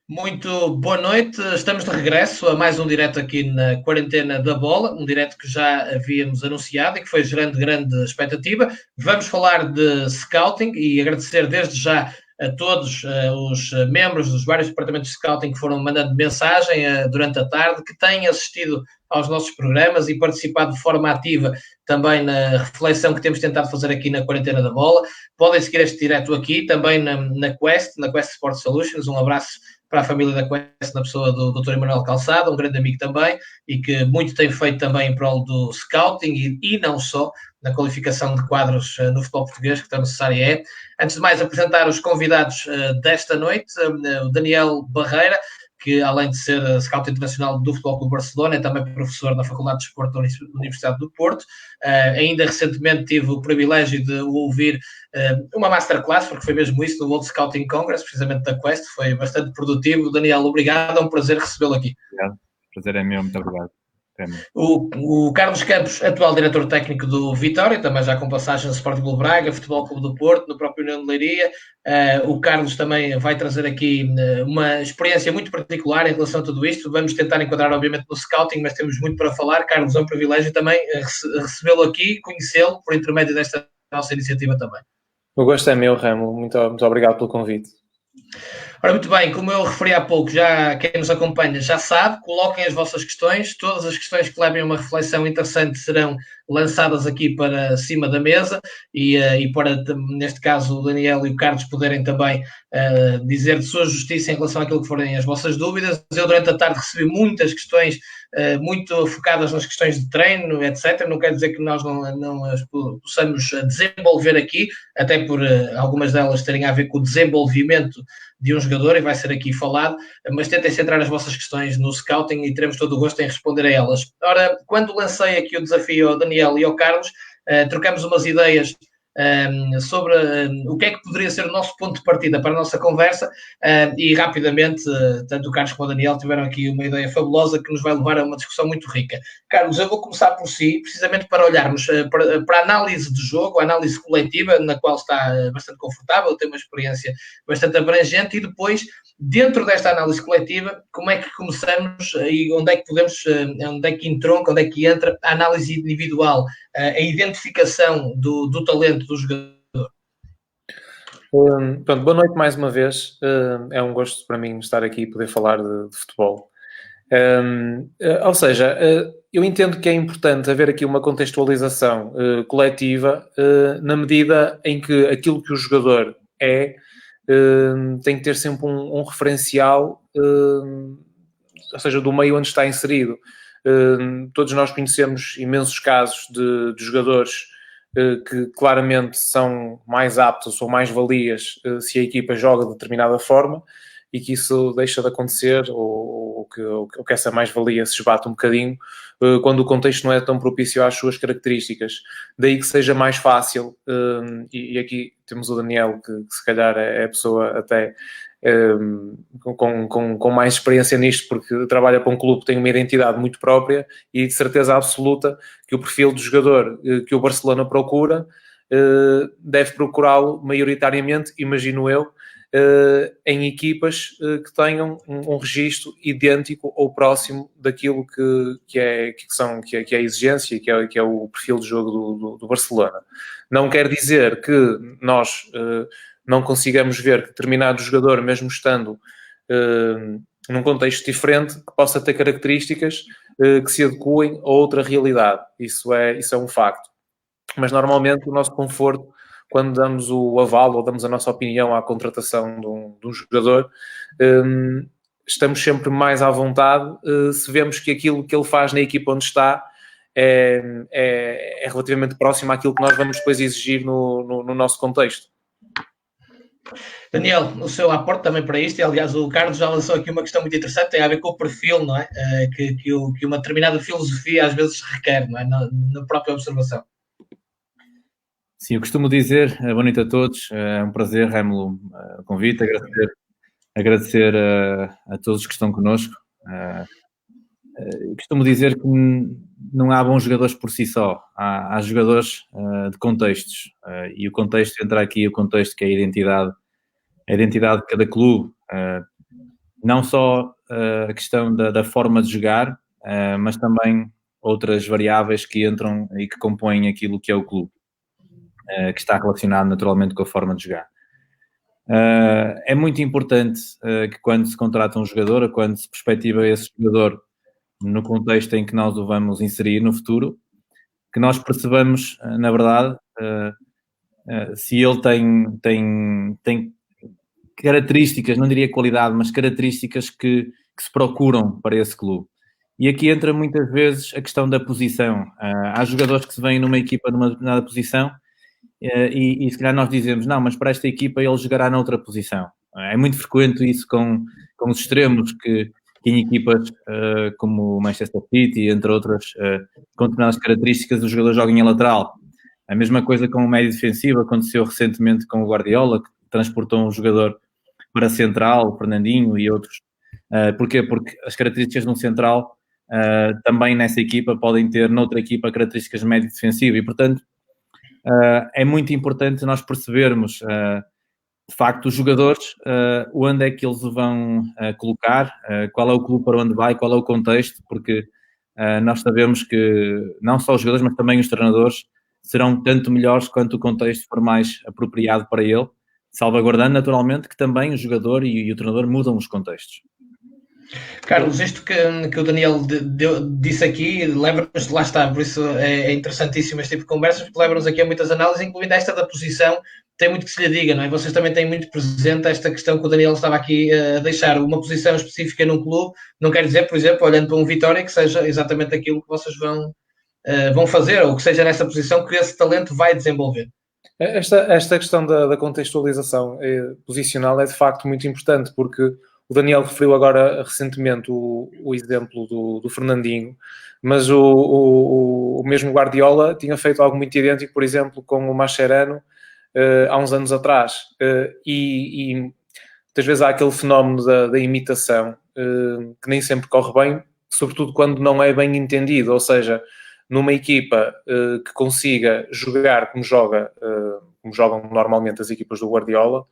Muito boa noite, estamos de regresso a mais um direto aqui na Quarentena da Bola, um direto que já havíamos anunciado e que foi gerando grande expectativa. Vamos falar de scouting e agradecer desde já a todos os membros dos vários departamentos de scouting que foram mandando mensagem durante a tarde, que têm assistido aos nossos programas e participado de forma ativa também na reflexão que temos tentado fazer aqui na Quarentena da Bola. Podem seguir este direto aqui, também na Quest Sport Solutions. Um abraço para a família da Quest, na pessoa do Dr. Emanuel Calçada, um grande amigo também, e que muito tem feito também em prol do scouting e não só, na qualificação de quadros no futebol português, que tão necessária é. Antes de mais, apresentar os convidados desta noite, o Daniel Barreira, que além de ser scout internacional do Futebol Clube Barcelona, é também professor na Faculdade de Desporto da Universidade do Porto. Ainda recentemente tive o privilégio de o ouvir uma masterclass, porque foi mesmo isso, do World Scouting Congress, precisamente da Quest, foi bastante produtivo. Daniel, obrigado, é um prazer recebê-lo aqui. Obrigado, o prazer é meu, muito obrigado. O Carlos Campos, atual diretor técnico do Vitória, também já com passagem no Sporting Clube Braga, Futebol Clube do Porto, no próprio União de Leiria. O Carlos também vai trazer aqui uma experiência muito particular em relação a tudo isto. Vamos tentar enquadrar, obviamente, no scouting, mas temos muito para falar. Carlos, é um privilégio também recebê-lo aqui, conhecê-lo, por intermédio desta nossa iniciativa também. O gosto é meu, Ramo. Muito obrigado pelo convite. Ora, muito bem, como eu referi há pouco, já quem nos acompanha já sabe, coloquem as vossas questões, todas as questões que levem a uma reflexão interessante serão lançadas aqui para cima da mesa e para, neste caso, o Daniel e o Carlos poderem também dizer de sua justiça em relação àquilo que forem as vossas dúvidas. Eu, durante a tarde, recebi muitas questões muito focadas nas questões de treino, etc. Não quer dizer que nós não as possamos desenvolver aqui, até por algumas delas terem a ver com o desenvolvimento de um jogador, e vai ser aqui falado, mas tentem centrar as vossas questões no scouting e teremos todo o gosto em responder a elas. Ora, quando lancei aqui o desafio ao Daniel e ao Carlos, trocamos umas ideias sobre o que é que poderia ser o nosso ponto de partida para a nossa conversa e rapidamente, tanto o Carlos como o Daniel tiveram aqui uma ideia fabulosa que nos vai levar a uma discussão muito rica. Carlos, eu vou começar por si, precisamente para olharmos para a análise de jogo, a análise coletiva, na qual está bastante confortável, tem uma experiência bastante abrangente, e depois, dentro desta análise coletiva, como é que começamos e onde é que podemos, onde é que entronca, onde é que entra a análise individual, a identificação do talento do jogador? Pronto, boa noite mais uma vez. É um gosto para mim estar aqui e poder falar de futebol. Ou seja, eu entendo que é importante haver aqui uma contextualização coletiva na medida em que aquilo que o jogador é tem que ter sempre um referencial, ou seja, do meio onde está inserido. Todos nós conhecemos imensos casos de jogadores que claramente são mais aptos ou mais valias se a equipa joga de determinada forma, e que isso deixa de acontecer ou que essa mais-valia se esbate um bocadinho quando o contexto não é tão propício às suas características. Daí que seja mais fácil, e aqui temos o Daniel, que se calhar é a pessoa até com mais experiência nisto, porque trabalha para um clube que tem uma identidade muito própria e de certeza absoluta que o perfil do jogador que o Barcelona procura deve procurá-lo maioritariamente, imagino eu, em equipas que tenham um registro idêntico ou próximo daquilo que é a exigência, que é o perfil de jogo do Barcelona. Não quer dizer que nós não consigamos ver que determinado jogador, mesmo estando num contexto diferente, que possa ter características que se adequem a outra realidade. Isso é um facto. Mas normalmente o nosso conforto, quando damos o aval ou damos a nossa opinião à contratação de um jogador, estamos sempre mais à vontade se vemos que aquilo que ele faz na equipa onde está é relativamente próximo àquilo que nós vamos depois exigir no nosso contexto. Daniel, o seu aporte também para isto, e aliás o Carlos já lançou aqui uma questão muito interessante, tem a ver com o perfil, não é? Que uma determinada filosofia às vezes requer, não é? Na própria observação. Sim, eu costumo dizer, boa noite a todos, é um prazer, Rémulo, o convite, agradecer a todos que estão connosco. Costumo dizer que não há bons jogadores por si só, há jogadores de contextos, e o contexto entra aqui, o contexto que é a identidade de cada clube, não só a questão da forma de jogar, mas também outras variáveis que entram e que compõem aquilo que é o clube, que está relacionado naturalmente com a forma de jogar. É muito importante que quando se contrata um jogador, ou quando se perspectiva esse jogador no contexto em que nós o vamos inserir no futuro, que nós percebamos, na verdade, se ele tem características, não diria qualidade, mas características que se procuram para esse clube. E aqui entra muitas vezes a questão da posição. Há jogadores que se vêm numa equipa numa determinada posição e se calhar nós dizemos, não, mas para esta equipa ele jogará noutra posição. É muito frequente isso com os extremos que em equipas como o Manchester City, entre outras, com determinadas características, o jogador joga em lateral. A mesma coisa com o médio defensivo, aconteceu recentemente com o Guardiola, que transportou um jogador para central, o Fernandinho e outros. Porquê? Porque as características de um central também nessa equipa podem ter noutra equipa características de médio defensivo e, portanto, é muito importante nós percebermos de facto os jogadores, onde é que eles vão colocar, qual é o clube para onde vai, qual é o contexto, porque nós sabemos que não só os jogadores, mas também os treinadores serão tanto melhores quanto o contexto for mais apropriado para ele, salvaguardando naturalmente que também o jogador e o treinador mudam os contextos. Carlos, isto que o Daniel disse aqui, lembra-nos, lá está, por isso é interessantíssimo este tipo de conversas, porque lembra-nos aqui a muitas análises, incluindo esta da posição, tem muito que se lhe diga, não é? Vocês também têm muito presente esta questão que o Daniel estava aqui a deixar, uma posição específica num clube, não quer dizer, por exemplo, olhando para um Vitória, que seja exatamente aquilo que vocês vão fazer, ou que seja nessa posição que esse talento vai desenvolver. Esta questão da contextualização posicional é de facto muito importante, porque o Daniel referiu agora recentemente o exemplo do Fernandinho, mas o mesmo Guardiola tinha feito algo muito idêntico, por exemplo, com o Mascherano há uns anos atrás. E muitas vezes há aquele fenómeno da imitação que nem sempre corre bem, sobretudo quando não é bem entendido, ou seja, numa equipa que consiga jogar como jogam normalmente as equipas do Guardiola,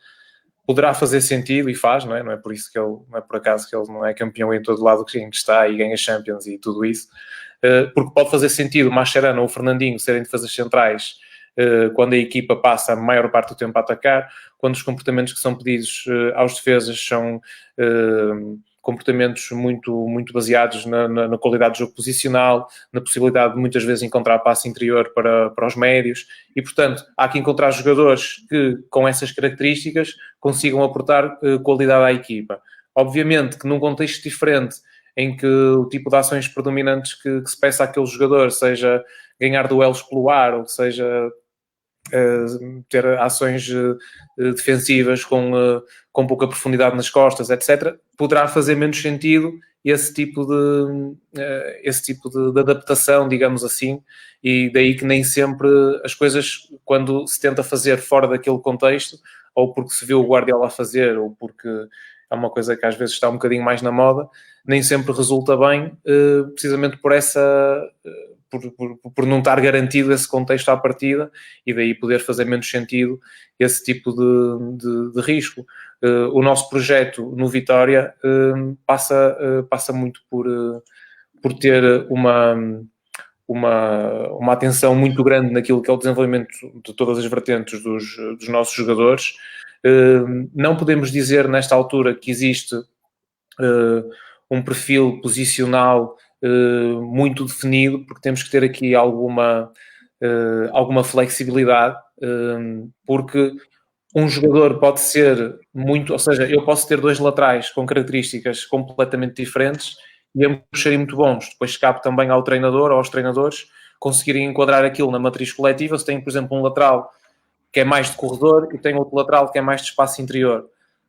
poderá fazer sentido e faz, não é? Não é por isso que ele, não é por acaso que ele não é campeão em todo lado em que está e ganha Champions e tudo isso, porque pode fazer sentido o Mascherano ou o Fernandinho serem defesas centrais quando a equipa passa a maior parte do tempo a atacar, quando os comportamentos que são pedidos aos defesas são comportamentos muito, muito baseados na qualidade de jogo posicional, na possibilidade de muitas vezes encontrar passe interior para os médios e, portanto, há que encontrar jogadores que, com essas características, consigam aportar qualidade à equipa. Obviamente que num contexto diferente, em que o tipo de ações predominantes que se peça àquele jogador seja ganhar duelos pelo ar, ou seja ter ações defensivas com pouca profundidade nas costas, etc., poderá fazer menos sentido esse tipo de adaptação, digamos assim, e daí que nem sempre as coisas, quando se tenta fazer fora daquele contexto, ou porque se viu o Guardiola a fazer, ou porque é uma coisa que às vezes está um bocadinho mais na moda, nem sempre resulta bem, precisamente por essa... Por não estar garantido esse contexto à partida e daí poder fazer menos sentido esse tipo de risco. O nosso projeto no Vitória passa muito por ter uma atenção muito grande naquilo que é o desenvolvimento de todas as vertentes dos nossos jogadores. Não podemos dizer nesta altura que existe um perfil posicional muito definido, porque temos que ter aqui alguma flexibilidade, porque um jogador pode ser muito, ou seja, eu posso ter dois laterais com características completamente diferentes e ambos serem muito bons. Depois cabe também ao treinador ou aos treinadores conseguirem enquadrar aquilo na matriz coletiva. Se tem, por exemplo, um lateral que é mais de corredor e tem outro lateral que é mais de espaço interior,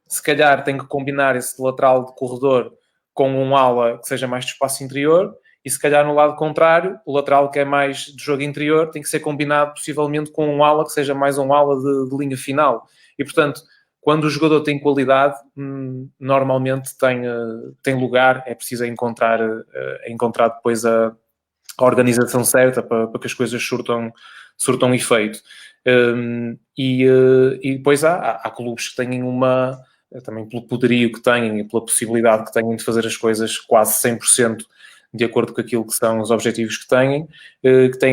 se calhar tem que combinar esse lateral de corredor com um ala que seja mais de espaço interior e se calhar no lado contrário, o lateral que é mais de jogo interior tem que ser combinado possivelmente com um ala que seja mais um ala de linha final. E, portanto, quando o jogador tem qualidade, normalmente tem lugar, é preciso encontrar depois a organização certa para que as coisas surtam efeito. E depois há clubes que têm uma também pelo poderio que têm e pela possibilidade que têm de fazer as coisas quase 100% de acordo com aquilo que são os objetivos que têm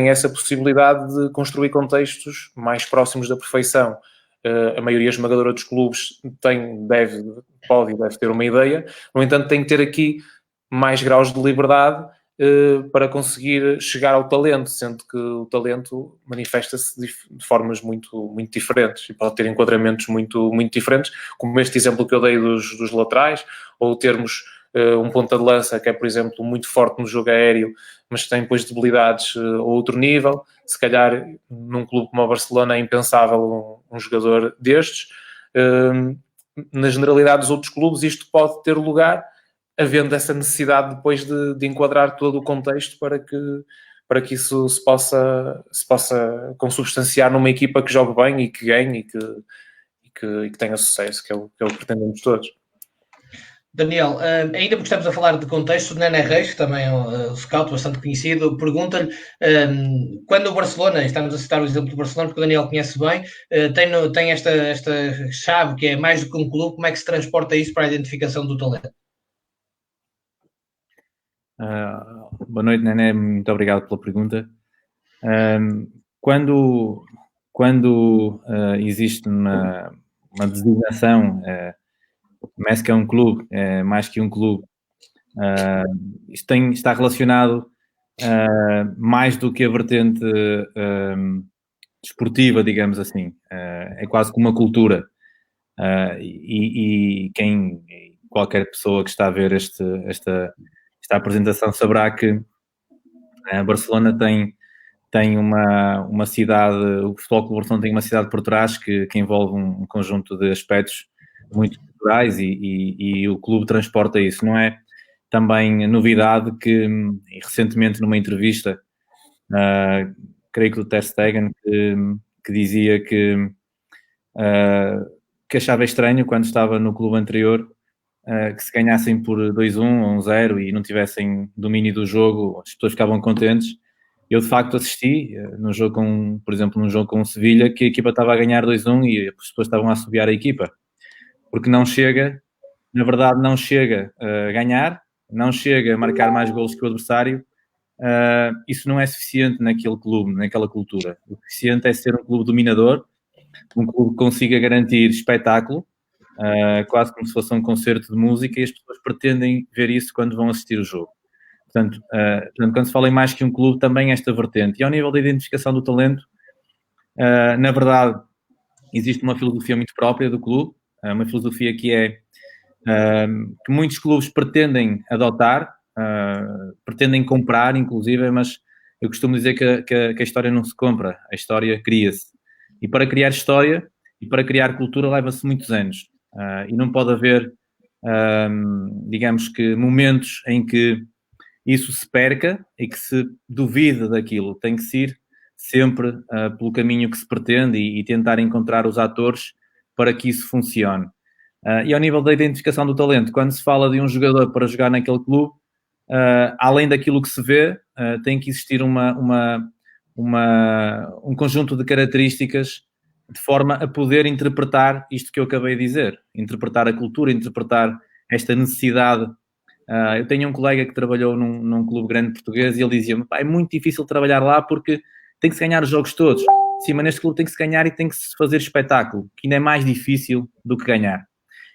essa possibilidade de construir contextos mais próximos da perfeição. A maioria esmagadora dos clubes pode e deve ter uma ideia, no entanto tem que ter aqui mais graus de liberdade para conseguir chegar ao talento, sendo que o talento manifesta-se de formas muito, muito diferentes e pode ter enquadramentos muito, muito diferentes, como este exemplo que eu dei dos laterais, ou termos um ponta de lança que é, por exemplo, muito forte no jogo aéreo, mas tem depois debilidades a outro nível. Se calhar num clube como o Barcelona é impensável um jogador destes. Na generalidade dos outros clubes isto pode ter lugar, havendo essa necessidade depois de enquadrar todo o contexto para que isso se possa consubstanciar numa equipa que jogue bem e que ganhe e que tenha sucesso, que é o que pretendemos todos. Daniel, ainda porque estamos a falar de contexto, o Nené Reis, que também é um scout bastante conhecido, pergunta-lhe quando o Barcelona, estamos a citar o exemplo do Barcelona, porque o Daniel conhece bem, tem esta chave que é mais do que um clube, como é que se transporta isso para a identificação do talento? Boa noite, Nené, muito obrigado pela pergunta. Quando existe uma designação, mais que é um clube, mais que um clube, isto está relacionado mais do que a vertente desportiva, digamos assim. É quase como uma cultura. E qualquer pessoa que está a ver esta apresentação saberá que Barcelona tem uma cidade, o Futebol Clube Barcelona tem uma cidade por trás que envolve um conjunto de aspectos muito culturais e o clube transporta isso. Não é também novidade que, recentemente numa entrevista, creio que do Ter Stegen, que dizia que achava estranho quando estava no clube anterior que se ganhassem por 2-1 ou 1-0 e não tivessem domínio do jogo, as pessoas ficavam contentes. Eu, de facto, assisti num jogo por exemplo, num jogo com o Sevilha, que a equipa estava a ganhar 2-1 e as pessoas estavam a assobiar a equipa. Porque na verdade, não chega a ganhar, não chega a marcar mais golos que o adversário. Isso não é suficiente naquele clube, naquela cultura. O suficiente é ser um clube dominador, um clube que consiga garantir espetáculo, quase como se fosse um concerto de música, e as pessoas pretendem ver isso quando vão assistir o jogo. Portanto, quando se fala em mais que um clube, também esta vertente. E ao nível da identificação do talento, na verdade, existe uma filosofia muito própria do clube, uma filosofia que muitos clubes pretendem adotar, pretendem comprar, inclusive, mas eu costumo dizer que a história não se compra, a história cria-se. E para criar história e para criar cultura leva-se muitos anos. E não pode haver, digamos que, momentos em que isso se perca e que se duvide daquilo. Tem que ser sempre pelo caminho que se pretende e tentar encontrar os atores para que isso funcione. E ao nível da identificação do talento, quando se fala de um jogador para jogar naquele clube, além daquilo que se vê, tem que existir um conjunto de características de forma a poder interpretar isto que eu acabei de dizer, interpretar a cultura, interpretar esta necessidade. Eu tenho um colega que trabalhou num clube grande português e ele dizia-me, é muito difícil trabalhar lá porque tem que se ganhar os jogos todos. Sim, mas neste clube tem que se ganhar e tem que se fazer espetáculo, que ainda é mais difícil do que ganhar.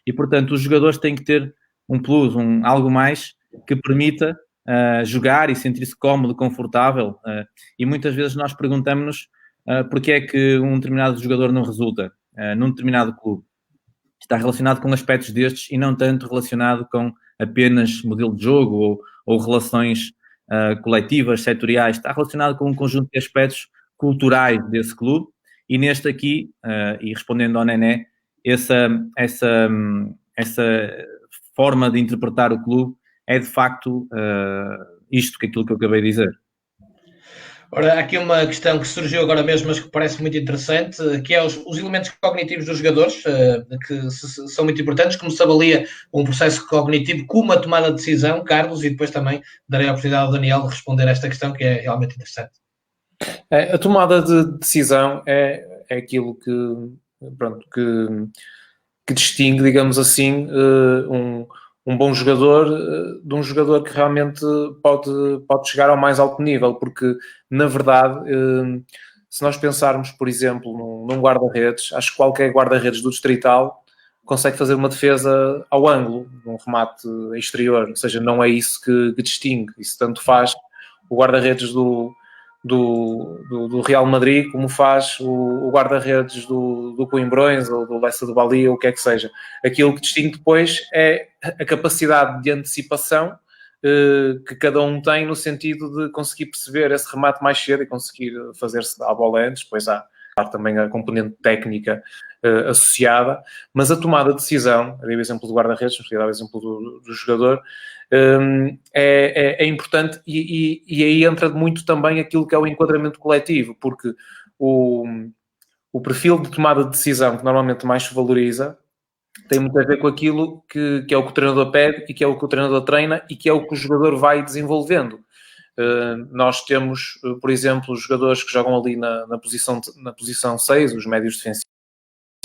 E, portanto, os jogadores têm que ter um plus, algo mais que permita jogar e sentir-se cómodo, confortável. E muitas vezes nós perguntamos-nos porque é que um determinado jogador não resulta num determinado clube. Está relacionado com aspectos destes e não tanto relacionado com apenas modelo de jogo ou relações coletivas, setoriais. Está relacionado com um conjunto de aspectos culturais desse clube. E neste aqui, e respondendo ao Nené, essa forma de interpretar o clube é de facto aquilo que eu acabei de dizer. Ora, há aqui uma questão que surgiu agora mesmo, mas que parece muito interessante, que é os elementos cognitivos dos jogadores, que são muito importantes, como se avalia um processo cognitivo como a tomada de decisão, Carlos, e depois também darei a oportunidade ao Daniel de responder a esta questão, que é realmente interessante. A tomada de decisão é aquilo que que distingue, digamos assim, um bom jogador de um jogador que realmente pode chegar ao mais alto nível, porque, na verdade, se nós pensarmos, por exemplo, num guarda-redes, acho que qualquer guarda-redes do Distrital consegue fazer uma defesa ao ângulo, num remate exterior, ou seja, não é isso que distingue, isso tanto faz o guarda-redes do Real Madrid, como faz o guarda-redes do Coimbrões ou do Lessa do Bali, ou o que é que seja. Aquilo que distingue depois é a capacidade de antecipação que cada um tem, no sentido de conseguir perceber esse remate mais cedo e conseguir fazer-se à bola antes. Depois há também a componente técnica associada, mas a tomada de decisão, eu dei o exemplo do guarda-redes, mas queria dar o exemplo do jogador, é importante, e aí entra muito também aquilo que é o enquadramento coletivo, porque o perfil de tomada de decisão que normalmente mais se valoriza tem muito a ver com aquilo que é o que o treinador pede e que é o que o treinador treina e que é o que o jogador vai desenvolvendo. Nós temos, por exemplo, os jogadores que jogam ali na posição 6, os médios defensivos,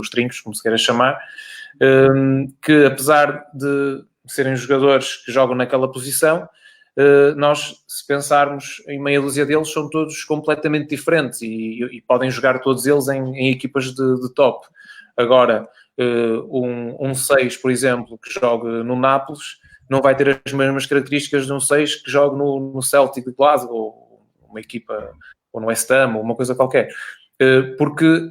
os trincos, como se queira chamar, que apesar de serem jogadores que jogam naquela posição, nós, se pensarmos em meia dúzia deles, são todos completamente diferentes e podem jogar todos eles em equipas de top. Agora, um 6, por exemplo, que joga no Nápoles, não vai ter as mesmas características de um 6 que joga no Celtic de Glasgow, ou uma equipa, ou no West Ham, ou uma coisa qualquer. Porque,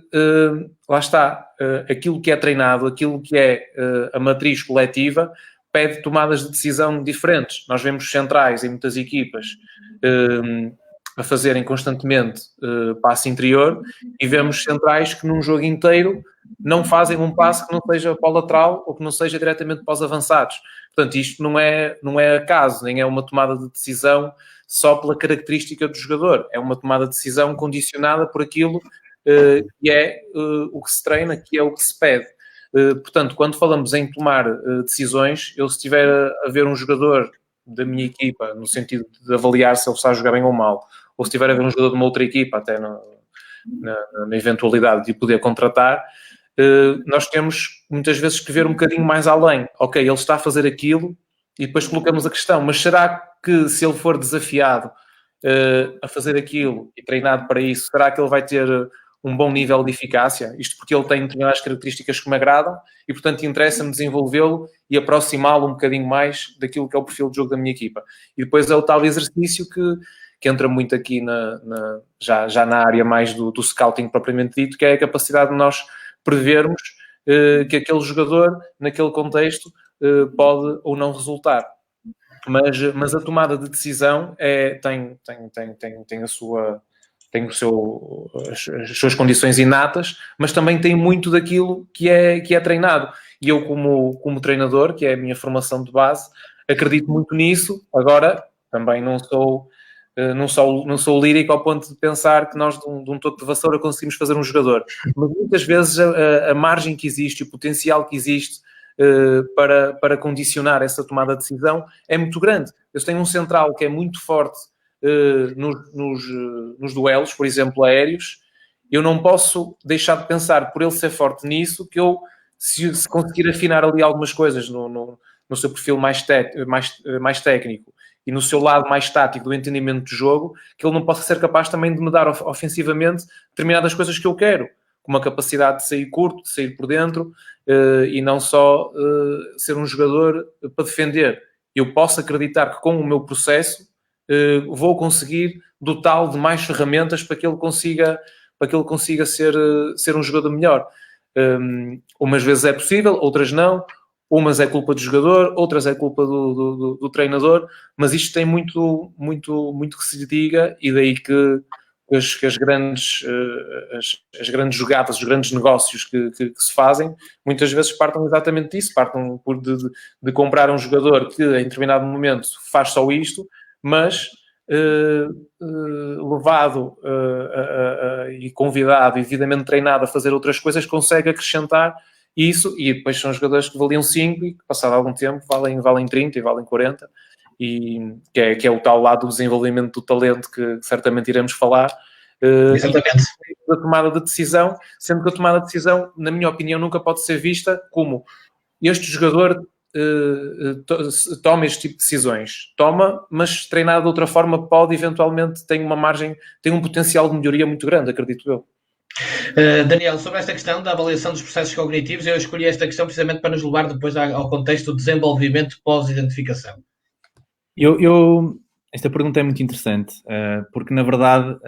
lá está, aquilo que é treinado, aquilo que é a matriz coletiva, pede tomadas de decisão diferentes. Nós vemos centrais em muitas equipas a fazerem constantemente passe interior, e vemos centrais que num jogo inteiro não fazem um passe que não seja para o lateral ou que não seja diretamente para os avançados. Portanto, isto não é acaso, nem é uma tomada de decisão só pela característica do jogador. É uma tomada de decisão condicionada por aquilo que é o que se treina, que é o que se pede. Portanto, quando falamos em tomar decisões, eu, se estiver a ver um jogador da minha equipa, no sentido de avaliar se ele está a jogar bem ou mal, ou se estiver a ver um jogador de uma outra equipa, até na eventualidade de poder contratar, nós temos muitas vezes que ver um bocadinho mais além. Ok, ele está a fazer aquilo, e depois colocamos a questão, mas será que, se ele for desafiado a fazer aquilo e treinado para isso, será que ele vai ter um bom nível de eficácia? Isto porque ele tem determinadas características que me agradam e, portanto, interessa-me desenvolvê-lo e aproximá-lo um bocadinho mais daquilo que é o perfil de jogo da minha equipa. E depois é o tal exercício que entra muito aqui já na área mais do scouting propriamente dito, que é a capacidade de nós prevermos que aquele jogador, naquele contexto, pode ou não resultar. Mas a tomada de decisão tem as suas condições inatas, mas também tem muito daquilo que é treinado. E eu, como treinador, que é a minha formação de base, acredito muito nisso. Agora, também não sou lírico ao ponto de pensar que nós, de um toco de vassoura, conseguimos fazer um jogador. Mas muitas vezes a margem que existe, o potencial que existe para condicionar essa tomada de decisão é muito grande. Eu tenho um central que é muito forte nos duelos, por exemplo, aéreos. Eu não posso deixar de pensar, por ele ser forte nisso, que eu, se conseguir afinar ali algumas coisas no seu perfil mais técnico e no seu lado mais tático do entendimento do jogo, que ele não possa ser capaz também de me dar ofensivamente determinadas coisas que eu quero, como a capacidade de sair curto, de sair por dentro, e não só ser um jogador para defender. Eu posso acreditar que, com o meu processo, vou conseguir dotá-lo de mais ferramentas para que ele consiga ser um jogador melhor. Umas vezes é possível, outras não. Umas é culpa do jogador, outras é culpa do treinador, mas isto tem muito, muito, muito que se diga, e daí que as grandes jogadas, os grandes negócios que se fazem, muitas vezes partam exatamente disso, partam de comprar um jogador que, em determinado momento, faz só isto, mas levado e convidado e devidamente treinado a fazer outras coisas, consegue acrescentar isso, e depois são jogadores que valiam 5 e que, passado algum tempo, valem 30 e valem 40, e que é o tal lado do desenvolvimento do talento que certamente iremos falar, Exatamente. Da tomada de decisão, sendo que a tomada de decisão, na minha opinião, nunca pode ser vista como este jogador toma este tipo de decisões. Toma, mas treinado de outra forma pode, eventualmente, tem uma margem, tem um potencial de melhoria muito grande, acredito eu. Daniel, sobre esta questão da avaliação dos processos cognitivos, eu escolhi esta questão precisamente para nos levar depois ao contexto do desenvolvimento pós-identificação. Esta pergunta é muito interessante, porque, na verdade,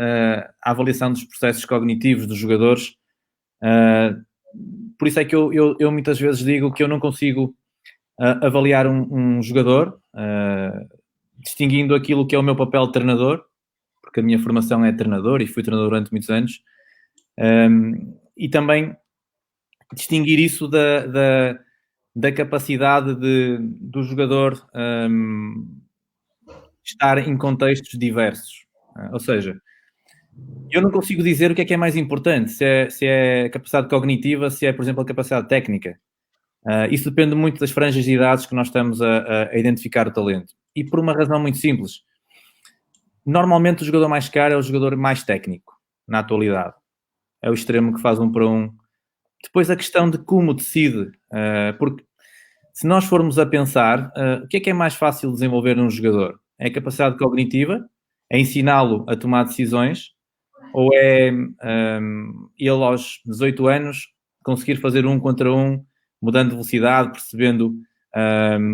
a avaliação dos processos cognitivos dos jogadores, por isso é que eu muitas vezes digo que eu não consigo avaliar um jogador, distinguindo aquilo que é o meu papel de treinador, porque a minha formação é treinador e fui treinador durante muitos anos, e também distinguir isso da capacidade do jogador estar em contextos diversos. Ou seja, eu não consigo dizer o que é mais importante, se é a capacidade cognitiva, se é, por exemplo, a capacidade técnica. Isso depende muito das franjas de idades que nós estamos a identificar o talento. E por uma razão muito simples. Normalmente o jogador mais caro é o jogador mais técnico, na atualidade. É o extremo que faz 1 para 1. Depois a questão de como decide, porque se nós formos a pensar, o que é mais fácil desenvolver num jogador? É a capacidade cognitiva? É ensiná-lo a tomar decisões? Ou é ele aos 18 anos conseguir fazer 1 contra 1, mudando de velocidade, percebendo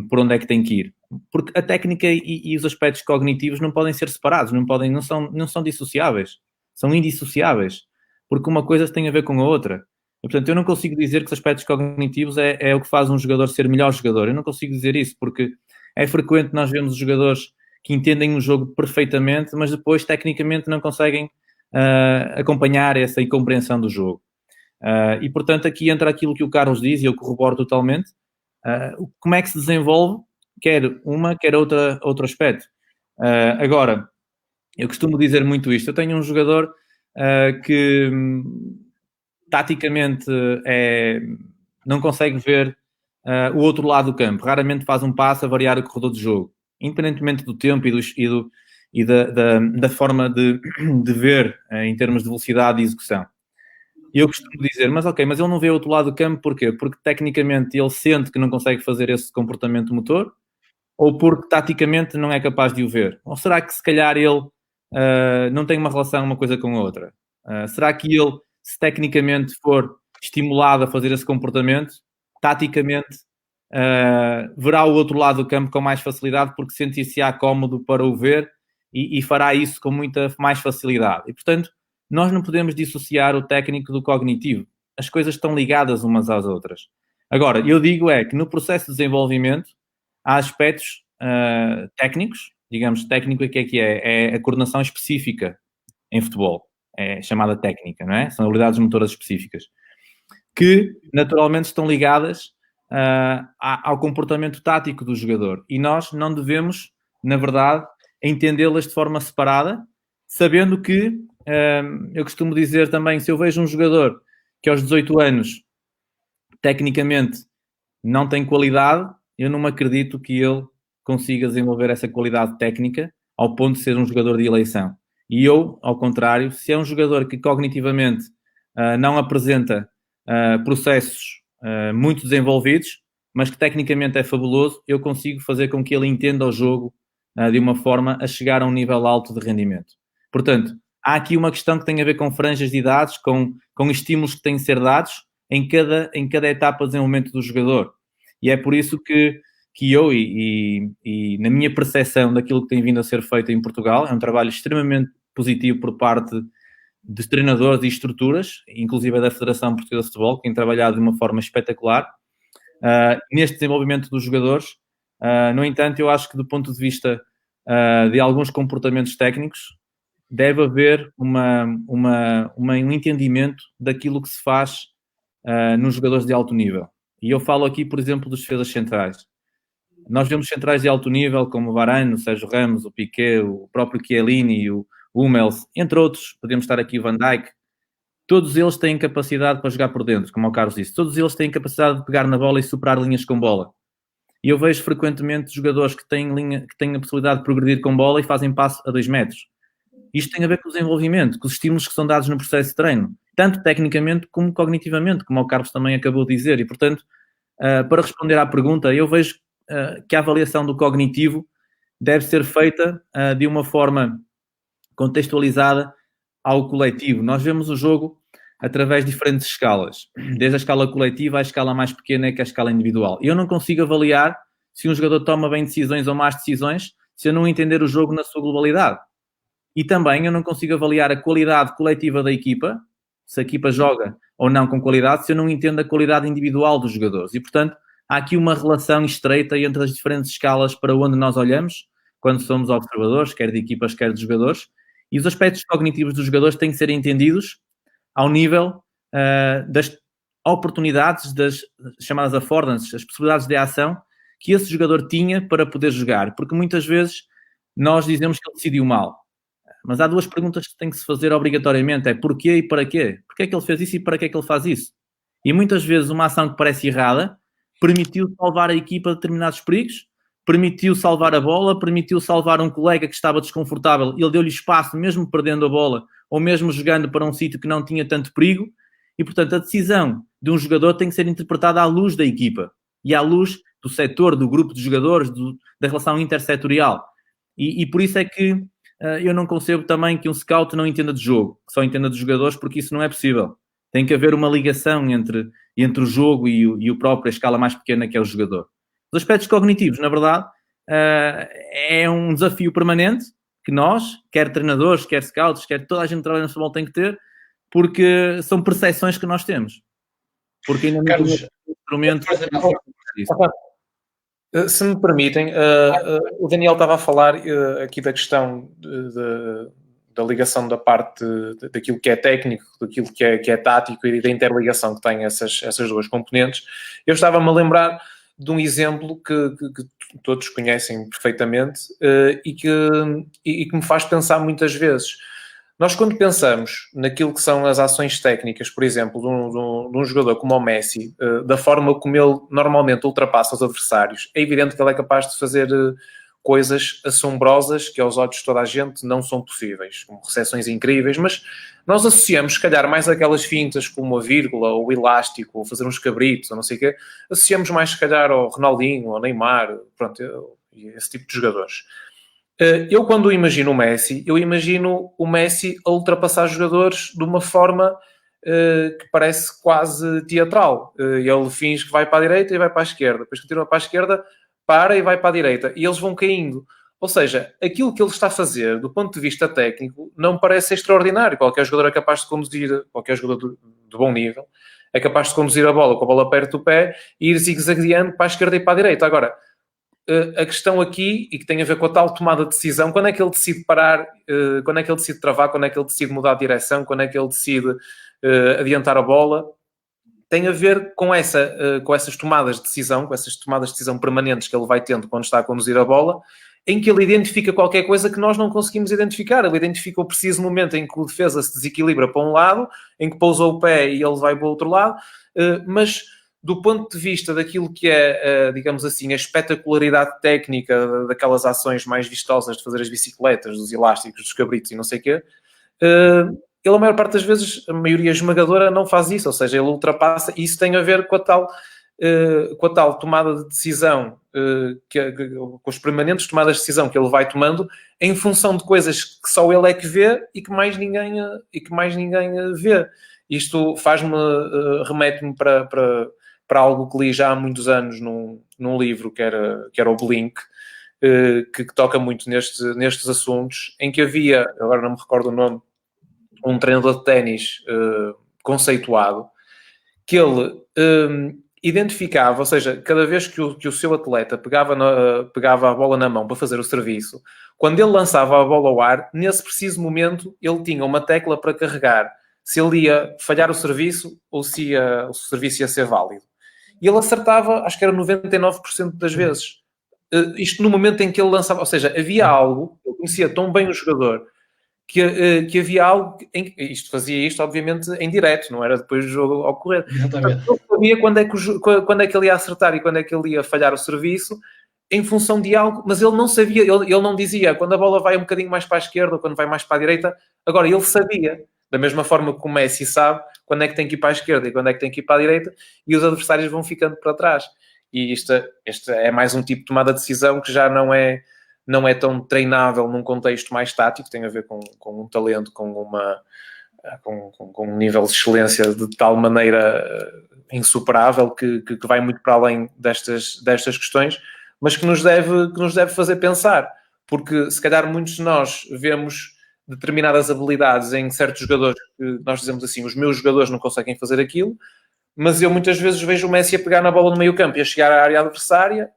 por onde é que tem que ir? Porque a técnica e os aspectos cognitivos não podem ser separados, não são dissociáveis, são indissociáveis, porque uma coisa tem a ver com a outra. E, portanto, eu não consigo dizer que os aspectos cognitivos é o que faz um jogador ser melhor jogador. Eu não consigo dizer isso, porque é frequente nós vemos os jogadores que entendem o jogo perfeitamente, mas depois, tecnicamente, não conseguem acompanhar essa incompreensão do jogo. E, portanto, aqui entra aquilo que o Carlos diz, e eu corroboro totalmente, como é que se desenvolve, quer outro aspecto. Agora, eu costumo dizer muito isto. Eu tenho um jogador que taticamente não consegue ver o outro lado do campo. Raramente faz um passo a variar o corredor de jogo. Independentemente do tempo e da forma de ver em termos de velocidade e execução. E eu costumo dizer, mas ele não vê o outro lado do campo, porquê? Porque tecnicamente ele sente que não consegue fazer esse comportamento motor, ou porque taticamente não é capaz de o ver? Ou será que se calhar ele não tem uma relação uma coisa com a outra? Será que ele, se tecnicamente for estimulado a fazer esse comportamento, taticamente verá o outro lado do campo com mais facilidade porque sentir-se-á cómodo para o ver e fará isso com muita mais facilidade? E, portanto, nós não podemos dissociar o técnico do cognitivo. As coisas estão ligadas umas às outras. Agora, eu digo que no processo de desenvolvimento há aspectos técnicos, digamos, técnico o que é a coordenação específica em futebol, é chamada técnica, não é? São habilidades motoras específicas, que naturalmente estão ligadas ao comportamento tático do jogador. E nós não devemos, na verdade, entendê-las de forma separada, sabendo que, eu costumo dizer também, se eu vejo um jogador que aos 18 anos, tecnicamente, não tem qualidade, eu não me acredito que ele consiga desenvolver essa qualidade técnica ao ponto de ser um jogador de eleição. E eu, ao contrário, se é um jogador que cognitivamente não apresenta processos muito desenvolvidos, mas que tecnicamente é fabuloso, eu consigo fazer com que ele entenda o jogo de uma forma a chegar a um nível alto de rendimento. Portanto, há aqui uma questão que tem a ver com franjas de idades, com estímulos que têm de ser dados em cada etapa de desenvolvimento do jogador. E é por isso que eu, e na minha percepção daquilo que tem vindo a ser feito em Portugal, é um trabalho extremamente positivo por parte de treinadores e estruturas, inclusive da Federação Portuguesa de Futebol, que tem trabalhado de uma forma espetacular neste desenvolvimento dos jogadores. No entanto, eu acho que do ponto de vista de alguns comportamentos técnicos, deve haver um entendimento daquilo que se faz nos jogadores de alto nível. E eu falo aqui, por exemplo, dos defesas centrais. Nós vemos centrais de alto nível como o Varane, o Sérgio Ramos, o Piqué, o próprio Chiellini, o Hummels, entre outros, podemos estar aqui o Van Dijk. Todos eles têm capacidade para jogar por dentro, como o Carlos disse. Todos eles têm capacidade de pegar na bola e superar linhas com bola. E eu vejo frequentemente jogadores que têm a possibilidade de progredir com bola e fazem passo a 2 metros. Isto tem a ver com o desenvolvimento, com os estímulos que são dados no processo de treino, tanto tecnicamente como cognitivamente, como o Carlos também acabou de dizer. E, portanto, para responder à pergunta, eu vejo que a avaliação do cognitivo deve ser feita de uma forma contextualizada ao coletivo. Nós vemos o jogo através de diferentes escalas, desde a escala coletiva à escala mais pequena, que é a escala individual. Eu não consigo avaliar se um jogador toma bem decisões ou más decisões se eu não entender o jogo na sua globalidade. E também eu não consigo avaliar a qualidade coletiva da equipa, se a equipa joga ou não com qualidade, se eu não entendo a qualidade individual dos jogadores. E, portanto, há aqui uma relação estreita entre as diferentes escalas para onde nós olhamos, quando somos observadores, quer de equipas, quer de jogadores, e os aspectos cognitivos dos jogadores têm que ser entendidos ao nível das oportunidades, das chamadas affordances, as possibilidades de ação que esse jogador tinha para poder jogar. Porque muitas vezes nós dizemos que ele decidiu mal. Mas há duas perguntas que tem que se fazer obrigatoriamente. É porquê e para quê? Porquê é que ele fez isso e para que é que ele faz isso? E muitas vezes uma ação que parece errada permitiu salvar a equipa de determinados perigos, permitiu salvar a bola, permitiu salvar um colega que estava desconfortável, ele deu-lhe espaço mesmo perdendo a bola ou mesmo jogando para um sítio que não tinha tanto perigo. E, portanto, a decisão de um jogador tem que ser interpretada à luz da equipa e à luz do setor, do grupo de jogadores, da relação intersetorial. E por isso é que eu não concebo também que um scout não entenda de jogo, que só entenda de jogadores, porque isso não é possível. Tem que haver uma ligação entre o jogo e o próprio, a escala mais pequena que é o jogador. Os aspectos cognitivos, na verdade, é um desafio permanente que nós, quer treinadores, quer scouts, quer toda a gente que trabalha no futebol tem que ter, porque são percepções que nós temos. Porque ainda não temos instrumento. Se me permitem, o Daniel estava a falar aqui da questão da ligação da parte daquilo que é técnico, daquilo que é tático e da interligação que tem essas duas componentes. Eu estava-me a lembrar de um exemplo que todos conhecem perfeitamente e que me faz pensar muitas vezes. Nós, quando pensamos naquilo que são as ações técnicas, por exemplo, de um jogador como o Messi, da forma como ele normalmente ultrapassa os adversários, é evidente que ele é capaz de fazer coisas assombrosas que aos olhos de toda a gente não são possíveis, como recepções incríveis, mas nós associamos, se calhar, mais aquelas fintas como a vírgula, ou o elástico, ou fazer uns cabritos, ou não sei o quê, associamos mais, se calhar, ao Ronaldinho, ao Neymar, pronto, esse tipo de jogadores. Eu, quando imagino o Messi, eu imagino o Messi a ultrapassar jogadores de uma forma que parece quase teatral. Ele finge que vai para a direita e vai para a esquerda, depois continua para a esquerda, para e vai para a direita, e eles vão caindo. Ou seja, aquilo que ele está a fazer, do ponto de vista técnico, não parece extraordinário. Qualquer jogador é capaz de conduzir, qualquer jogador de bom nível, é capaz de conduzir a bola com a bola perto do pé e ir zigue-zagueando para a esquerda e para a direita. Agora, a questão aqui, e que tem a ver com a tal tomada de decisão, quando é que ele decide parar, quando é que ele decide travar, quando é que ele decide mudar de direção, quando é que ele decide adiantar a bola, tem a ver com essas tomadas de decisão, com essas tomadas de decisão permanentes que ele vai tendo quando está a conduzir a bola, em que ele identifica qualquer coisa que nós não conseguimos identificar. Ele identifica o preciso momento em que o defesa se desequilibra para um lado, em que pousa o pé e ele vai para o outro lado, mas do ponto de vista daquilo que é, digamos assim, a espetacularidade técnica daquelas ações mais vistosas de fazer as bicicletas, dos elásticos, dos cabritos e não sei o quê, ele, a maior parte das vezes, a maioria esmagadora, não faz isso, ou seja, ele ultrapassa, e isso tem a ver com a tal tomada de decisão, com as permanentes tomadas de decisão que ele vai tomando, em função de coisas que só ele é que vê e que mais ninguém vê. Isto remete-me para algo que li já há muitos anos num livro que era o Blink, que toca muito nestes assuntos, em que havia, agora não me recordo o nome, um treinador de ténis conceituado, que ele identificava, ou seja, cada vez que o seu atleta pegava a bola na mão para fazer o serviço, quando ele lançava a bola ao ar, nesse preciso momento ele tinha uma tecla para carregar se ele ia falhar o serviço ou se o serviço ia ser válido. E ele acertava, acho que era 99% das vezes. Isto no momento em que ele lançava, ou seja, havia algo, eu conhecia tão bem o jogador, que havia algo, fazia isto obviamente em direto, não era depois do jogo ocorrer. Ele sabia quando é que ele ia acertar e quando é que ele ia falhar o serviço, em função de algo, mas ele não sabia, ele não dizia quando a bola vai um bocadinho mais para a esquerda ou quando vai mais para a direita. Agora, ele sabia, da mesma forma que o Messi sabe quando é que tem que ir para a esquerda e quando é que tem que ir para a direita, e os adversários vão ficando para trás. E este é mais um tipo de tomada de decisão que já não é tão treinável num contexto mais tático, tem a ver com um talento, com um nível de excelência de tal maneira insuperável que vai muito para além destas questões, mas que nos deve fazer pensar, porque se calhar muitos de nós vemos determinadas habilidades em certos jogadores que nós dizemos assim, os meus jogadores não conseguem fazer aquilo, mas eu muitas vezes vejo o Messi a pegar na bola no meio campo e a chegar à área adversária,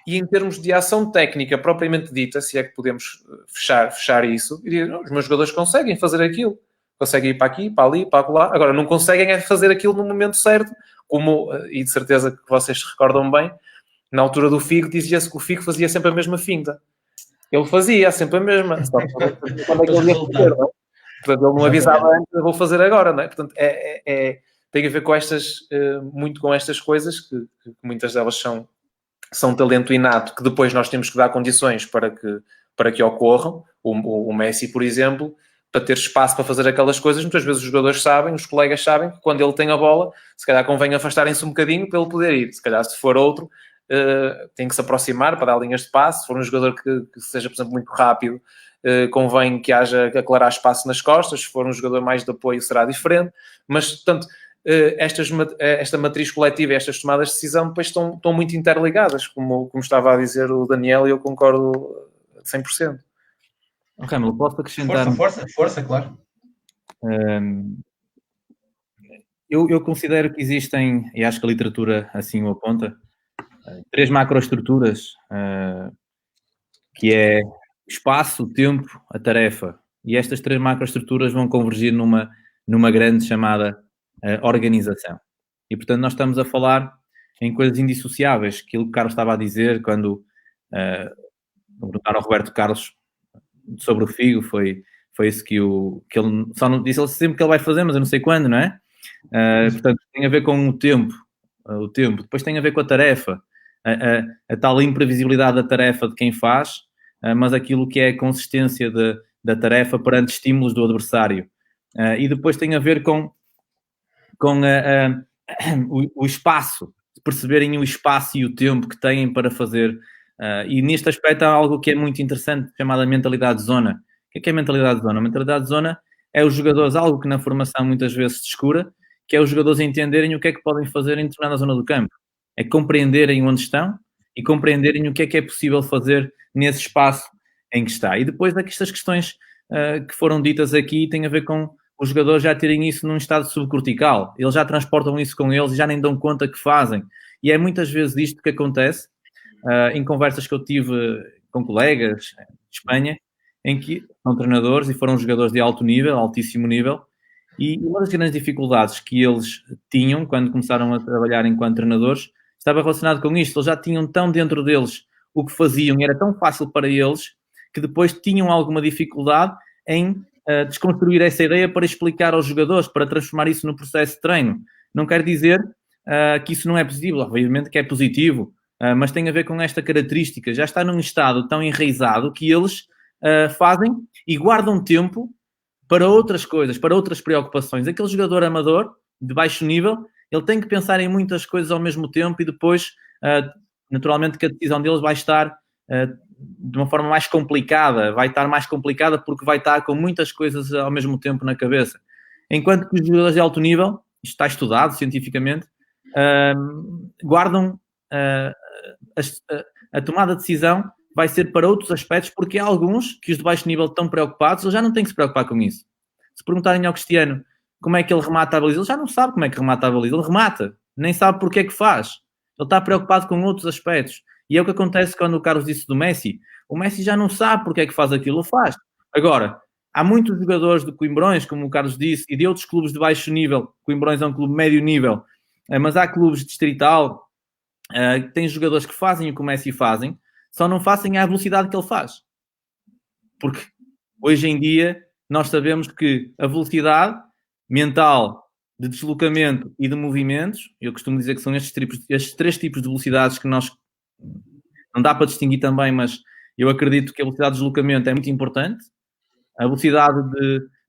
e em termos de ação técnica propriamente dita, se é que podemos fechar isso, e dizer, os meus jogadores conseguem fazer aquilo, conseguem ir para aqui, para ali, para lá, agora não conseguem é fazer aquilo no momento certo, como, e de certeza que vocês se recordam bem, na altura do Figo dizia-se que o Figo fazia sempre a mesma finta. Ele fazia sempre a mesma. Só que quando é que ele ia fazer, não é? Portanto, ele não avisava antes, eu vou fazer agora, não é? Portanto, tem a ver com muito com estas coisas, que muitas delas são talento inato, que depois nós temos que dar condições para que ocorram. O Messi, por exemplo, para ter espaço para fazer aquelas coisas, muitas vezes os jogadores sabem, os colegas sabem, que quando ele tem a bola, se calhar convém afastarem-se um bocadinho para ele poder ir. Se calhar, se for outro, tem que se aproximar para dar linhas de passe. Se for um jogador que seja, por exemplo, muito rápido, convém que haja aclarar espaço nas costas. Se for um jogador mais de apoio, será diferente. Mas, portanto, esta matriz coletiva e estas tomadas de decisão depois estão muito interligadas, como estava a dizer o Daniel, e eu concordo 100%. Camilo, posso acrescentar? Força, claro. Eu considero que existem, e acho que a literatura assim o aponta, 3 macroestruturas, que é espaço, tempo, a tarefa. E estas 3 macroestruturas vão convergir numa grande chamada organização. E, portanto, nós estamos a falar em coisas indissociáveis. Aquilo que o Carlos estava a dizer quando perguntaram ao Roberto Carlos sobre o Figo, foi isso que ele só não disse, ele sempre que ele vai fazer, mas eu não sei quando, não é? Portanto, tem a ver com o tempo, depois tem a ver com a tarefa, a tal imprevisibilidade da tarefa de quem faz, mas aquilo que é a consistência da tarefa perante estímulos do adversário, e depois tem a ver com o espaço, perceberem o espaço e o tempo que têm para fazer, e neste aspecto há algo que é muito interessante, chamada mentalidade de zona. O que é a mentalidade de zona? A mentalidade de zona é os jogadores, algo que na formação muitas vezes se descura, que é os jogadores entenderem o que é que podem fazer em determinada zona do campo. É compreenderem onde estão e compreenderem o que é possível fazer nesse espaço em que está. E depois estas questões que foram ditas aqui têm a ver com os jogadores já terem isso num estado subcortical. Eles já transportam isso com eles e já nem dão conta que fazem. E é muitas vezes isto que acontece em conversas que eu tive com colegas de Espanha, em que são treinadores e foram jogadores de alto nível, altíssimo nível, e uma das grandes dificuldades que eles tinham quando começaram a trabalhar enquanto treinadores estava relacionado com isto. Eles já tinham tão dentro deles o que faziam e era tão fácil para eles que depois tinham alguma dificuldade em desconstruir essa ideia para explicar aos jogadores, para transformar isso no processo de treino. Não quer dizer que isso não é positivo, obviamente que é positivo, mas tem a ver com esta característica. Já está num estado tão enraizado que eles fazem e guardam tempo para outras coisas, para outras preocupações. Aquele jogador amador, de baixo nível, ele tem que pensar em muitas coisas ao mesmo tempo e depois, naturalmente, que a decisão deles vai estar de uma forma mais complicada, vai estar mais complicada porque vai estar com muitas coisas ao mesmo tempo na cabeça. Enquanto que os jogadores de alto nível, isto está estudado cientificamente, guardam a tomada de decisão vai ser para outros aspectos, porque há alguns que os de baixo nível estão preocupados, eles já não têm que se preocupar com isso. Se perguntarem ao Cristiano como é que ele remata a baliza, ele já não sabe como é que remata a baliza, ele remata, nem sabe porque é que faz. Ele está preocupado com outros aspectos. E é o que acontece quando o Carlos disse do Messi. O Messi já não sabe porque é que faz aquilo, ele faz. Agora, há muitos jogadores de Coimbrões, como o Carlos disse, e de outros clubes de baixo nível. Coimbrões é um clube médio nível, mas há clubes de distrital que têm jogadores que fazem o que o Messi fazem, só não fazem à velocidade que ele faz. Porque hoje em dia nós sabemos que a velocidade mental de deslocamento e de movimentos, eu costumo dizer que são estes 3 tipos de velocidades que nós não dá para distinguir também, mas eu acredito que a velocidade de deslocamento é muito importante, a velocidade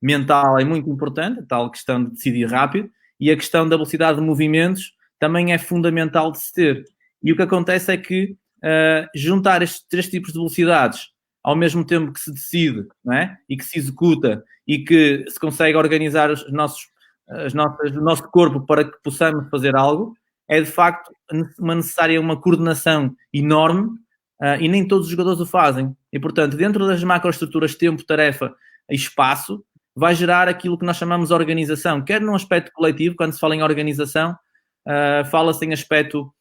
mental é muito importante, a tal questão de decidir rápido, e a questão da velocidade de movimentos também é fundamental de se ter. E o que acontece é que juntar estes 3 tipos de velocidades ao mesmo tempo que se decide, não é? E que se executa e que se consegue organizar o nosso corpo para que possamos fazer algo, é de facto necessária uma coordenação enorme e nem todos os jogadores o fazem. E, portanto, dentro das macroestruturas tempo, tarefa e espaço, vai gerar aquilo que nós chamamos de organização, quer num aspecto coletivo, quando se fala em organização, fala-se em aspecto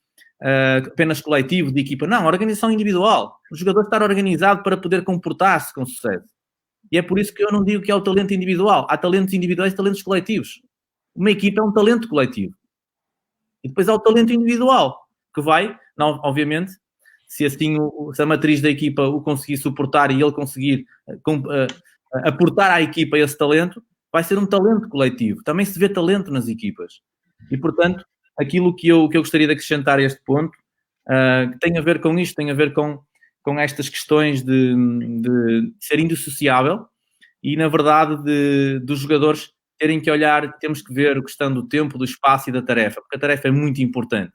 apenas coletivo, de equipa. Não, organização individual. O jogador estar organizado para poder comportar-se com sucesso. E é por isso que eu não digo que é o talento individual. Há talentos individuais e talentos coletivos. Uma equipa é um talento coletivo. E depois há o talento individual, que vai, não, obviamente, se a matriz da equipa o conseguir suportar e ele conseguir aportar à equipa esse talento, vai ser um talento coletivo. Também se vê talento nas equipas. E, portanto, aquilo que eu gostaria de acrescentar a este ponto tem a ver com isto, tem a ver com estas questões de ser indissociável e, na verdade, dos jogadores terem que olhar, temos que ver a questão do tempo, do espaço e da tarefa, porque a tarefa é muito importante,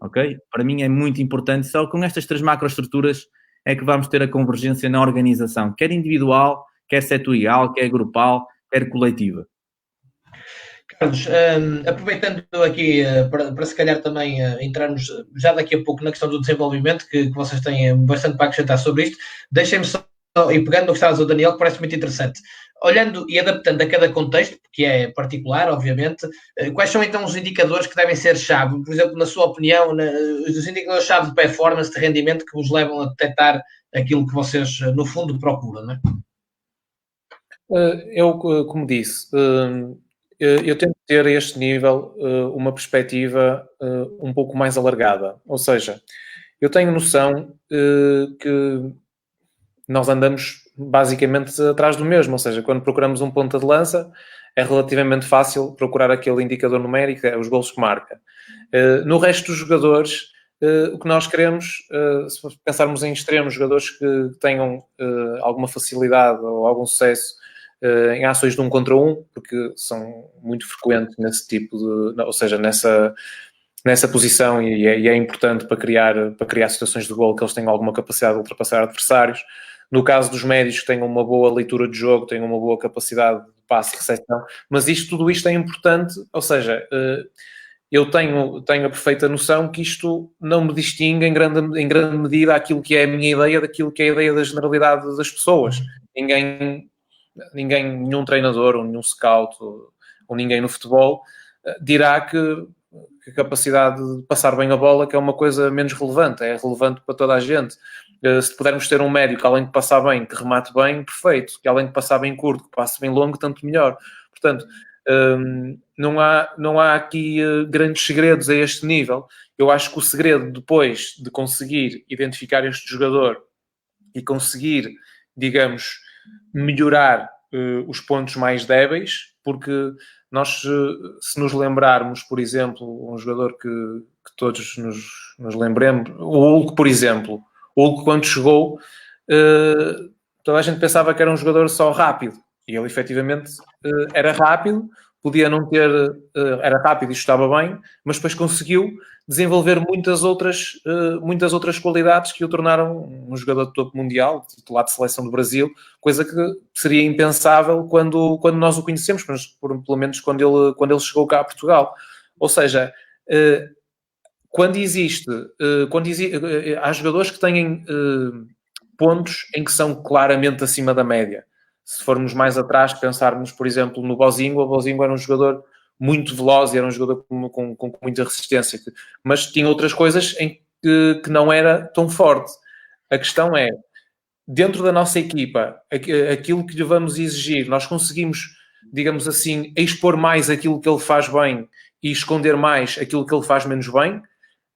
ok? Para mim é muito importante, só com estas 3 macroestruturas é que vamos ter a convergência na organização, quer individual, quer setorial, quer grupal, quer coletiva. Carlos, aproveitando aqui para se calhar também entrarmos já daqui a pouco na questão do desenvolvimento, que vocês têm bastante para acrescentar sobre isto, deixem-me só, e pegando no que estava a dizer o Daniel, que parece muito interessante, olhando e adaptando a cada contexto, que é particular, obviamente, quais são então os indicadores que devem ser chave? Por exemplo, na sua opinião, os indicadores-chave de performance, de rendimento, que vos levam a detectar aquilo que vocês, no fundo, procuram, não é? Eu, como disse, eu tento ter a este nível uma perspectiva um pouco mais alargada. Ou seja, eu tenho noção que nós andamos basicamente atrás do mesmo. Ou seja, quando procuramos um ponta de lança, é relativamente fácil procurar aquele indicador numérico, os golos que marca. No resto dos jogadores, o que nós queremos, se pensarmos em extremos, jogadores que tenham alguma facilidade ou algum sucesso em ações de 1 contra 1, porque são muito frequentes nesse tipo de... Ou seja, nessa posição e é importante para criar situações de golo que eles tenham alguma capacidade de ultrapassar adversários. No caso dos médios, que tenham uma boa leitura de jogo, tenham uma boa capacidade de passe e recepção, mas tudo isto é importante, ou seja, eu tenho a perfeita noção que isto não me distingue em grande medida aquilo que é a minha ideia daquilo que é a ideia da generalidade das pessoas. Nenhum treinador ou nenhum scout ou ninguém no futebol dirá que a capacidade de passar bem a bola que é uma coisa menos relevante, é relevante para toda a gente. Se pudermos ter um médio que além de passar bem, que remate bem, perfeito. Que além de passar bem curto, que passe bem longo, tanto melhor. Portanto, não há aqui grandes segredos a este nível. Eu acho que o segredo depois de conseguir identificar este jogador e conseguir, digamos, melhorar os pontos mais débeis, porque nós, se nos lembrarmos, por exemplo, um jogador que todos nos lembremos, o Hulk, por exemplo. O Hulk, quando chegou, toda a gente pensava que era um jogador só rápido. E ele, efetivamente, era rápido, podia não ter... era rápido e estava bem, mas depois conseguiu desenvolver muitas outras qualidades que o tornaram um jogador de topo mundial, titular de seleção do Brasil, coisa que seria impensável quando nós o conhecemos, mas pelo menos quando ele chegou cá a Portugal. Ou seja... há jogadores que têm pontos em que são claramente acima da média. Se formos mais atrás, pensarmos, por exemplo, no Bozinho, o Bozinho era um jogador muito veloz e era um jogador com muita resistência, mas tinha outras coisas em que não era tão forte. A questão é, dentro da nossa equipa, aquilo que lhe vamos exigir, nós conseguimos, digamos assim, expor mais aquilo que ele faz bem e esconder mais aquilo que ele faz menos bem.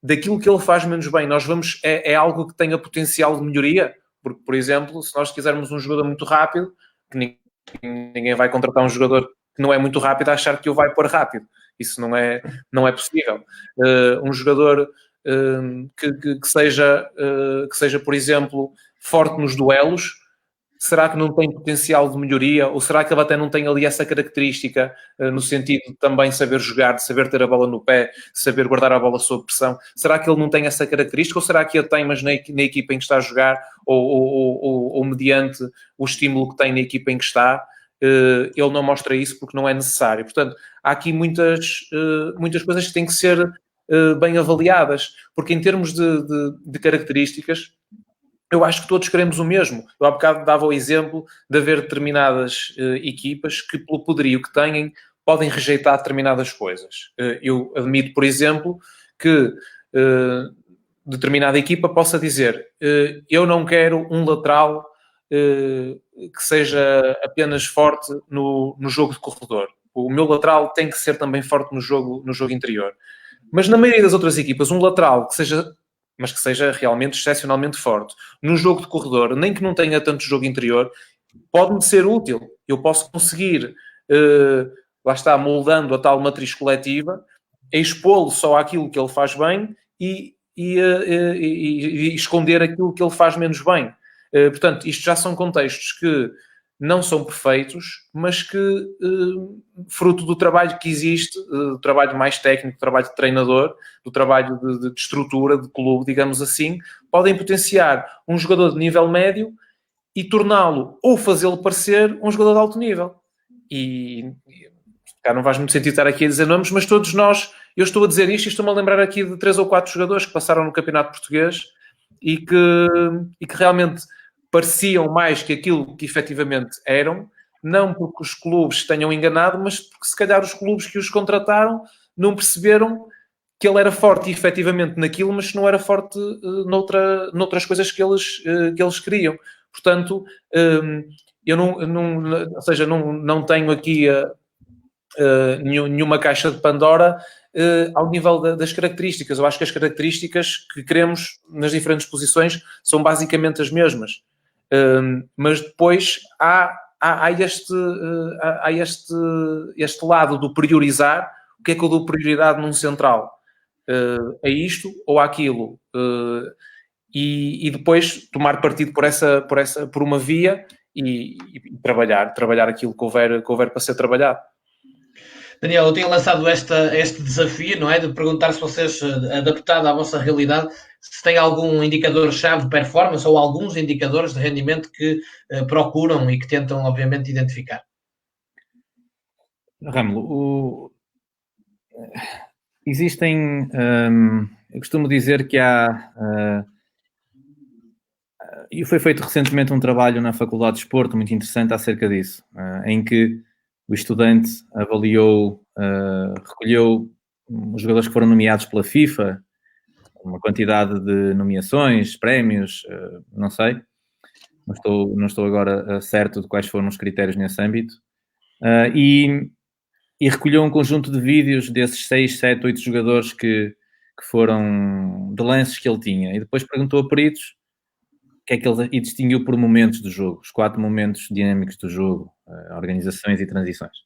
Daquilo que ele faz menos bem, nós vamos... É algo que tenha potencial de melhoria, porque, por exemplo, se nós quisermos um jogador muito rápido, que ninguém vai contratar um jogador que não é muito rápido a achar que o vai pôr rápido. Isso não é possível. Um jogador que seja, por exemplo, forte nos duelos? Será que não tem potencial de melhoria? Ou será que ele até não tem ali essa característica no sentido de também saber jogar, de saber ter a bola no pé, de saber guardar a bola sob pressão? Será que ele não tem essa característica? Ou será que ele tem, mas na equipa em que está a jogar, ou mediante o estímulo que tem na equipa em que está, ele não mostra isso porque não é necessário? Portanto, há aqui muitas coisas que têm que ser bem avaliadas, porque em termos de características, eu acho que todos queremos o mesmo. Eu há bocado dava o exemplo de haver determinadas equipas que, pelo poderio que têm, podem rejeitar determinadas coisas. Eu admito, por exemplo, que determinada equipa possa dizer eu não quero um lateral que seja apenas forte no jogo de corredor. O meu lateral tem que ser também forte no jogo interior. Mas na maioria das outras equipas, um lateral que seja realmente excepcionalmente forte no jogo de corredor, nem que não tenha tanto jogo interior, pode-me ser útil. Eu posso conseguir, lá está, moldando a tal matriz coletiva, expô-lo só àquilo que ele faz bem e esconder aquilo que ele faz menos bem. Portanto, isto já são contextos que não são perfeitos, mas que, fruto do trabalho que existe, do trabalho mais técnico, do trabalho de treinador, do trabalho de estrutura, de clube, digamos assim, podem potenciar um jogador de nível médio e torná-lo, ou fazê-lo parecer, um jogador de alto nível. E cá não faz muito sentido estar aqui a dizer nomes, mas todos nós, eu estou a dizer isto e estou-me a lembrar aqui de 3 ou 4 jogadores que passaram no Campeonato Português e que realmente pareciam mais que aquilo que efetivamente eram, não porque os clubes tenham enganado, mas porque se calhar os clubes que os contrataram não perceberam que ele era forte efetivamente naquilo, mas não era forte noutras coisas que eles queriam. Portanto, eu não tenho aqui nenhuma caixa de Pandora ao nível das características. Eu acho que as características que queremos nas diferentes posições são basicamente as mesmas. Mas depois há este lado do priorizar. O que é que eu dou prioridade num central? A isto ou àquilo? E depois tomar partido por uma via e trabalhar aquilo que houver para ser trabalhado. Daniel, eu tenho lançado este desafio, não é? De perguntar se vocês, adaptado à vossa realidade, se tem algum indicador-chave de performance ou alguns indicadores de rendimento que procuram e que tentam, obviamente, identificar. Râmulo, existem... eu costumo dizer que há... e foi feito recentemente um trabalho na Faculdade de Desporto muito interessante acerca disso, em que o estudante avaliou, recolheu os jogadores que foram nomeados pela FIFA, uma quantidade de nomeações, prémios, não sei, não estou agora certo de quais foram os critérios nesse âmbito, e recolheu um conjunto de vídeos desses 6, 7, 8 jogadores que foram de lances que ele tinha, e depois perguntou a peritos e distinguiu por momentos do jogo, os 4 momentos dinâmicos do jogo, organizações e transições.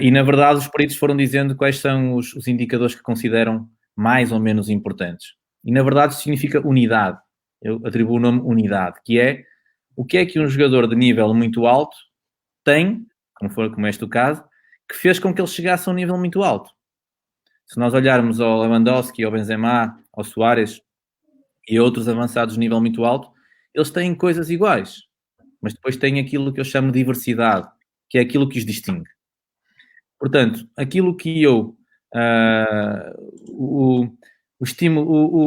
E, na verdade, os peritos foram dizendo quais são os indicadores que consideram mais ou menos importantes. E, na verdade, isso significa unidade. Eu atribuo o nome unidade, que é o que é que um jogador de nível muito alto tem, como este o caso, que fez com que ele chegasse a um nível muito alto. Se nós olharmos ao Lewandowski, ao Benzema, ao Suárez e outros avançados de nível muito alto, eles têm coisas iguais, mas depois têm aquilo que eu chamo de diversidade, que é aquilo que os distingue. Portanto, aquilo que eu... o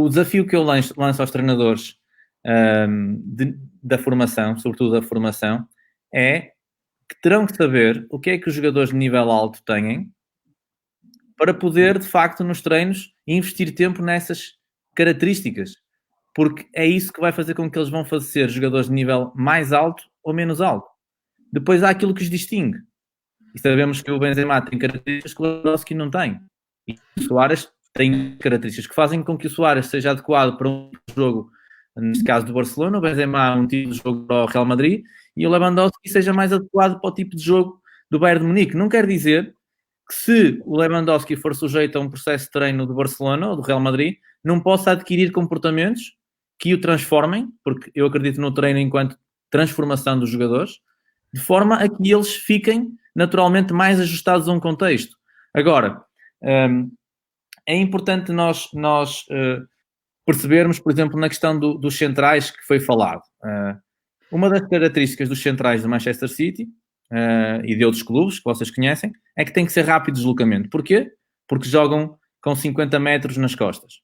desafio que eu lanço aos treinadores da formação, sobretudo da formação, é que terão que saber o que é que os jogadores de nível alto têm para poder, de facto, nos treinos, investir tempo nessas características. Porque é isso que vai fazer com que eles vão ser jogadores de nível mais alto ou menos alto. Depois há aquilo que os distingue. E sabemos que o Benzema tem características que o Lewandowski não tem. E o Suárez tem características que fazem com que o Suárez seja adequado para um jogo, neste caso do Barcelona, o Benzema um tipo de jogo para o Real Madrid, e o Lewandowski seja mais adequado para o tipo de jogo do Bayern de Munique. Não quer dizer que se o Lewandowski for sujeito a um processo de treino do Barcelona ou do Real Madrid, não possa adquirir comportamentos que o transformem, porque eu acredito no treino enquanto transformação dos jogadores, de forma a que eles fiquem naturalmente mais ajustados a um contexto. Agora, é importante nós percebermos, por exemplo, na questão dos centrais que foi falado. Uma das características dos centrais do Manchester City e de outros clubes que vocês conhecem é que tem que ser rápido deslocamento. Porquê? Porque jogam com 50 metros nas costas.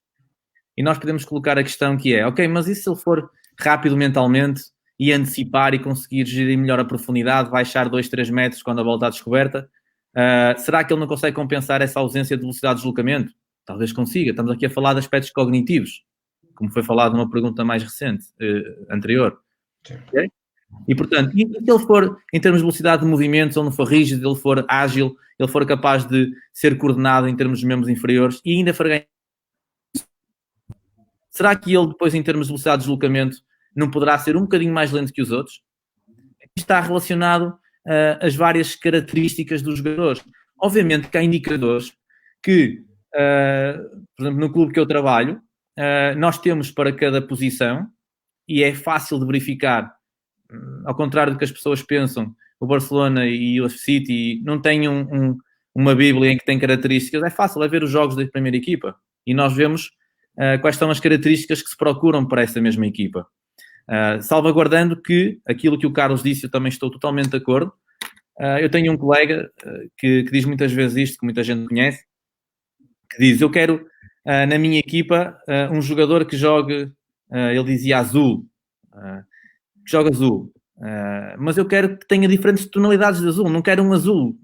E nós podemos colocar a questão que é, ok, mas e se ele for rápido mentalmente e antecipar e conseguir gerir melhor a profundidade, baixar 2, 3 metros quando a bola está descoberta, será que ele não consegue compensar essa ausência de velocidade de deslocamento? Talvez consiga. Estamos aqui a falar de aspectos cognitivos, como foi falado numa pergunta mais recente, anterior. Okay? E, portanto, se ele for, em termos de velocidade de movimentos, ele não for rígido, ele for ágil, ele for capaz de ser coordenado em termos dos membros inferiores e ainda for ganhar, será que ele depois, em termos de velocidade de deslocamento, não poderá ser um bocadinho mais lento que os outros? Está relacionado às várias características dos jogadores. Obviamente que há indicadores que, por exemplo, no clube que eu trabalho, nós temos para cada posição, e é fácil de verificar, ao contrário do que as pessoas pensam, o Barcelona e o City não têm uma bíblia em que tem características, é fácil, é ver os jogos da primeira equipa, e nós vemos quais são as características que se procuram para essa mesma equipa. Salvaguardando que, aquilo que o Carlos disse, eu também estou totalmente de acordo. Eu tenho um colega que diz muitas vezes isto, que muita gente conhece, que diz, eu quero na minha equipa um jogador que jogue, ele dizia azul, que joga azul, mas eu quero que tenha diferentes tonalidades de azul, não quero um azul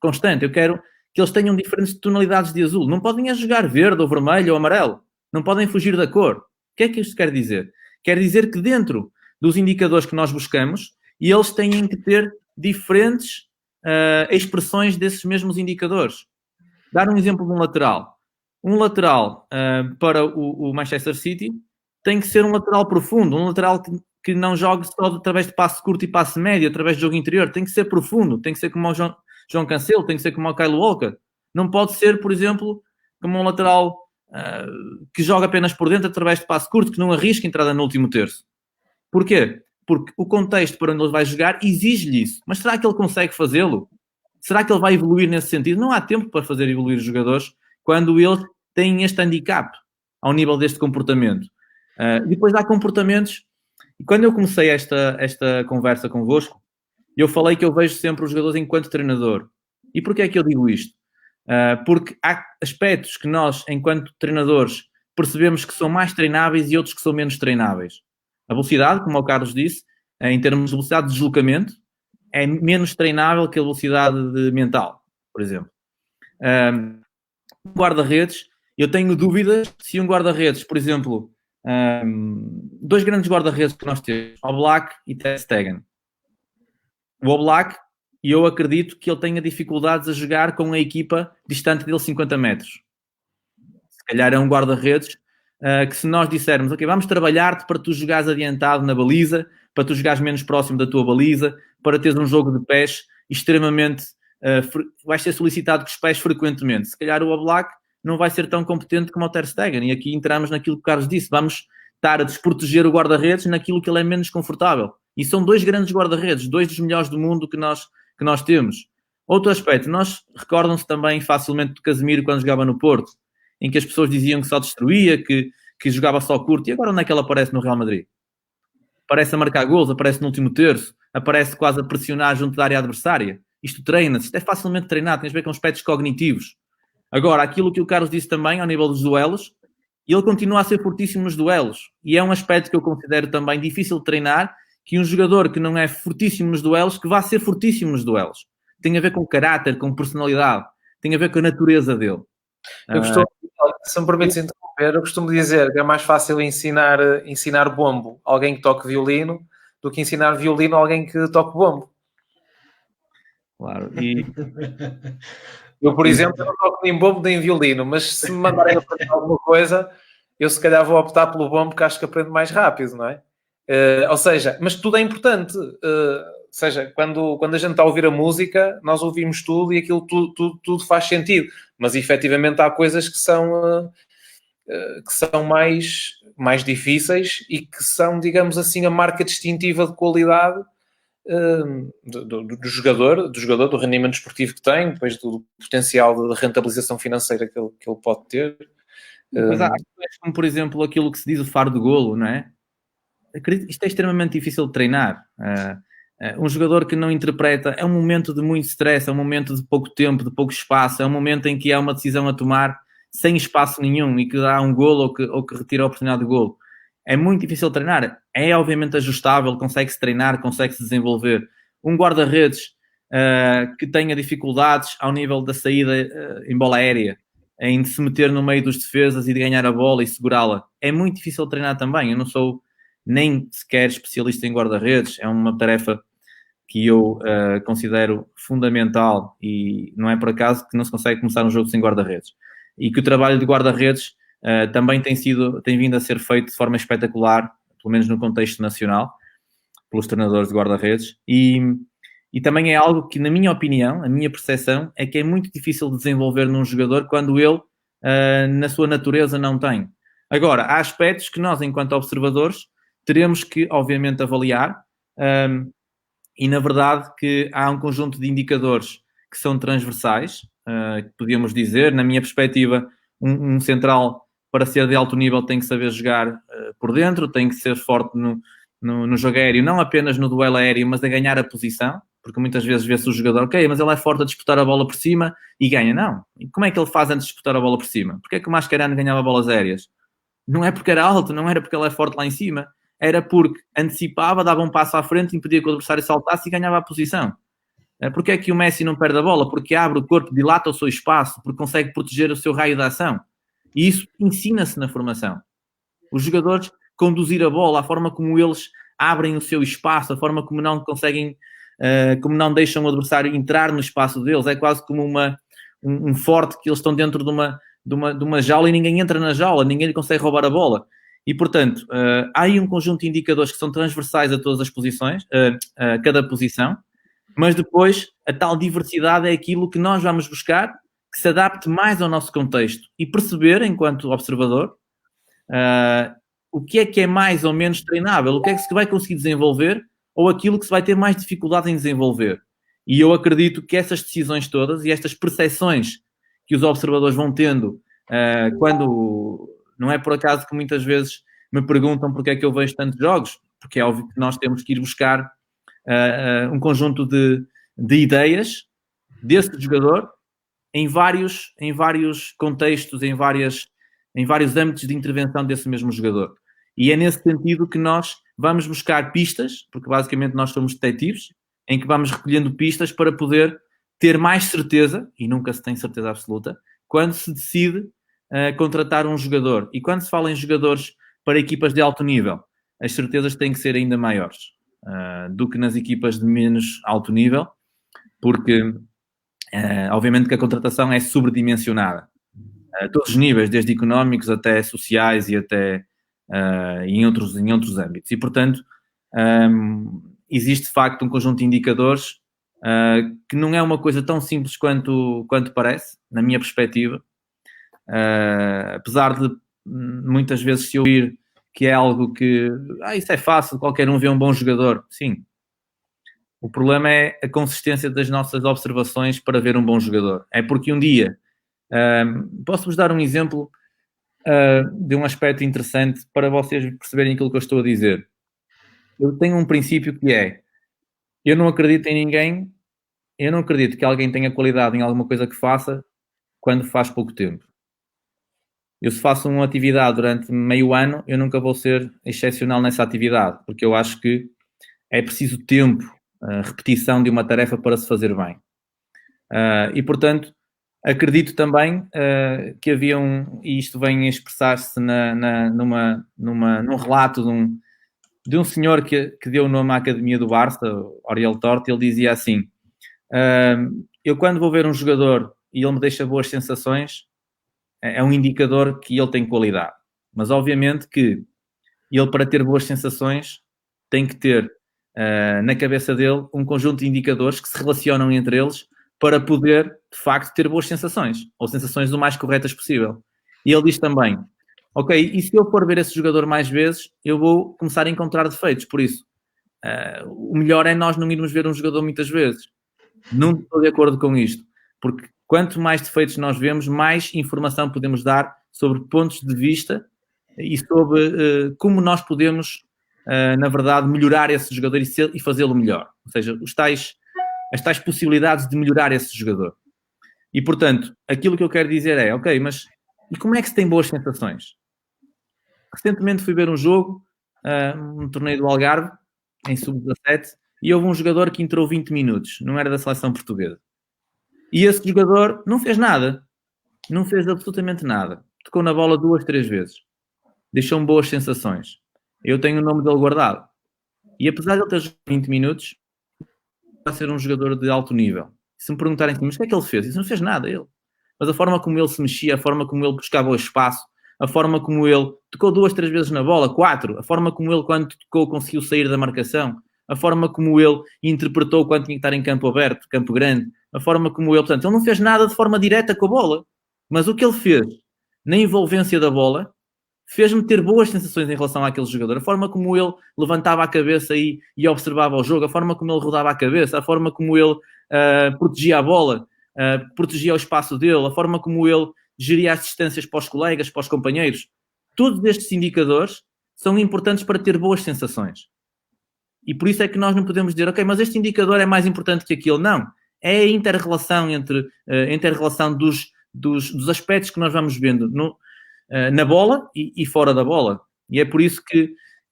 constante, eu quero que eles tenham diferentes tonalidades de azul, não podem jogar verde ou vermelho ou amarelo, não podem fugir da cor. O que é que isto quer dizer? Quer dizer que dentro dos indicadores que nós buscamos, eles têm que ter diferentes expressões desses mesmos indicadores. Dar um exemplo de um lateral. Um lateral para o Manchester City tem que ser um lateral profundo, um lateral que não jogue só através de passe curto e passe médio, através de jogo interior. Tem que ser profundo, tem que ser como o João Cancelo, tem que ser como o Kyle Walker. Não pode ser, por exemplo, como um lateral que joga apenas por dentro através de passe curto, que não arrisca entrada no último terço. Porquê? Porque o contexto para onde ele vai jogar exige-lhe isso. Mas será que ele consegue fazê-lo? Será que ele vai evoluir nesse sentido? Não há tempo para fazer evoluir os jogadores quando eles têm este handicap ao nível deste comportamento. Depois há comportamentos. E quando eu comecei esta conversa convosco, eu falei que eu vejo sempre os jogadores enquanto treinador. E porquê é que eu digo isto? Porque há aspectos que nós, enquanto treinadores, percebemos que são mais treináveis e outros que são menos treináveis. A velocidade, como o Carlos disse, em termos de velocidade de deslocamento, é menos treinável que a velocidade mental, por exemplo. Guarda-redes, eu tenho dúvidas se um guarda-redes, por exemplo, dois grandes guarda-redes que nós temos, Oblak e Ter Stegen. O Oblak, eu acredito que ele tenha dificuldades a jogar com a equipa distante dele 50 metros. Se calhar é um guarda-redes que se nós dissermos, ok, vamos trabalhar-te para tu jogares adiantado na baliza, para tu jogares menos próximo da tua baliza, para teres um jogo de pés extremamente... vais ser solicitado com os pés frequentemente. Se calhar o Oblak não vai ser tão competente como o Ter Stegen. E aqui entramos naquilo que o Carlos disse. Vamos estar a desproteger o guarda-redes naquilo que ele é menos confortável. E são dois grandes guarda-redes, dois dos melhores do mundo que nós temos. Outro aspecto, nós recordam-se também facilmente do Casemiro quando jogava no Porto, em que as pessoas diziam que só destruía, que jogava só curto. E agora onde é que ele aparece no Real Madrid? Aparece a marcar gols, aparece no último terço, aparece quase a pressionar junto da área adversária. Isto treina-se, isto é facilmente treinado, tem a ver com aspectos cognitivos. Agora, aquilo que o Carlos disse também, ao nível dos duelos, ele continua a ser fortíssimo nos duelos. E é um aspecto que eu considero também difícil de treinar, que um jogador que não é fortíssimo nos duelos, que vá ser fortíssimo nos duelos. Tem a ver com caráter, com personalidade, tem a ver com a natureza dele. Eu costumo, se me permites interromper, eu costumo dizer que é mais fácil ensinar bombo a alguém que toque violino do que ensinar violino a alguém que toque bombo. Claro, e... Eu, por exemplo, não toco nem bombo nem violino, mas se me mandarem aprender alguma coisa, eu se calhar vou optar pelo bombo, porque acho que aprendo mais rápido, não é? Ou seja, mas tudo é importante. Ou seja, quando a gente está a ouvir a música, nós ouvimos tudo e aquilo tudo faz sentido. Mas, efetivamente, há coisas que que são mais difíceis e que são, digamos assim, a marca distintiva de qualidade do jogador, do rendimento esportivo que tem, depois do potencial de rentabilização financeira que ele pode ter. Mas há questões como, por exemplo, aquilo que se diz o faro de golo, não é? Isto é extremamente difícil de treinar. Um jogador que não interpreta, é um momento de muito stress, é um momento de pouco tempo, de pouco espaço, é um momento em que há uma decisão a tomar sem espaço nenhum e que dá um golo ou que retira a oportunidade de golo. É muito difícil de treinar. É obviamente ajustável, consegue-se treinar, consegue-se desenvolver. Um guarda-redes que tenha dificuldades ao nível da saída em bola aérea, em se meter no meio dos defesas e de ganhar a bola e segurá-la, é muito difícil de treinar também. Eu não sou nem sequer especialista em guarda-redes, é uma tarefa que eu considero fundamental e não é por acaso que não se consegue começar um jogo sem guarda-redes. E que o trabalho de guarda-redes também tem vindo a ser feito de forma espetacular, pelo menos no contexto nacional, pelos treinadores de guarda-redes, e também é algo que, na minha opinião, a minha percepção, é que é muito difícil de desenvolver num jogador quando ele, na sua natureza, não tem. Agora, há aspectos que nós, enquanto observadores, teremos que, obviamente, avaliar, e, na verdade, que há um conjunto de indicadores que são transversais, que podíamos dizer, na minha perspectiva, um central, para ser de alto nível, tem que saber jogar por dentro, tem que ser forte no jogo aéreo, não apenas no duelo aéreo, mas a ganhar a posição, porque muitas vezes vê-se o jogador, ok, mas ele é forte a disputar a bola por cima e ganha. Não. E como é que ele faz antes de disputar a bola por cima? Porque é que o Mascherano ganhava bolas aéreas? Não é porque era alto, não era porque ele é forte lá em cima, era porque antecipava, dava um passo à frente, impedia que o adversário saltasse e ganhava a posição. Porque é que o Messi não perde a bola? Porque abre o corpo, dilata o seu espaço, porque consegue proteger o seu raio de ação. E isso ensina-se na formação. Os jogadores conduzir a bola, a forma como eles abrem o seu espaço, a forma como não conseguem, como não deixam o adversário entrar no espaço deles, é quase como um forte que eles estão dentro de uma jaula e ninguém entra na jaula, ninguém lhe consegue roubar a bola. E, portanto, há aí um conjunto de indicadores que são transversais a todas as posições, a cada posição, mas depois a tal diversidade é aquilo que nós vamos buscar que se adapte mais ao nosso contexto e perceber, enquanto observador, o que é mais ou menos treinável, o que é que se vai conseguir desenvolver ou aquilo que se vai ter mais dificuldade em desenvolver. E eu acredito que essas decisões todas e estas percepções que os observadores vão tendo quando... Não é por acaso que muitas vezes me perguntam porque é que eu vejo tantos jogos, porque é óbvio que nós temos que ir buscar um conjunto de ideias desse jogador em vários contextos, em vários âmbitos de intervenção desse mesmo jogador. E é nesse sentido que nós vamos buscar pistas, porque basicamente nós somos detetives, em que vamos recolhendo pistas para poder ter mais certeza, e nunca se tem certeza absoluta, quando se decide contratar um jogador. E quando se fala em jogadores para equipas de alto nível, as certezas têm que ser ainda maiores do que nas equipas de menos alto nível, porque obviamente que a contratação é sobredimensionada a todos os níveis, desde económicos até sociais e até em outros âmbitos. E, portanto, existe de facto um conjunto de indicadores que não é uma coisa tão simples quanto parece, na minha perspectiva. Apesar de muitas vezes se ouvir que é algo que isso é fácil, qualquer um vê um bom jogador. Sim. O problema é a consistência das nossas observações para ver um bom jogador. É porque um dia, posso-vos dar um exemplo de um aspecto interessante para vocês perceberem aquilo que eu estou a dizer. Eu tenho um princípio que é, eu não acredito em ninguém, eu não acredito que alguém tenha qualidade em alguma coisa que faça quando faz pouco tempo. Eu, se faço uma atividade durante meio ano, eu nunca vou ser excepcional nessa atividade, porque eu acho que é preciso tempo, repetição de uma tarefa para se fazer bem. E, portanto, acredito também que havia e isto vem a expressar-se num relato de um senhor que deu o nome à Academia do Barça, Oriol Torte. Ele dizia assim, eu quando vou ver um jogador e ele me deixa boas sensações, é um indicador que ele tem qualidade. Mas, obviamente, que ele, para ter boas sensações, tem que ter na cabeça dele um conjunto de indicadores que se relacionam entre eles para poder, de facto, ter boas sensações, ou sensações o mais corretas possível. E ele diz também, Ok, e se eu for ver esse jogador mais vezes, eu vou começar a encontrar defeitos. Por isso, o melhor é nós não irmos ver um jogador muitas vezes. Não estou de acordo com isto, porque quanto mais defeitos nós vemos, mais informação podemos dar sobre pontos de vista e sobre como nós podemos, na verdade, melhorar esse jogador e fazê-lo melhor. Ou seja, as tais possibilidades de melhorar esse jogador. E, portanto, aquilo que eu quero dizer é, ok, mas e como é que se tem boas sensações? Recentemente fui ver um jogo, um torneio do Algarve, em sub-17, e houve um jogador que entrou 20 minutos, não era da seleção portuguesa. E esse jogador não fez nada. Não fez absolutamente nada. Tocou na bola 2, 3 vezes. Deixou-me boas sensações. Eu tenho o nome dele guardado. E apesar de ele ter jogado 20 minutos, vai ser um jogador de alto nível. Se me perguntarem assim, mas o que é que ele fez? Isso não fez nada, ele. Mas a forma como ele se mexia, a forma como ele buscava o espaço, a forma como ele tocou 2, 3 vezes na bola, 4, a forma como ele, quando tocou, conseguiu sair da marcação, a forma como ele interpretou quando tinha que estar em campo aberto, campo grande, a forma como ele... Portanto, ele não fez nada de forma direta com a bola, mas o que ele fez na envolvência da bola fez-me ter boas sensações em relação àquele jogador. A forma como ele levantava a cabeça e observava o jogo, a forma como ele rodava a cabeça, a forma como ele protegia a bola, protegia o espaço dele, a forma como ele geria as distâncias para os colegas, para os companheiros. Todos estes indicadores são importantes para ter boas sensações. E por isso é que nós não podemos dizer, ok, mas este indicador é mais importante que aquele. Não. É a inter-relação dos aspectos que nós vamos vendo na bola e fora da bola. E é por isso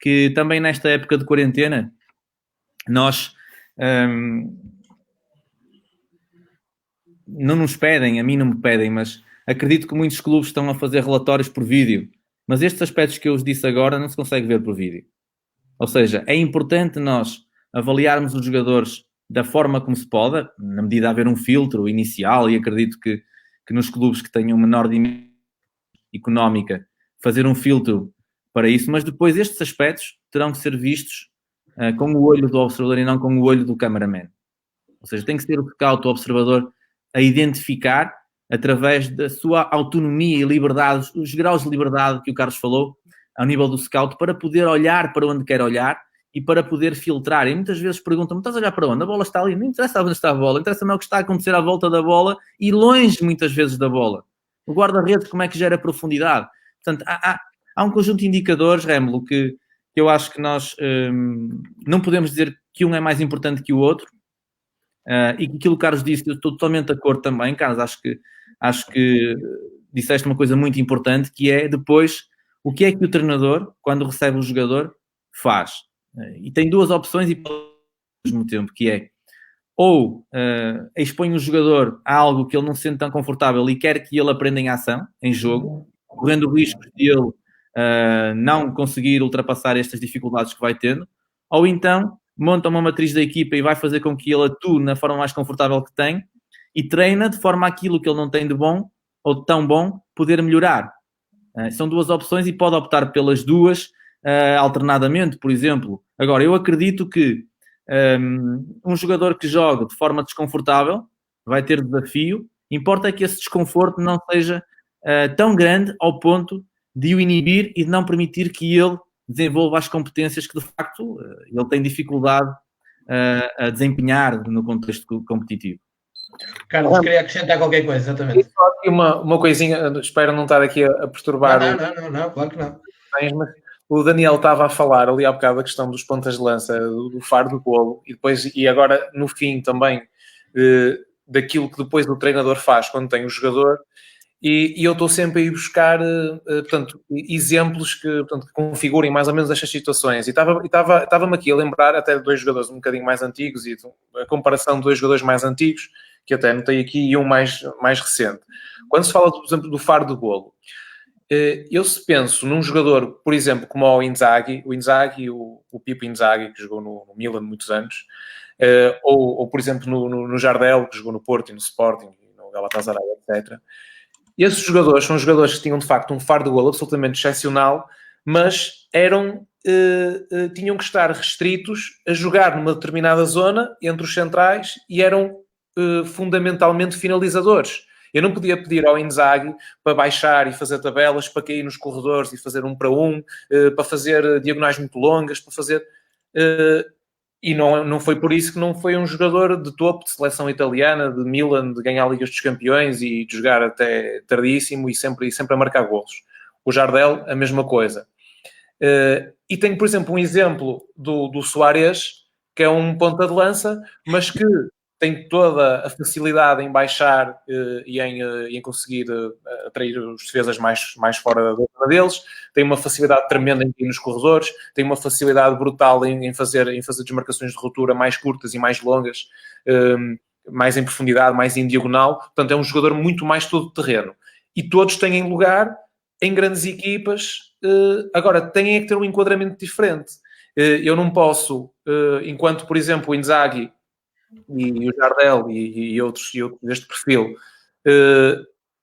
que também nesta época de quarentena nós não nos pedem, a mim não me pedem, mas acredito que muitos clubes estão a fazer relatórios por vídeo, mas estes aspectos que eu vos disse agora não se consegue ver por vídeo. Ou seja, é importante nós avaliarmos os jogadores da forma como se pode, na medida de haver um filtro inicial, e acredito que nos clubes que tenham menor dimensão económica, fazer um filtro para isso, mas depois estes aspectos terão que ser vistos com o olho do observador e não com o olho do cameraman. Ou seja, tem que ser o scout, o observador, a identificar, através da sua autonomia e liberdade, os graus de liberdade que o Carlos falou, ao nível do scout, para poder olhar para onde quer olhar e para poder filtrar. E muitas vezes perguntam-me, estás a olhar para onde? A bola está ali. Não interessa onde está a bola, interessa-me o que está a acontecer à volta da bola e longe, muitas vezes, da bola. O guarda-redes, como é que gera profundidade? Portanto, há um conjunto de indicadores, Rémulo, que eu acho que nós não podemos dizer que um é mais importante que o outro. E que aquilo que o Carlos disse, eu estou totalmente de acordo também, Carlos, acho que disseste uma coisa muito importante, que é depois o que é que o treinador, quando recebe o jogador, faz. E tem duas opções e ao mesmo tempo, que é ou expõe o jogador a algo que ele não se sente tão confortável e quer que ele aprenda em ação, em jogo, correndo o risco de ele não conseguir ultrapassar estas dificuldades que vai tendo, ou então monta uma matriz da equipa e vai fazer com que ele atue na forma mais confortável que tem e treina de forma aquilo que ele não tem de bom ou de tão bom poder melhorar. São duas opções e pode optar pelas duas alternadamente, por exemplo. Agora, eu acredito que um jogador que joga de forma desconfortável vai ter desafio. Importa é que esse desconforto não seja tão grande ao ponto de o inibir e de não permitir que ele desenvolva as competências que, de facto, ele tem dificuldade a desempenhar no contexto competitivo. Carlos, queria acrescentar qualquer coisa, exatamente. Só aqui uma coisinha, espero não estar aqui a perturbar. Não, claro que não. Mas o Daniel estava a falar ali há bocado da questão dos pontas de lança, do faro do golo, e agora no fim também daquilo que depois o treinador faz quando tem o jogador. E eu estou sempre a ir buscar portanto, exemplos que configurem mais ou menos estas situações. E estava-me aqui a lembrar até de dois jogadores um bocadinho mais antigos e a comparação de dois jogadores mais antigos, que até notei aqui, e um mais recente. Quando se fala, por exemplo, do faro do golo, eu se penso num jogador, por exemplo, como o Inzaghi, o Pippo Inzaghi, que jogou no Milan muitos anos, ou por exemplo, no Jardel, que jogou no Porto e no Sporting, no Galatasaray, etc., esses jogadores são jogadores que tinham, de facto, um faro de golo absolutamente excepcional, mas tinham que estar restritos a jogar numa determinada zona, entre os centrais, e eram fundamentalmente finalizadores. Eu não podia pedir ao Inzaghi para baixar e fazer tabelas, para cair nos corredores e fazer 1 para 1, para fazer diagonais muito longas, para fazer... E não foi por isso que não foi um jogador de topo de seleção italiana, de Milan, de ganhar a Liga dos Campeões e de jogar até tardíssimo e sempre a marcar golos. O Jardel, a mesma coisa. E tenho, por exemplo, um exemplo do Suárez, que é um ponta de lança, mas que tem toda a facilidade em baixar e em conseguir atrair os defesas mais fora da zona deles, tem uma facilidade tremenda em ir nos corredores, tem uma facilidade brutal em fazer desmarcações de ruptura mais curtas e mais longas, mais em profundidade, mais em diagonal. Portanto, é um jogador muito mais todo-terreno. E todos têm lugar em grandes equipas. Agora, têm que ter um enquadramento diferente. Eu não posso, enquanto, por exemplo, o Inzaghi e o Jardel e outros deste perfil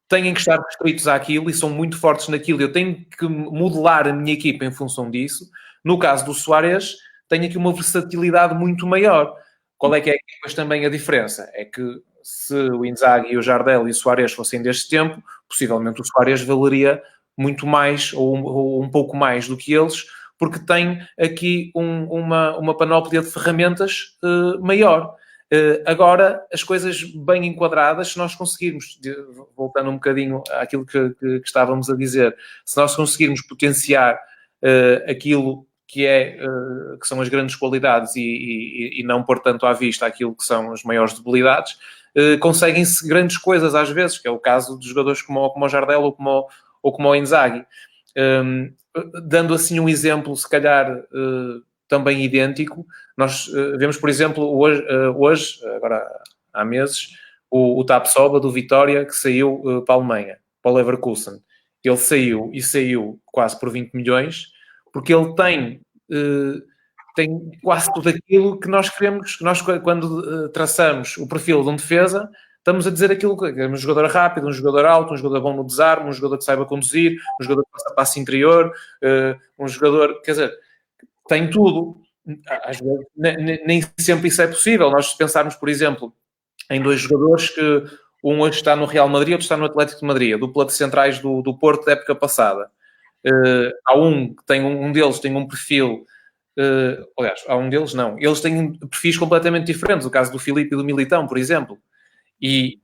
têm que estar restritos àquilo e são muito fortes naquilo. Eu tenho que modelar a minha equipa em função disso. No caso do Suárez, tenho aqui uma versatilidade muito maior. Qual é que é depois também a diferença? É que se o Inzaghi, o Jardel e o Suárez fossem deste tempo, possivelmente o Suárez valeria muito mais ou um pouco mais do que eles, porque tem aqui uma panóplia de ferramentas maior. Agora, as coisas bem enquadradas, se nós conseguirmos, voltando um bocadinho àquilo que estávamos a dizer, se nós conseguirmos potenciar aquilo que são as grandes qualidades e não pôr tanto à vista aquilo que são as maiores debilidades, conseguem-se grandes coisas às vezes, que é o caso de jogadores como o Jardel ou como o Inzaghi. Dando assim um exemplo, se calhar também idêntico, nós vemos, por exemplo, hoje, agora há meses, o Tapsoba do Vitória, que saiu para a Alemanha, para o Leverkusen. Ele saiu quase por 20 milhões, porque ele tem quase tudo aquilo que nós queremos, que nós quando traçamos o perfil de um defesa, estamos a dizer aquilo que é um jogador rápido, um jogador alto, um jogador bom no desarme, um jogador que saiba conduzir, um jogador que faça passe interior, um jogador, quer dizer, tem tudo. Às vezes, nem sempre isso é possível. Nós pensarmos, por exemplo, em 2 jogadores que um hoje está no Real Madrid, outro está no Atlético de Madrid, a dupla de centrais do Porto da época passada. Há um deles tem um perfil... aliás, há um deles não. Eles têm perfis completamente diferentes. O caso do Filipe e do Militão, por exemplo. E,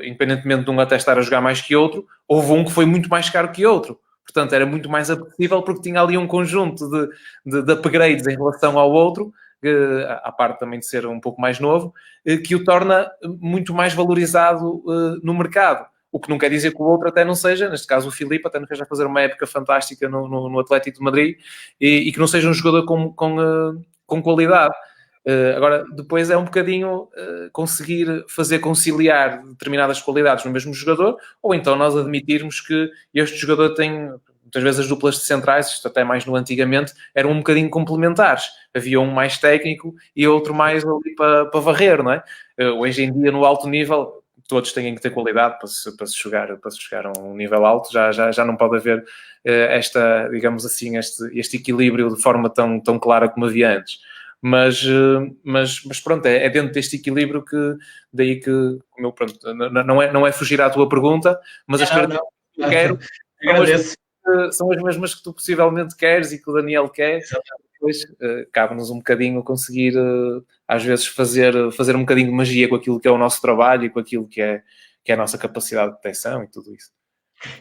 independentemente de um até estar a jogar mais que outro, houve um que foi muito mais caro que outro. Portanto, era muito mais apetecível porque tinha ali um conjunto de upgrades em relação ao outro, à parte também de ser um pouco mais novo, que o torna muito mais valorizado no mercado. O que não quer dizer que o outro até não seja, neste caso o Filipe, até não esteja a fazer uma época fantástica no Atlético de Madrid e que não seja um jogador com qualidade. Agora, depois é um bocadinho conseguir fazer conciliar determinadas qualidades no mesmo jogador, ou então nós admitirmos que este jogador tem, muitas vezes as duplas de centrais, isto até mais no antigamente, eram um bocadinho complementares. Havia um mais técnico e outro mais ali para varrer, não é? Hoje em dia, no alto nível, todos têm que ter qualidade para se chegar a um nível alto, já não pode haver digamos assim, este equilíbrio de forma tão clara como havia antes. Mas pronto, é dentro deste equilíbrio daí que pronto, não é fugir à tua pergunta, mas as características que eu quero são as mesmas que tu possivelmente queres e que o Daniel quer. Depois cabe-nos um bocadinho conseguir às vezes fazer um bocadinho de magia com aquilo que é o nosso trabalho e com aquilo que é a nossa capacidade de detecção e tudo isso.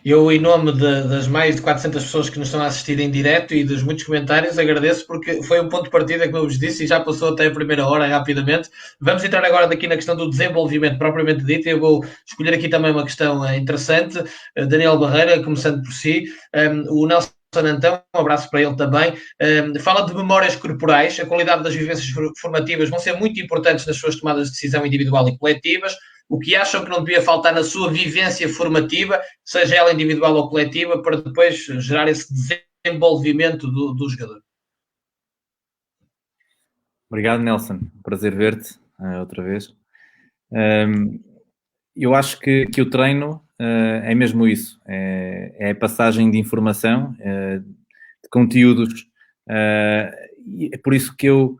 Eu, em nome das mais de 400 pessoas que nos estão a assistir em direto e dos muitos comentários, agradeço porque foi um ponto de partida, como eu vos disse, e já passou até a primeira hora rapidamente. Vamos entrar agora daqui na questão do desenvolvimento propriamente dito. Eu vou escolher aqui também uma questão interessante. Daniel Barreira, começando por si. O Nelson Antão, um abraço para ele também, fala de memórias corporais. A qualidade das vivências formativas vão ser muito importantes nas suas tomadas de decisão individual e coletivas. O que acham que não devia faltar na sua vivência formativa, seja ela individual ou coletiva, para depois gerar esse desenvolvimento do jogador? Obrigado, Nelson. Prazer ver-te outra vez. Eu acho que o treino é mesmo isso. É a passagem de informação, de conteúdos. E é por isso que eu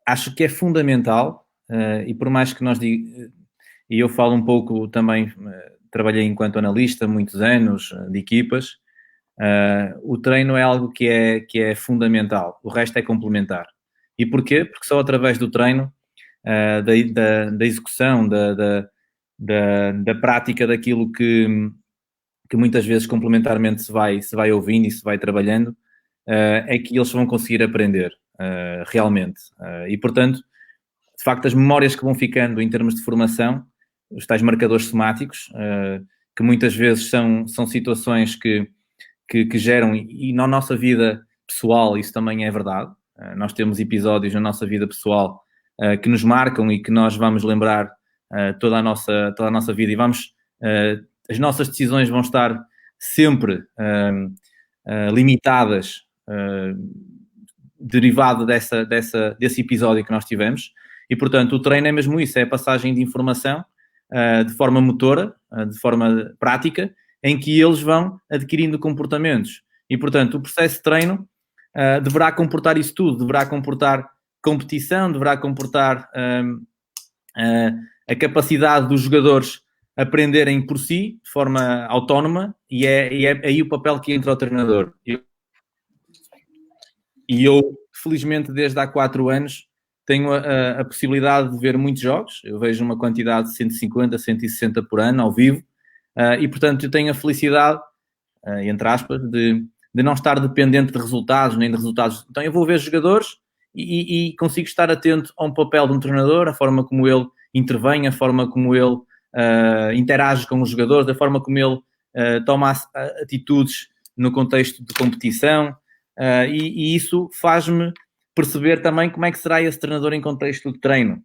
acho que é fundamental, e por mais que nós e eu falo um pouco também, trabalhei enquanto analista muitos anos de equipas, o treino é algo que é fundamental, o resto é complementar. E porquê? Porque só através do treino, da execução, da prática daquilo que muitas vezes complementarmente se vai ouvindo e se vai trabalhando, é que eles vão conseguir aprender realmente. E, portanto, de facto, as memórias que vão ficando em termos de formação, os tais marcadores somáticos, que muitas vezes são situações que geram, e na nossa vida pessoal isso também é verdade. Nós temos episódios na nossa vida pessoal que nos marcam e que nós vamos lembrar toda a nossa vida, e as nossas decisões vão estar sempre limitadas, derivado desse episódio que nós tivemos. E, portanto, o treino é mesmo isso, é a passagem de informação de forma motora, de forma prática, em que eles vão adquirindo comportamentos. E, portanto, o processo de treino deverá comportar isso tudo, deverá comportar competição, deverá comportar a capacidade dos jogadores aprenderem por si, de forma autónoma, e é aí o papel que entra o treinador. E eu, felizmente, desde há 4 anos, tenho a possibilidade de ver muitos jogos. Eu vejo uma quantidade de 150, 160 por ano, ao vivo, e, portanto, eu tenho a felicidade, entre aspas, de não estar dependente de resultados, nem de resultados. Então, eu vou ver jogadores e consigo estar atento a um papel de um treinador, a forma como ele intervém, a forma como ele interage com os jogadores, da forma como ele toma atitudes no contexto de competição, e isso faz-me perceber também como é que será esse treinador em contexto de treino.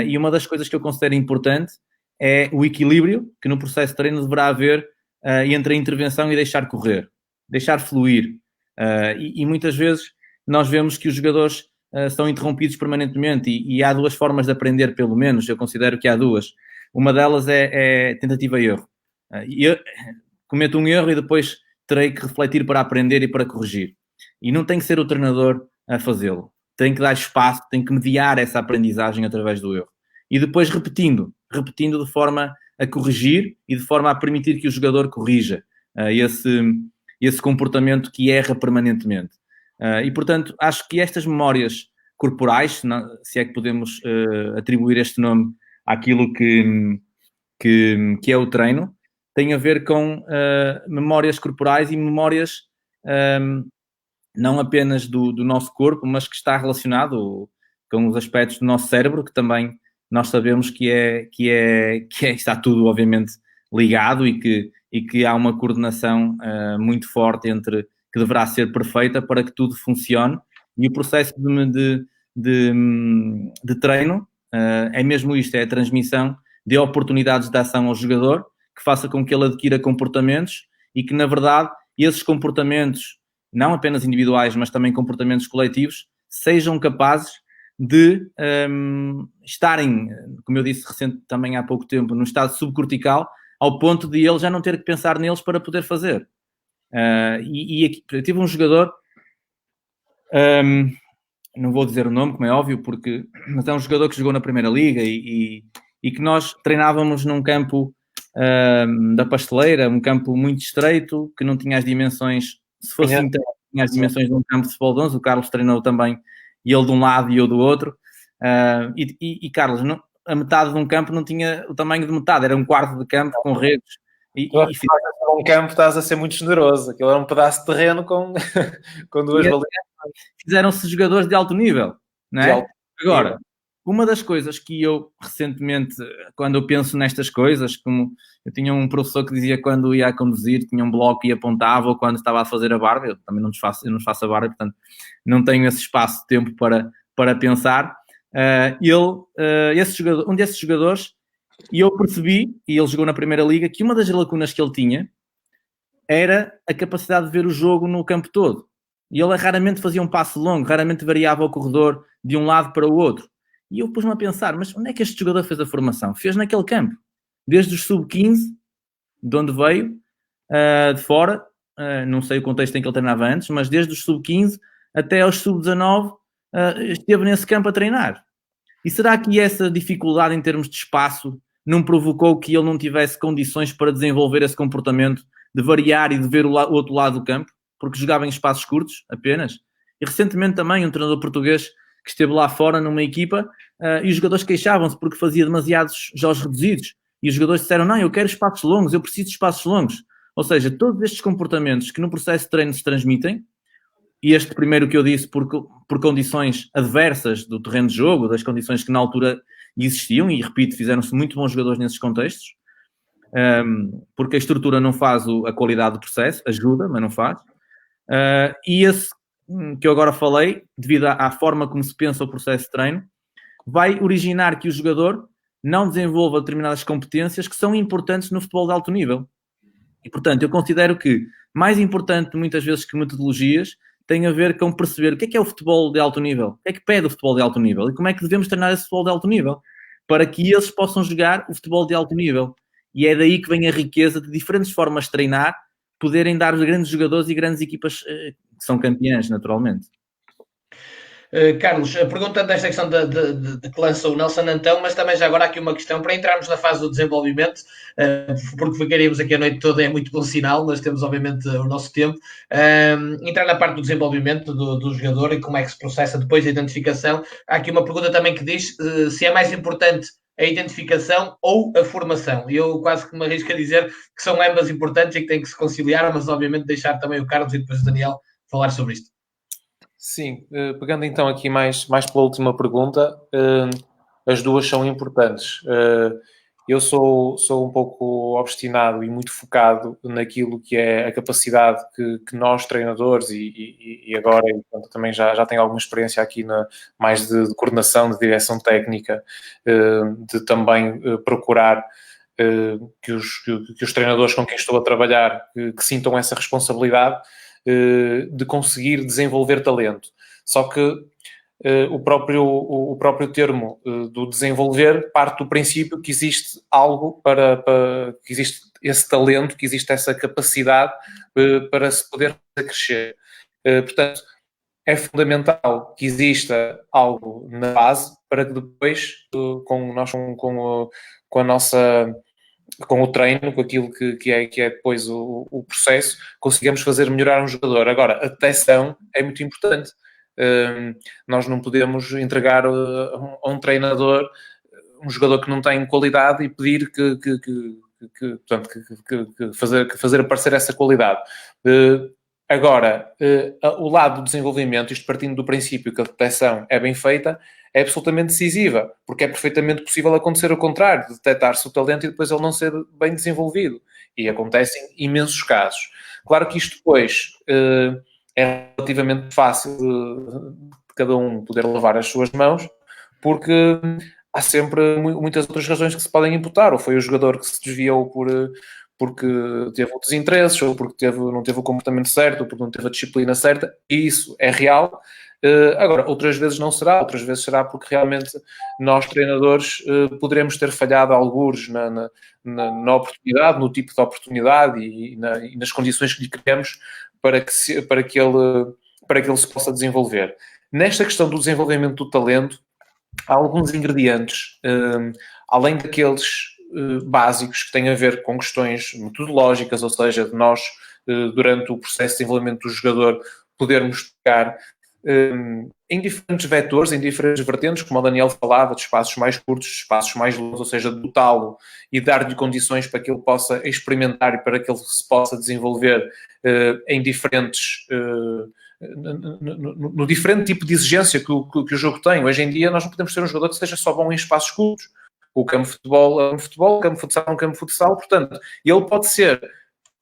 E uma das coisas que eu considero importante é o equilíbrio que no processo de treino deverá haver entre a intervenção e deixar correr, deixar fluir. E muitas vezes nós vemos que os jogadores são interrompidos permanentemente, e há 2 formas de aprender, pelo menos, eu considero que há 2. Uma delas é tentativa e erro. Eu cometo um erro e depois terei que refletir para aprender e para corrigir. E não tem que ser o treinador a fazê-lo. Tem que dar espaço, tem que mediar essa aprendizagem através do erro. E depois repetindo de forma a corrigir e de forma a permitir que o jogador corrija esse comportamento que erra permanentemente. E, portanto, acho que estas memórias corporais, se é que podemos atribuir este nome àquilo que é o treino, tem a ver com memórias corporais e memórias não apenas do nosso corpo, mas que está relacionado com os aspectos do nosso cérebro, que também nós sabemos que está tudo, obviamente, ligado, e que há uma coordenação muito forte que deverá ser perfeita para que tudo funcione. E o processo de treino é mesmo isto, é a transmissão de oportunidades de ação ao jogador, que faça com que ele adquira comportamentos, e que, na verdade, esses comportamentos, não apenas individuais, mas também comportamentos coletivos, sejam capazes de estarem, como eu disse também há pouco tempo, no estado subcortical, ao ponto de ele já não ter que pensar neles para poder fazer. E aqui, eu tive um jogador, não vou dizer o nome, como é óbvio, mas é um jogador que jogou na Primeira Liga e que nós treinávamos num campo da Pasteleira, um campo muito estreito, que não tinha as dimensões, se fosse tinha as dimensões de um campo de futebol de 11. O Carlos treinou também, e ele de um lado e eu do outro. E Carlos, a metade de um campo não tinha o tamanho de metade, era um quarto de campo com redes. Um campo estás a ser muito generoso, aquilo era um pedaço de terreno com 2 balias. Fizeram-se jogadores de alto nível, não é? Agora, uma das coisas que eu recentemente, quando eu penso nestas coisas, como eu tinha um professor que dizia que quando ia a conduzir tinha um bloco e apontava, ou quando estava a fazer a barba, eu também não faço a barba, portanto não tenho esse espaço de tempo para pensar. Um desses jogadores, e eu percebi, e ele jogou na Primeira Liga, que uma das lacunas que ele tinha era a capacidade de ver o jogo no campo todo. E ele raramente fazia um passo longo, raramente variava o corredor de um lado para o outro. E eu pus-me a pensar, mas onde é que este jogador fez a formação? Fez naquele campo. Desde os sub-15, de onde veio, de fora, não sei o contexto em que ele treinava antes, mas desde os sub-15 até aos sub-19, esteve nesse campo a treinar. E será que essa dificuldade em termos de espaço não provocou que ele não tivesse condições para desenvolver esse comportamento de variar e de ver o outro lado do campo, porque jogava em espaços curtos apenas. E recentemente também um treinador português que esteve lá fora numa equipa e os jogadores queixavam-se porque fazia demasiados jogos reduzidos. E os jogadores disseram, não, eu quero espaços longos, eu preciso de espaços longos. Ou seja, todos estes comportamentos que no processo de treino se transmitem, e este primeiro que eu disse por condições adversas do terreno de jogo, das condições que na altura existiam, e repito, fizeram-se muito bons jogadores nesses contextos, porque a estrutura não faz a qualidade do processo, ajuda, mas não faz. E esse que eu agora falei, devido à forma como se pensa o processo de treino, vai originar que o jogador não desenvolva determinadas competências que são importantes no futebol de alto nível. E, portanto, eu considero que mais importante, muitas vezes, que metodologias, tem a ver com perceber o que é o futebol de alto nível, o que é que pede o futebol de alto nível e como é que devemos treinar esse futebol de alto nível para que eles possam jogar o futebol de alto nível. E é daí que vem a riqueza de diferentes formas de treinar, poderem dar grandes jogadores e grandes equipas que são campeãs, naturalmente. Carlos, perguntando esta questão de que lançou o Nelson Antão, mas também já agora aqui uma questão para entrarmos na fase do desenvolvimento, porque ficaríamos aqui a noite toda, é muito bom sinal, mas temos obviamente o nosso tempo. Entrar na parte do desenvolvimento do jogador e como é que se processa depois a identificação. Há aqui uma pergunta também que diz se é mais importante a identificação ou a formação. E eu quase que me arrisco a dizer que são ambas importantes e que têm que se conciliar, mas obviamente deixar também o Carlos e depois o Daniel falar sobre isto. Sim, pegando então aqui mais pela última pergunta, as duas são importantes. Eu sou um pouco obstinado e muito focado naquilo que é a capacidade que nós, treinadores, e agora portanto, também já tenho alguma experiência aqui mais de coordenação, de direção técnica, de também procurar que os treinadores com quem estou a trabalhar que sintam essa responsabilidade de conseguir desenvolver talento. Só que o próprio termo do desenvolver parte do princípio que existe algo que existe esse talento, que existe essa capacidade para se poder crescer. Portanto, é fundamental que exista algo na base para que depois, com o treino, com aquilo que é depois o processo, consigamos fazer melhorar um jogador. Agora, a detecção é muito importante. Nós não podemos entregar a um treinador um jogador que não tem qualidade e pedir que fazer aparecer essa qualidade. Agora, o lado do desenvolvimento, isto partindo do princípio que a detecção é bem feita, é absolutamente decisiva, porque é perfeitamente possível acontecer o contrário, de detectar-se o talento e depois ele não ser bem desenvolvido. E acontecem imensos casos. Claro que isto depois é relativamente fácil de cada um poder lavar as suas mãos, porque há sempre muitas outras razões que se podem imputar. Ou foi o jogador que se desviou porque teve outros interesses, ou porque não teve o comportamento certo, ou porque não teve a disciplina certa, e isso é real. Agora, outras vezes não será, outras vezes será porque realmente nós, treinadores, poderemos ter falhado algures na oportunidade, no tipo de oportunidade e nas condições que lhe criamos para que ele se possa desenvolver. Nesta questão do desenvolvimento do talento, há alguns ingredientes, além daqueles básicos que têm a ver com questões metodológicas, ou seja, de nós, durante o processo de desenvolvimento do jogador, podermos tocar em diferentes vetores, em diferentes vertentes, como o Daniel falava, de espaços mais curtos, de espaços mais longos, ou seja, dotá-lo e dar-lhe condições para que ele possa experimentar e para que ele se possa desenvolver em diferentes... no diferente tipo de exigência que o jogo tem. Hoje em dia nós não podemos ter um jogador que seja só bom em espaços curtos. O campo de futebol é um futebol, o campo de futsal é um campo de futsal, portanto, ele pode ser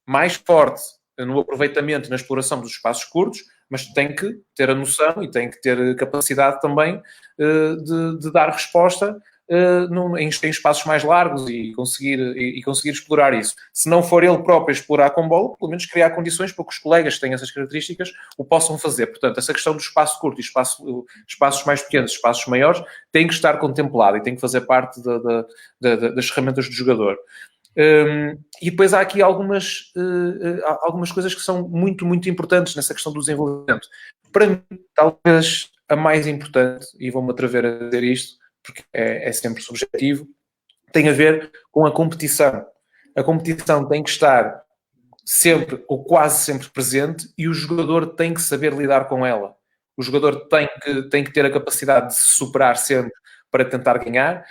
mais forte no aproveitamento e na exploração dos espaços curtos, mas tem que ter a noção e tem que ter capacidade também de dar resposta em espaços mais largos e conseguir explorar isso. Se não for ele próprio a explorar com bola, pelo menos criar condições para que os colegas que têm essas características o possam fazer. Portanto, essa questão do espaço curto e espaços mais pequenos, espaços maiores, tem que estar contemplada e tem que fazer parte das ferramentas do jogador. E depois há aqui algumas coisas que são muito, muito importantes nessa questão do desenvolvimento. Para mim, talvez a mais importante, e vou-me atrever a dizer isto, porque é sempre subjetivo, tem a ver com a competição. A competição tem que estar sempre ou quase sempre presente e o jogador tem que saber lidar com ela. O jogador tem que ter a capacidade de se superar sempre para tentar ganhar.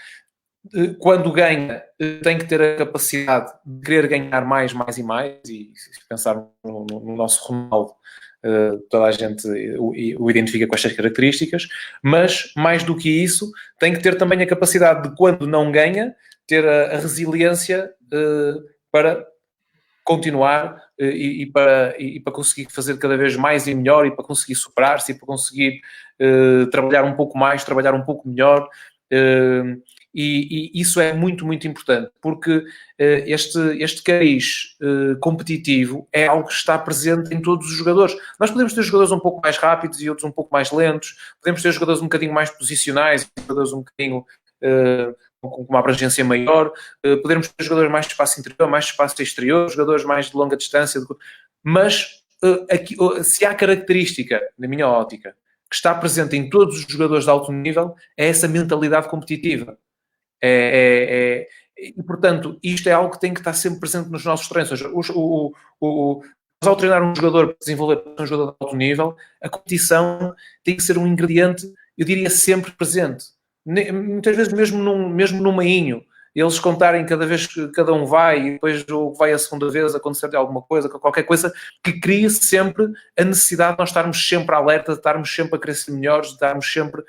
Quando ganha, tem que ter a capacidade de querer ganhar mais e mais. E se pensar no nosso Ronaldo, toda a gente o identifica com estas características. Mas, mais do que isso, tem que ter também a capacidade de, quando não ganha, ter a resiliência para continuar e para conseguir fazer cada vez mais e melhor, e para conseguir superar-se, e para conseguir trabalhar um pouco mais, trabalhar um pouco melhor. E isso é muito, muito importante, porque este cariz competitivo é algo que está presente em todos os jogadores. Nós podemos ter jogadores um pouco mais rápidos e outros um pouco mais lentos, podemos ter jogadores um bocadinho mais posicionais, jogadores um bocadinho com uma abrangência maior, podemos ter jogadores mais de espaço interior, mais de espaço exterior, jogadores mais de longa distância, mas se há característica, na minha ótica, que está presente em todos os jogadores de alto nível, é essa mentalidade competitiva. E, portanto, isto é algo que tem que estar sempre presente nos nossos treinos. Ou seja, ao treinar um jogador para desenvolver um jogador de alto nível, a competição tem que ser um ingrediente, eu diria, sempre presente. Muitas vezes mesmo num meinho, eles contarem cada vez que cada um vai e depois vai a segunda vez acontecer alguma coisa, qualquer coisa, que cria sempre a necessidade de nós estarmos sempre alerta, de estarmos sempre a querer ser melhores, de estarmos sempre...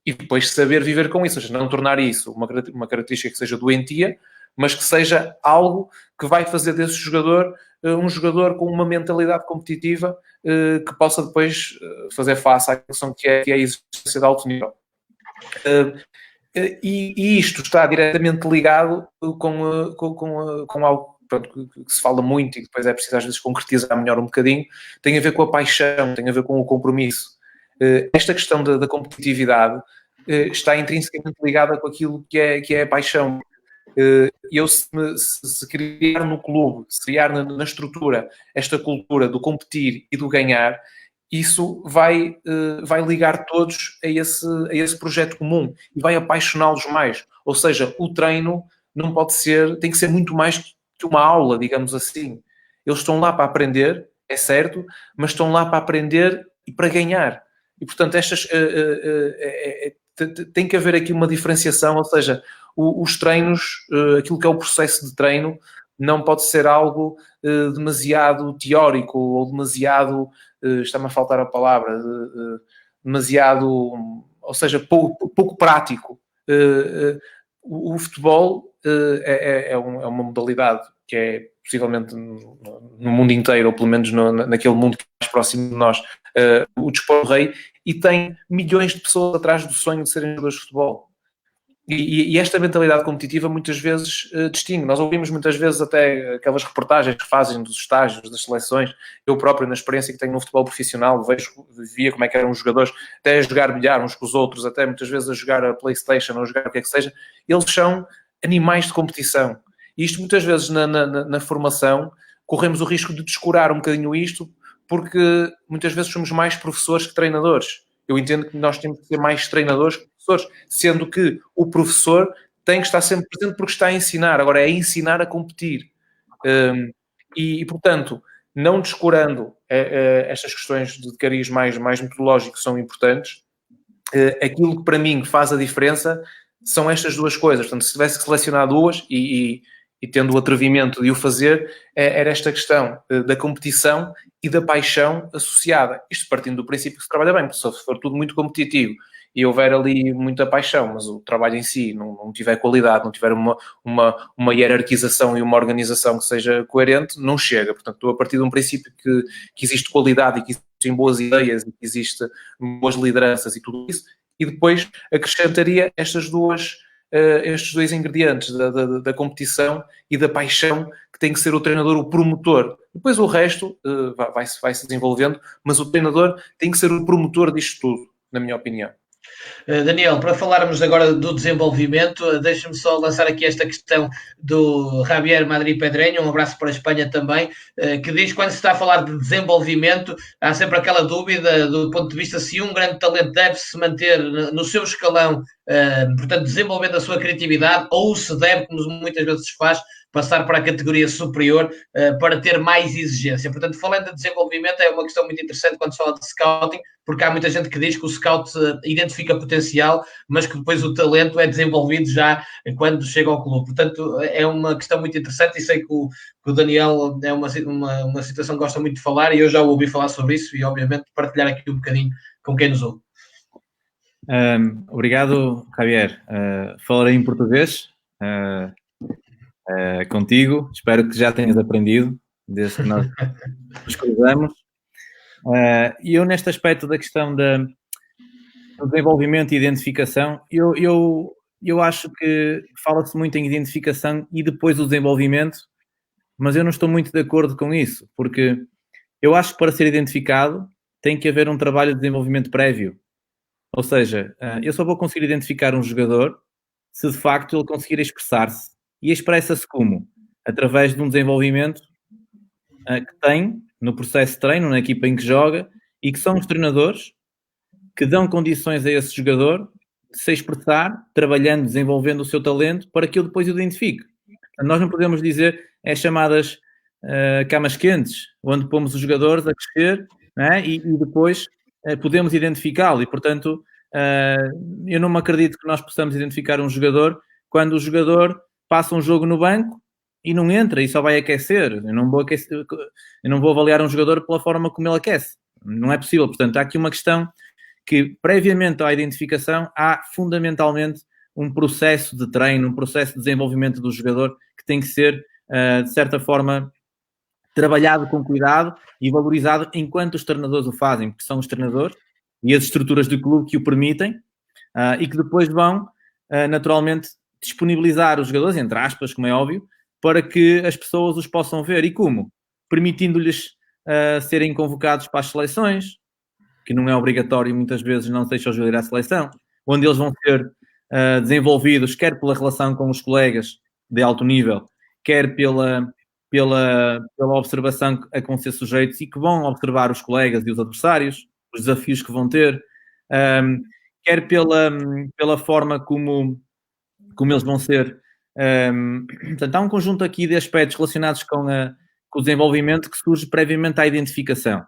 E depois saber viver com isso, ou seja, não tornar isso uma característica que seja doentia, mas que seja algo que vai fazer desse jogador um jogador com uma mentalidade competitiva que possa depois fazer face à questão que é a existência de alto nível. E isto está diretamente ligado com algo, pronto, que se fala muito e que depois é preciso às vezes concretizar melhor um bocadinho, tem a ver com a paixão, tem a ver com o compromisso. Esta questão da competitividade está intrinsecamente ligada com aquilo que é a paixão. Eu, se criar no clube, se criar na estrutura esta cultura do competir e do ganhar, isso vai ligar todos a esse projeto comum e vai apaixoná-los mais. Ou seja, o treino não pode ser, tem que ser muito mais que uma aula, digamos assim. Eles estão lá para aprender, é certo, mas estão lá para aprender e para ganhar. E, portanto, tem que haver aqui uma diferenciação, ou seja, os treinos, aquilo que é o processo de treino, não pode ser algo demasiado teórico ou demasiado, está-me a faltar a palavra, demasiado, ou seja, pouco prático. O futebol é uma modalidade que é possivelmente no mundo inteiro, ou pelo menos naquele mundo que é mais próximo de nós, o desporto rei, e tem milhões de pessoas atrás do sonho de serem jogadores de futebol. E esta mentalidade competitiva muitas vezes distingue. Nós ouvimos muitas vezes até aquelas reportagens que fazem dos estágios, das seleções. Eu próprio, na experiência que tenho no futebol profissional, via como é que eram os jogadores, até a jogar bilhar uns com os outros, até muitas vezes a jogar a PlayStation ou a jogar o que é que seja. Eles são animais de competição. E isto muitas vezes na formação corremos o risco de descurar um bocadinho isto, porque muitas vezes somos mais professores que treinadores. Eu entendo que nós temos que ser mais treinadores que professores, sendo que o professor tem que estar sempre presente porque está a ensinar. Agora, é ensinar a competir. E portanto, não descurando estas questões de cariz mais metodológico são importantes, aquilo que para mim faz a diferença são estas duas coisas. Portanto, se tivesse que selecionar duas e tendo o atrevimento de o fazer, era esta questão da competição e da paixão associada. Isto partindo do princípio que se trabalha bem, porque se for tudo muito competitivo e houver ali muita paixão, mas o trabalho em si não tiver qualidade, não tiver uma hierarquização e uma organização que seja coerente, não chega. Portanto, a partir de um princípio que existe qualidade e que existem boas ideias e que existem boas lideranças e tudo isso, e depois acrescentaria estes dois ingredientes da competição e da paixão, que tem que ser o treinador o promotor. Depois o resto vai-se desenvolvendo, mas o treinador tem que ser o promotor disto tudo, na minha opinião. Daniel, para falarmos agora do desenvolvimento, deixa-me só lançar aqui esta questão do Javier Madrid Pedreño, um abraço para a Espanha também, que diz, quando se está a falar de desenvolvimento, há sempre aquela dúvida do ponto de vista se um grande talento deve se manter no seu escalão portanto, desenvolvendo a sua criatividade, ou se deve, como muitas vezes se faz, passar para a categoria superior para ter mais exigência. Portanto, falando de desenvolvimento, é uma questão muito interessante quando se fala de scouting, porque há muita gente que diz que o scout identifica potencial, mas que depois o talento é desenvolvido já quando chega ao clube. Portanto, é uma questão muito interessante e sei que o Daniel é uma situação que gosta muito de falar e eu já o ouvi falar sobre isso e, obviamente, partilhar aqui um bocadinho com quem nos ouve. Obrigado, Javier. Falarei em português contigo. Espero que já tenhas aprendido desde que nós nos cruzamos. E eu, neste aspecto da questão do desenvolvimento e identificação, eu acho que fala-se muito em identificação e depois o desenvolvimento, mas eu não estou muito de acordo com isso, porque eu acho que para ser identificado tem que haver um trabalho de desenvolvimento prévio. Ou seja, eu só vou conseguir identificar um jogador se de facto ele conseguir expressar-se. E expressa-se como? Através de um desenvolvimento que tem no processo de treino, na equipa em que joga, e que são os treinadores que dão condições a esse jogador de se expressar, trabalhando, desenvolvendo o seu talento, para que ele depois o identifique. Nós não podemos dizer chamadas camas quentes, onde pomos os jogadores a crescer, né? e depois podemos identificá-lo. E, portanto, eu não me acredito que nós possamos identificar um jogador quando o jogador passa um jogo no banco e não entra e só vai aquecer. Eu não vou avaliar um jogador pela forma como ele aquece. Não é possível. Portanto, há aqui uma questão que, previamente à identificação, há fundamentalmente um processo de treino, um processo de desenvolvimento do jogador que tem que ser, de certa forma, trabalhado com cuidado e valorizado enquanto os treinadores o fazem, porque são os treinadores e as estruturas do clube que o permitem e que depois vão, naturalmente, disponibilizar os jogadores, entre aspas, como é óbvio, para que as pessoas os possam ver. E como? Permitindo-lhes serem convocados para as seleções, que não é obrigatório, muitas vezes não se deixa os jogadores ir à seleção, onde eles vão ser desenvolvidos, quer pela relação com os colegas de alto nível, quer pela observação a que vão ser sujeitos e que vão observar os colegas e os adversários, os desafios que vão ter, quer pela forma como eles vão ser. Portanto, há um conjunto aqui de aspectos relacionados com o desenvolvimento que surge previamente à identificação.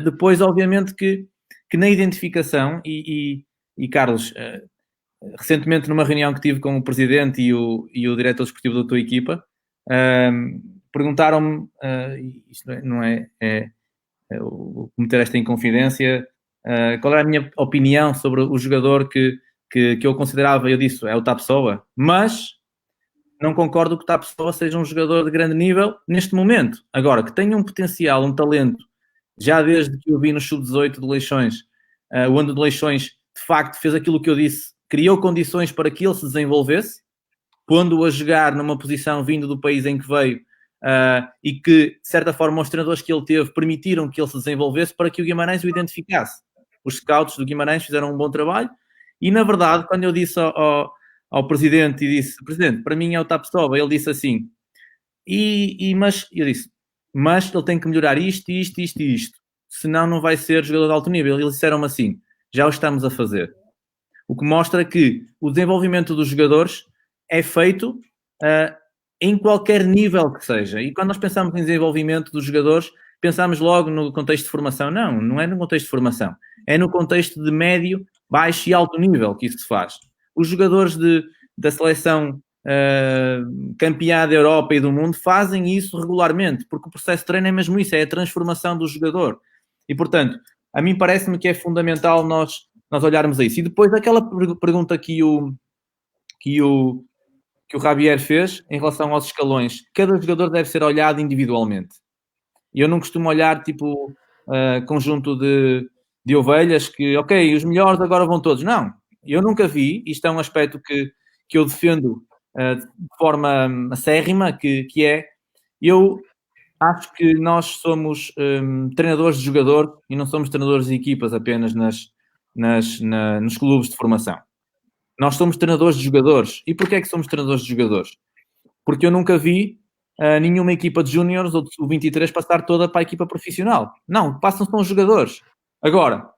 Depois, obviamente, que na identificação, e Carlos, recentemente numa reunião que tive com o presidente e o diretor desportivo da tua equipa, perguntaram-me, isto não é vou cometer esta inconfidência, qual era a minha opinião sobre o jogador que eu considerava. Eu disse, é o Tapsoba, mas não concordo que o Tapsoba seja um jogador de grande nível neste momento. Agora, que tenha um potencial, um talento, já desde que eu vi no Sub-18 de Leixões, o ano de Leixões, de facto, fez aquilo que eu disse, criou condições para que ele se desenvolvesse, pondo-o a jogar numa posição vindo do país em que veio, e que, de certa forma, os treinadores que ele teve permitiram que ele se desenvolvesse para que o Guimarães o identificasse. Os scouts do Guimarães fizeram um bom trabalho e, na verdade, quando eu disse ao presidente e disse, presidente, para mim é o Tapsoba, ele disse assim, mas eu disse, mas ele tem que melhorar isto, senão não vai ser jogador de alto nível. Eles disseram-me assim, já o estamos a fazer. O que mostra que o desenvolvimento dos jogadores é feito em qualquer nível que seja. E quando nós pensamos em desenvolvimento dos jogadores, pensamos logo no contexto de formação. Não é no contexto de formação. É no contexto de médio, baixo e alto nível que isso se faz. Os jogadores da seleção campeã da Europa e do mundo fazem isso regularmente, porque o processo de treino é mesmo isso, é a transformação do jogador. E, portanto, a mim parece-me que é fundamental nós olharmos a isso. E depois aquela pergunta que o Javier fez em relação aos escalões, cada jogador deve ser olhado individualmente. E eu não costumo olhar tipo conjunto de ovelhas que, ok, os melhores agora vão todos. Não, eu nunca vi, isto é um aspecto que eu defendo de forma acérrima, que é, eu acho que nós somos treinadores de jogador e não somos treinadores de equipas apenas nos clubes de formação. Nós somos treinadores de jogadores. E porquê é que somos treinadores de jogadores? Porque eu nunca vi nenhuma equipa de júniores ou de sub-23 passar toda para a equipa profissional. Não, passam são os jogadores. Agora,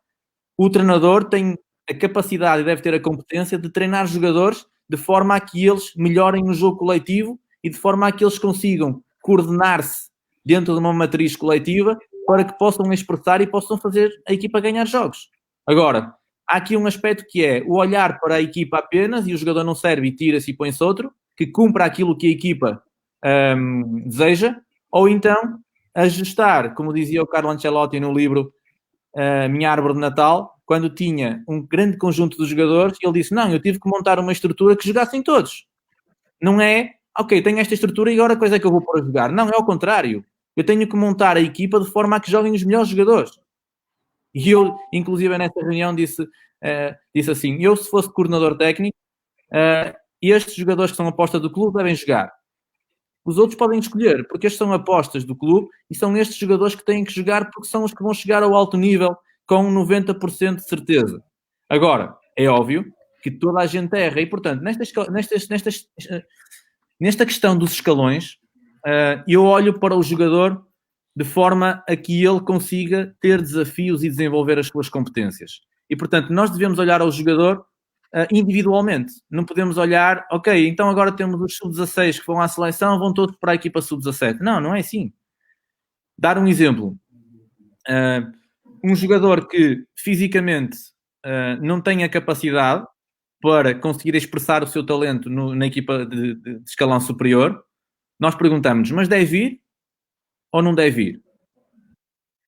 o treinador tem a capacidade e deve ter a competência de treinar jogadores de forma a que eles melhorem no jogo coletivo e de forma a que eles consigam coordenar-se dentro de uma matriz coletiva para que possam expressar e possam fazer a equipa ganhar jogos. Agora, há aqui um aspecto que é o olhar para a equipa apenas e o jogador não serve e tira-se e põe-se outro, que cumpra aquilo que a equipa deseja, ou então ajustar, como dizia o Carlo Ancelotti no livro Minha Árvore de Natal, quando tinha um grande conjunto de jogadores, ele disse, não, eu tive que montar uma estrutura que jogassem todos. Não é, ok, tenho esta estrutura e agora coisa é que eu vou pôr a jogar. Não, é ao contrário. Eu tenho que montar a equipa de forma a que joguem os melhores jogadores. E eu, inclusive, nessa reunião disse assim, eu se fosse coordenador técnico, estes jogadores que são aposta do clube devem jogar. Os outros podem escolher, porque estes são apostas do clube e são estes jogadores que têm que jogar porque são os que vão chegar ao alto nível com 90% de certeza. Agora, é óbvio que toda a gente erra e, portanto, nesta questão dos escalões, eu olho para o jogador de forma a que ele consiga ter desafios e desenvolver as suas competências. E, portanto, nós devemos olhar ao jogador individualmente. Não podemos olhar, ok, então agora temos os sub-16 que vão à seleção, vão todos para a equipa sub-17. Não, não é assim. Dar um exemplo. Um jogador que fisicamente não tem a capacidade para conseguir expressar o seu talento na equipa de escalão superior, nós perguntamos, mas deve ir ou não deve ir?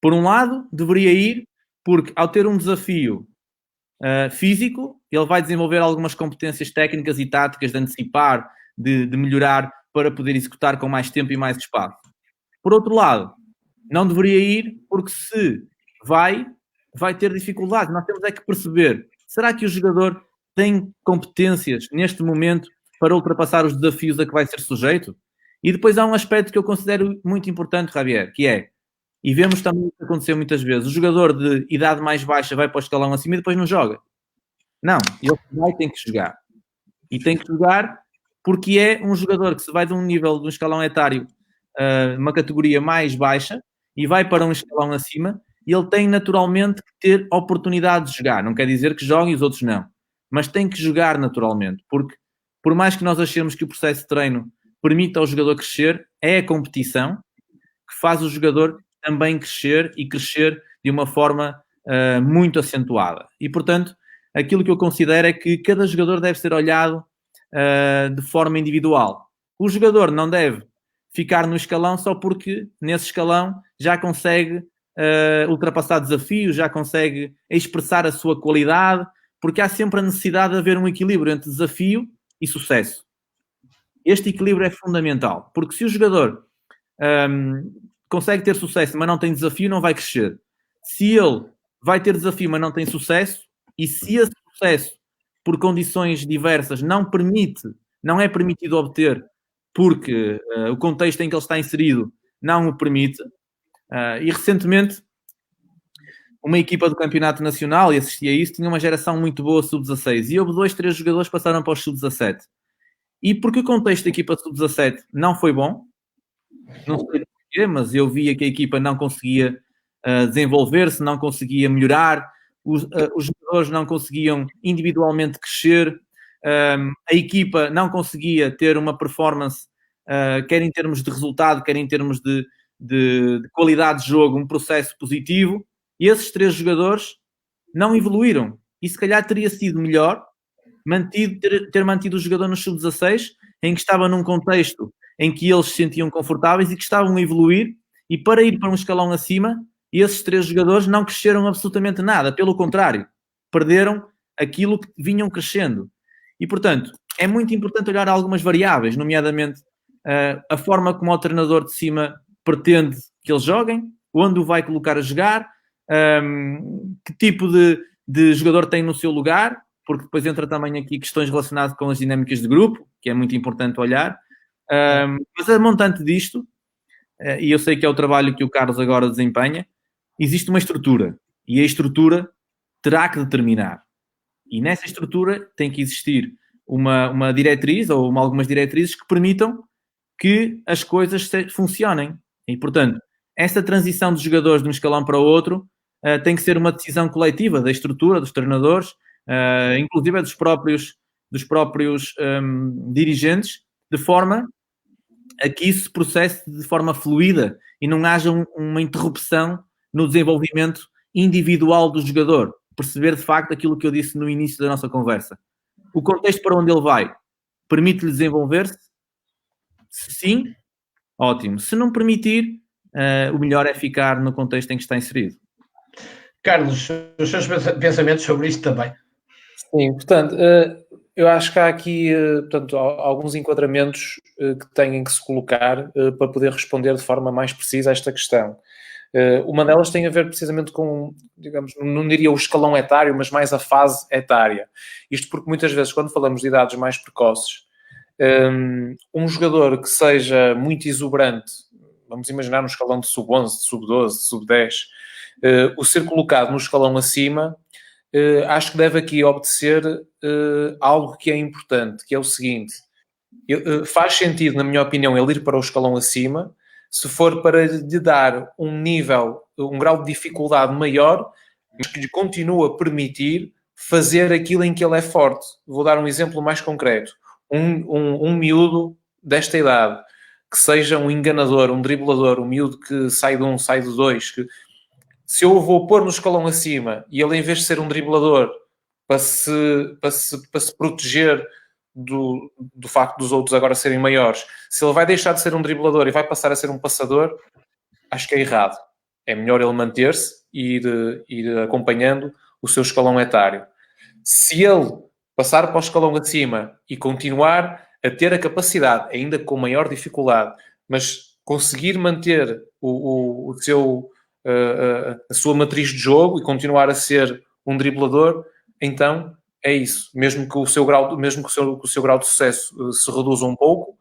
Por um lado, deveria ir porque ao ter um desafio físico, ele vai desenvolver algumas competências técnicas e táticas de antecipar, de melhorar para poder executar com mais tempo e mais espaço. Por outro lado, não deveria ir porque se vai ter dificuldade. Nós temos é que perceber, será que o jogador tem competências neste momento para ultrapassar os desafios a que vai ser sujeito? E depois há um aspecto que eu considero muito importante, Javier, que é, e vemos também o que aconteceu muitas vezes, o jogador de idade mais baixa vai para o escalão acima e depois não joga. Não, ele tem que jogar. E tem que jogar porque é um jogador que se vai de um nível, de um escalão etário, uma categoria mais baixa, e vai para um escalão acima, e ele tem naturalmente que ter oportunidade de jogar. Não quer dizer que jogue e os outros não. Mas tem que jogar naturalmente, porque por mais que nós achemos que o processo de treino permita ao jogador crescer, é a competição que faz o jogador também crescer e crescer de uma forma muito acentuada. E, portanto, aquilo que eu considero é que cada jogador deve ser olhado de forma individual. O jogador não deve ficar no escalão só porque nesse escalão já consegue ultrapassar desafios, já consegue expressar a sua qualidade, porque há sempre a necessidade de haver um equilíbrio entre desafio e sucesso. Este equilíbrio é fundamental, porque se o jogador consegue ter sucesso, mas não tem desafio, não vai crescer. Se ele vai ter desafio, mas não tem sucesso, e se esse sucesso, por condições diversas, não é permitido obter, porque o contexto em que ele está inserido não o permite, e recentemente uma equipa do Campeonato Nacional, e assistia a isso, tinha uma geração muito boa sub-16, e houve 2, 3 jogadores que passaram para os sub-17. E porque o contexto da equipa sub-17 não foi bom, não sei porquê, mas eu via que a equipa não conseguia desenvolver-se, não conseguia melhorar, os jogadores não conseguiam individualmente crescer, a equipa não conseguia ter uma performance, quer em termos de resultado, quer em termos de qualidade de jogo, um processo positivo, e esses 3 jogadores não evoluíram. E se calhar teria sido melhor ter mantido o jogador no sub-16, em que estava num contexto em que eles se sentiam confortáveis e que estavam a evoluir, e para ir para um escalão acima, esses 3 jogadores não cresceram absolutamente nada, pelo contrário, perderam aquilo que vinham crescendo. E, portanto, é muito importante olhar algumas variáveis, nomeadamente a forma como o treinador de cima pretende que eles joguem, onde o vai colocar a jogar, que tipo de jogador tem no seu lugar, porque depois entra também aqui questões relacionadas com as dinâmicas de grupo, que é muito importante olhar. Mas a montante disto, e eu sei que é o trabalho que o Carlos agora desempenha, existe uma estrutura, e a estrutura terá que determinar. E nessa estrutura tem que existir uma diretriz, ou algumas diretrizes que permitam que as coisas funcionem. E, portanto, essa transição dos jogadores de um escalão para o outro tem que ser uma decisão coletiva da estrutura, dos treinadores, inclusive dos próprios dirigentes, de forma a que isso se processe de forma fluida e não haja uma interrupção no desenvolvimento individual do jogador. Perceber, de facto, aquilo que eu disse no início da nossa conversa. O contexto para onde ele vai permite-lhe desenvolver-se? Sim, ótimo. Se não permitir, o melhor é ficar no contexto em que está inserido. Carlos, os seus pensamentos sobre isto também? Sim, portanto, eu acho que há aqui, portanto, alguns enquadramentos que têm que se colocar para poder responder de forma mais precisa a esta questão. Uma delas tem a ver precisamente com, digamos, não diria o escalão etário, mas mais a fase etária. Isto porque muitas vezes, quando falamos de idades mais precoces, um jogador que seja muito exuberante, vamos imaginar no escalão de sub-11, de sub-12, de sub-10, o ser colocado no escalão acima, acho que deve aqui obedecer algo que é importante, que é o seguinte: faz sentido, na minha opinião, ele ir para o escalão acima, se for para lhe dar um nível, um grau de dificuldade maior, mas que lhe continua a permitir fazer aquilo em que ele é forte. Vou dar um exemplo mais concreto. Um miúdo desta idade, que seja um enganador, um driblador, um miúdo que sai de um, sai de dois, que se eu o vou pôr no escalão acima e ele, em vez de ser um driblador, para se proteger do facto dos outros agora serem maiores, se ele vai deixar de ser um driblador e vai passar a ser um passador, acho que é errado. É melhor ele manter-se e ir acompanhando o seu escalão etário. Se ele passar para o escalão acima e continuar a ter a capacidade, ainda com maior dificuldade, mas conseguir manter a sua matriz de jogo e continuar a ser um driblador, então é isso. Mesmo que o seu grau de sucesso se reduza um pouco,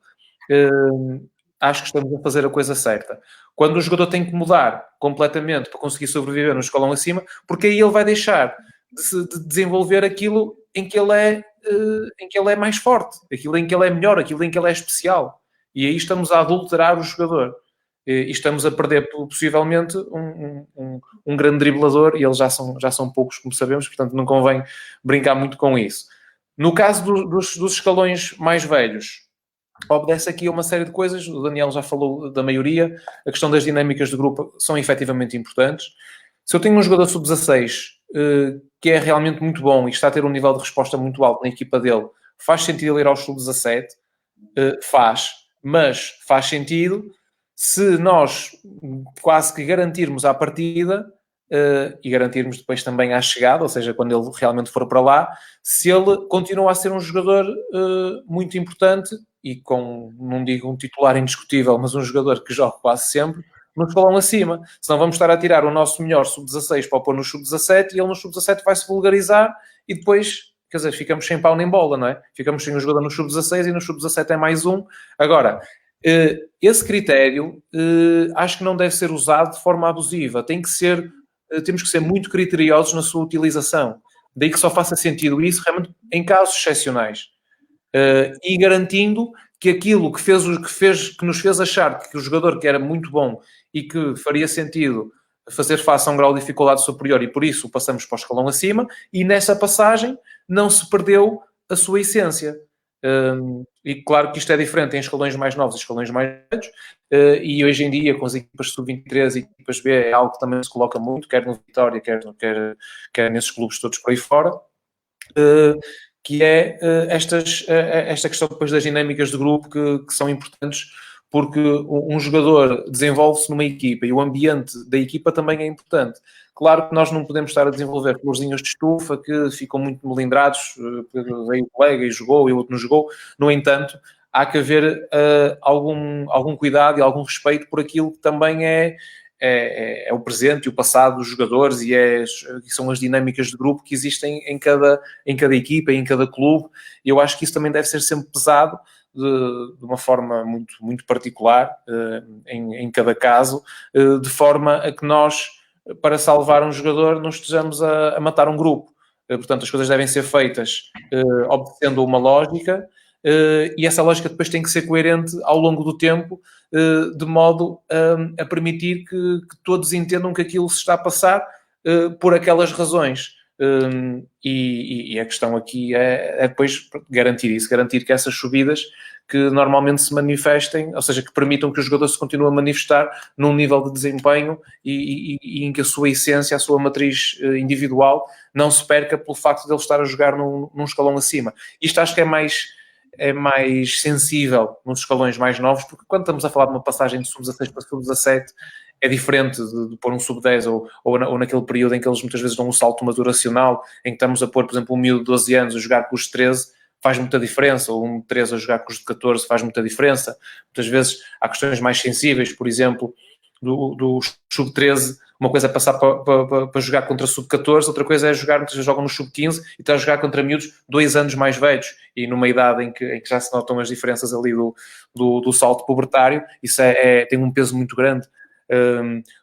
acho que estamos a fazer a coisa certa. Quando o jogador tem que mudar completamente para conseguir sobreviver no escalão acima, porque aí ele vai deixar de desenvolver aquilo em que ele é mais forte, aquilo em que ele é melhor, aquilo em que ele é especial. E aí estamos a adulterar o jogador. E estamos a perder, possivelmente, um grande driblador, e eles já são poucos, como sabemos, portanto não convém brincar muito com isso. No caso dos escalões mais velhos, obedece aqui a uma série de coisas. O Daniel já falou da maioria. A questão das dinâmicas de grupo são efetivamente importantes. Se eu tenho um jogador sub-16 que é realmente muito bom e está a ter um nível de resposta muito alto na equipa dele, faz sentido ele ir ao sub-17? Mas faz sentido se nós quase que garantirmos à partida e garantirmos depois também à chegada, ou seja, quando ele realmente for para lá, se ele continua a ser um jogador muito importante e com, não digo um titular indiscutível, mas um jogador que joga quase sempre no escalão acima. Senão vamos estar a tirar o nosso melhor sub-16 para o pôr no sub-17 e ele no sub-17 vai se vulgarizar e depois, quer dizer, ficamos sem pau nem bola, não é? Ficamos sem um jogador no sub-16 e no sub-17 é mais um. Agora, esse critério acho que não deve ser usado de forma abusiva. Temos que ser muito criteriosos na sua utilização. Daí que só faça sentido isso realmente em casos excepcionais. E garantindo que aquilo que nos fez achar que o jogador que era muito bom e que faria sentido fazer face a um grau de dificuldade superior e por isso passamos para o escalão acima, e nessa passagem não se perdeu a sua essência. E claro que isto é diferente em escalões mais novos e escalões mais velhos, e hoje em dia com as equipas sub-23 e equipas B é algo que também se coloca muito, quer no Vitória, quer nesses clubes todos por aí fora, que é esta questão depois das dinâmicas de grupo que são importantes, porque um jogador desenvolve-se numa equipa e o ambiente da equipa também é importante. Claro que nós não podemos estar a desenvolver florzinhos de estufa que ficam muito melindrados, veio o colega e jogou e o outro não jogou. No entanto, há que haver algum cuidado e algum respeito por aquilo que também é o presente e o passado dos jogadores e são as dinâmicas de grupo que existem em cada equipa, em cada clube. E eu acho que isso também deve ser sempre pesado de uma forma muito, muito particular em cada caso, de forma a que nós, para salvar um jogador, não estejamos a matar um grupo. Portanto, as coisas devem ser feitas obedecendo uma lógica, e essa lógica depois tem que ser coerente ao longo do tempo, de modo a permitir que todos entendam que aquilo se está a passar por aquelas razões. e a questão aqui é depois garantir isso, garantir que essas subidas que normalmente se manifestem, ou seja, que permitam que o jogador se continue a manifestar num nível de desempenho e em que a sua essência, a sua matriz individual não se perca pelo facto de ele estar a jogar num escalão acima. Isto acho que é mais sensível nos escalões mais novos, porque quando estamos a falar de uma passagem de sub-16 para sub-17, é diferente de pôr um sub-10 ou naquele período em que eles muitas vezes dão um salto maturacional, em que estamos a pôr, por exemplo, um miúdo de 12 anos a jogar com os 13, faz muita diferença, ou um de 13 a jogar com os de 14 faz muita diferença. Muitas vezes há questões mais sensíveis, por exemplo, do sub-13, uma coisa é passar para jogar contra sub-14, outra coisa é jogar, muitas vezes jogam no sub-15 e está a jogar contra miúdos 2 anos mais velhos, e numa idade em que já se notam as diferenças ali do salto pubertário, isso tem um peso muito grande.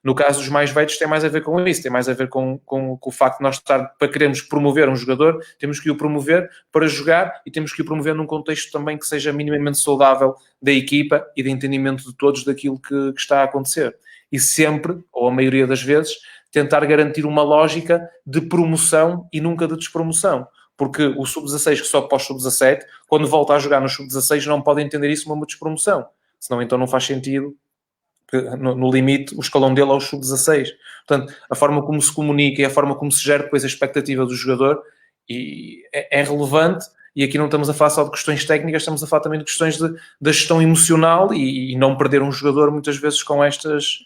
No caso dos mais velhos tem mais a ver com isso, tem mais a ver com o facto de nós para queremos promover um jogador, temos que o promover para jogar e temos que o promover num contexto também que seja minimamente saudável da equipa e de entendimento de todos daquilo que está a acontecer. E sempre, ou a maioria das vezes, tentar garantir uma lógica de promoção e nunca de despromoção. Porque o sub-16 que sobe para o sub-17, quando volta a jogar no sub-16 não pode entender isso como uma despromoção. Senão então não faz sentido. No limite, o escalão dele é o sub-16. Portanto, a forma como se comunica e a forma como se gera depois a expectativa do jogador é relevante, e aqui não estamos a falar só de questões técnicas, estamos a falar também de questões da gestão emocional e não perder um jogador muitas vezes com estas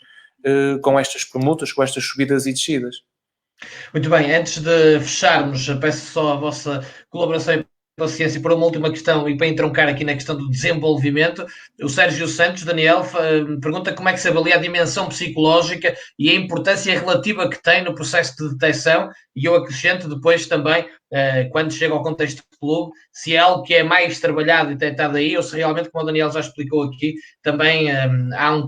permutas, com estas subidas e descidas. Muito bem, antes de fecharmos, peço só a vossa colaboração e paciência para uma última questão e para entroncar aqui na questão do desenvolvimento. O Sérgio Santos, Daniel, pergunta como é que se avalia a dimensão psicológica e a importância relativa que tem no processo de detecção, e eu acrescento depois também, quando chega ao contexto do clube, se é algo que é mais trabalhado e detectado aí, ou se realmente, como o Daniel já explicou aqui, também há um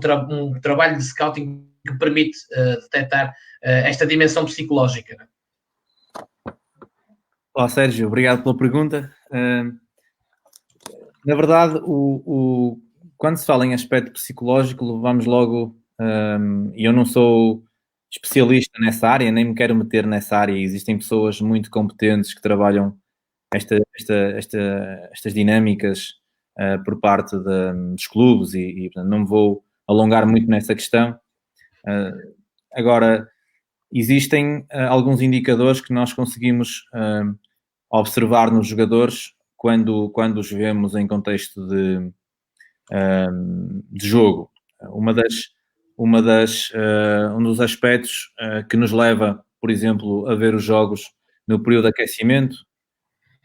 trabalho de scouting que permite detectar esta dimensão psicológica. Olá, Sérgio, obrigado pela pergunta. Na verdade, quando se fala em aspecto psicológico, levamos logo, e eu não sou especialista nessa área, nem me quero meter nessa área. Existem pessoas muito competentes que trabalham estas dinâmicas por parte dos clubes e portanto, não me vou alongar muito nessa questão. Agora, existem alguns indicadores que nós conseguimos observar nos jogadores quando os vemos em contexto de jogo. Um dos aspectos que nos leva, por exemplo, a ver os jogos no período de aquecimento